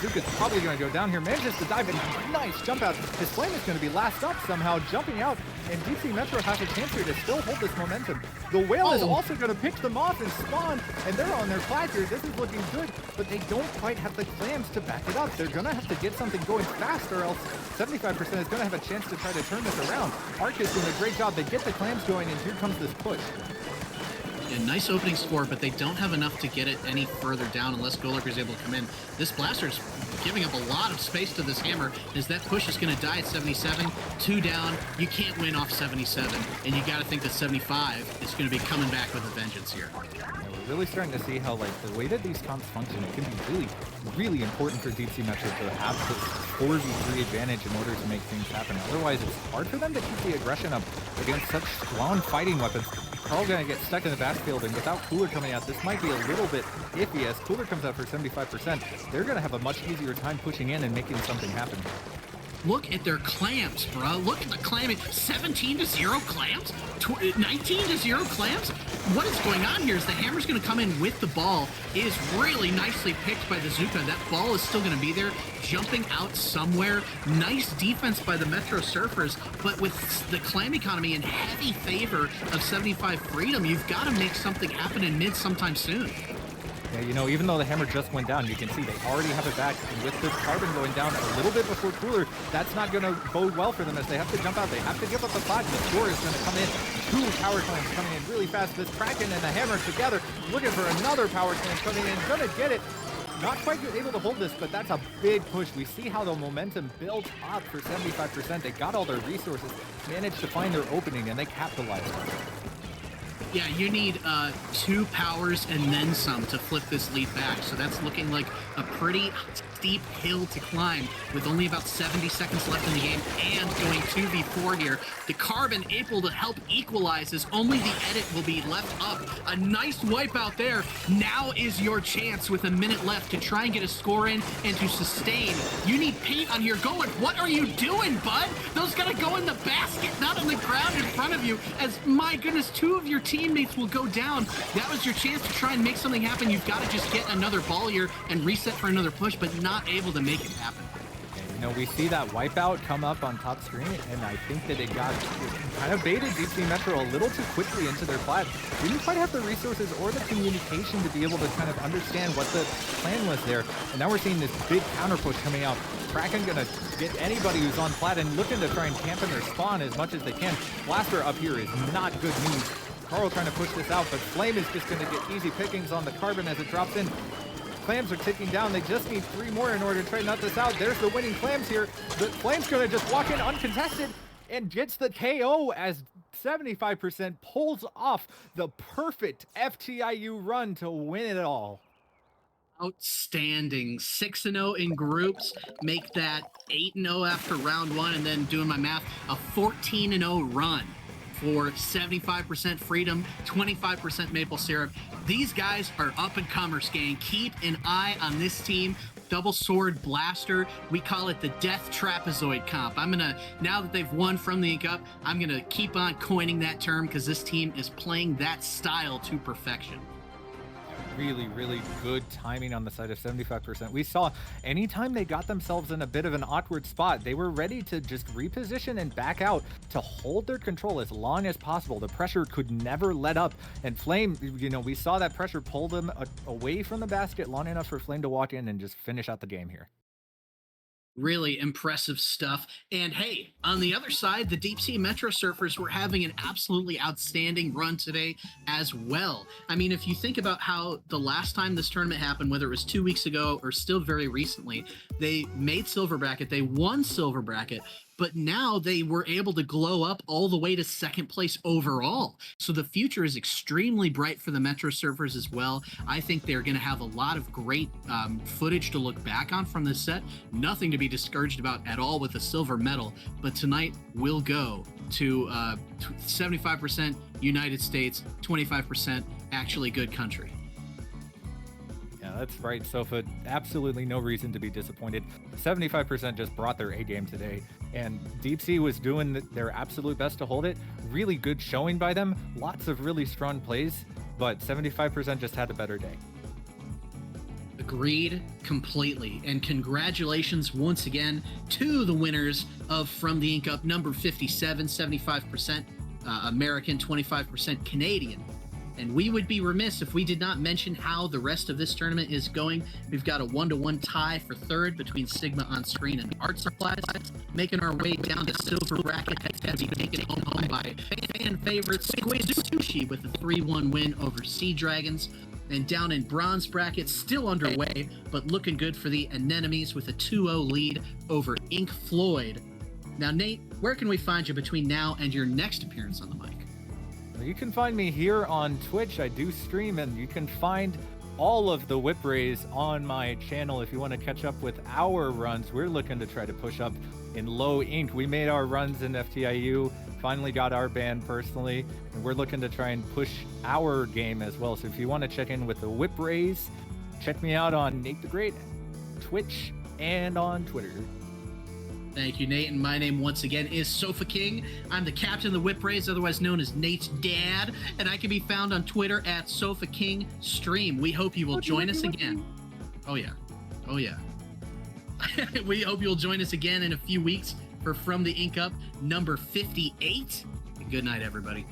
Zuka's probably going to go down here, manages to dive in. Nice jump out. His flame is going to be last up somehow, jumping out, and Deep Sea Metro has a chance here to still hold this momentum. The whale is also going to pick them off and spawn, and they're on their flag here. This is looking good, but they don't quite have the clams to back it up. They're going to have to get something going fast, or else 75% is going to have a chance to try to turn this around. Arc is doing a great job. They get the clams going, and here comes this push. A nice opening score, but they don't have enough to get it any further down unless Golurk is able to come in. This Blaster's giving up a lot of space to this hammer as that push is going to die at 77. 2 down. You can't win off 77, and you got to think that 75 is going to be coming back with a vengeance here. Yeah, we're really starting to see how, the way that these comps function, it can be really, really important for Deep Sea Metro to have this 4v3 advantage in order to make things happen. Otherwise, it's hard for them to keep the aggression up against such strong fighting weapons. Carl going to get stuck in the backfield, and without Cooler coming out, this might be a little bit iffy. As Cooler comes out for 75%, they're going to have a much easier time pushing in and making something happen. Look at their clams, bro. Look at the clam. 17-0 clams? 19-0 clams? What is going on here is the hammer's going to come in with the ball. It is really nicely picked by the Zuka. That ball is still going to be there, jumping out somewhere. Nice defense by the Metro Surfers, but with the clam economy in heavy favor of 75 Freedom, you've got to make something happen in mid sometime soon. Yeah, even though the hammer just went down, you can see they already have it back. And with this carbon going down a little bit before Cooler, that's not going to bode well for them as they have to jump out. They have to give up the flag. The score is going to come in. 2 power clams coming in really fast. This Kraken and the hammer together, looking for another power clam coming in. Going to get it. Not quite able to hold this, but that's a big push. We see how the momentum built up for 75%. They got all their resources, managed to find their opening, and they capitalized on it. Yeah, you need 2 powers and then some to flip this lead back. So that's looking like a pretty steep hill to climb with only about 70 seconds left in the game and going 2v4 here. The Carbon able to help equalize as only the edit will be left up. A nice wipe out there. Now is your chance with a minute left to try and get a score in and to sustain. You need paint on here. Going, what are you doing, bud? Those gotta go in the basket, not on the ground in front of you. As, my goodness, 2 of your teammates will go down. That was your chance to try and make something happen. You've got to just get another ball here and reset for another push, but not able to make it happen. You know, we see that wipeout come up on top screen, and I think that it kind of baited Deep Sea Metro a little too quickly into their plat. We didn't quite have the resources or the communication to be able to kind of understand what the plan was there. And now we're seeing this big counter push coming out. Kraken gonna get anybody who's on plat and looking to try and camp in their spawn as much as they can. Blaster up here is not good news. Carl trying to push this out, but Flame is just gonna get easy pickings on the Carbon as it drops in. Clams are ticking down. They just need 3 more in order to try and nut this out. There's the winning Clams here. The Flame's gonna just walk in uncontested and gets the KO as 75% pulls off the perfect FTIU run to win it all. Outstanding. 6-0 in groups, make that 8-0 after round 1, and then doing my math, a 14-0 run for 75% Freedom, 25% Maple Syrup. These guys are up-and-comers, gang. Keep an eye on this team. Double Sword Blaster. We call it the Death Trapezoid comp. Now that they've won from the Ink Up, I'm going to keep on coining that term because this team is playing that style to perfection. Really, really good timing on the side of 75%. We saw anytime they got themselves in a bit of an awkward spot, they were ready to just reposition and back out to hold their control as long as possible. The pressure could never let up, and Flame, you know, we saw that pressure pull them away from the basket long enough for Flame to walk in and just finish out the game here. Really impressive stuff. And hey, on the other side, the Deep Sea Metro Surfers were having an absolutely outstanding run today as well. I mean, if you think about how the last time this tournament happened, whether it was 2 weeks ago or still very recently, they made Silver Bracket, they won Silver Bracket, but now they were able to glow up all the way to 2nd place overall. So the future is extremely bright for the Metro Surfers as well. I think they're going to have a lot of great footage to look back on from this set. Nothing to be discouraged about at all with a silver medal, but tonight we'll go to 75% United States, 25% actually good country. Yeah, that's right, Sofa. Absolutely no reason to be disappointed. 75% just brought their A game today, and Deep Sea was doing their absolute best to hold it. Really good showing by them. Lots of really strong plays, but 75% just had a better day. Agreed completely. And congratulations once again to the winners of From the Ink Up, number 57, 75% American, 25% Canadian. And we would be remiss if we did not mention how the rest of this tournament is going. We've got a 1-1 tie for 3rd between Sigma on Screen and Art Supplies, making our way down to Silver Bracket as we take it home by fan favorite Squid Sushi with a 3-1 win over Sea Dragons. And down in Bronze Bracket, still underway, but looking good for the Anemones with a 2-0 lead over Ink Floyd. Now, Nate, where can we find you between now and your next appearance on the mic? You can find me here on Twitch. I do stream, and you can find all of the whip rays on my channel if you want to catch up with our runs. We're looking to try to push up in low ink. We made our runs in FTIU, finally got our ban personally, and we're looking to try and push our game as well. So if you want to check in with the whip rays, check me out on Nate the Great, Twitch, and on Twitter. Thank you, Nate. And my name, once again, is Sofa King. I'm the captain of the Whip Rays, otherwise known as Nate's dad, and I can be found on Twitter at Sofa King Stream. We hope you will join us again. Oh, yeah. Oh, yeah. We hope you'll join us again in a few weeks for From the Ink Up, number 58. Good night, everybody.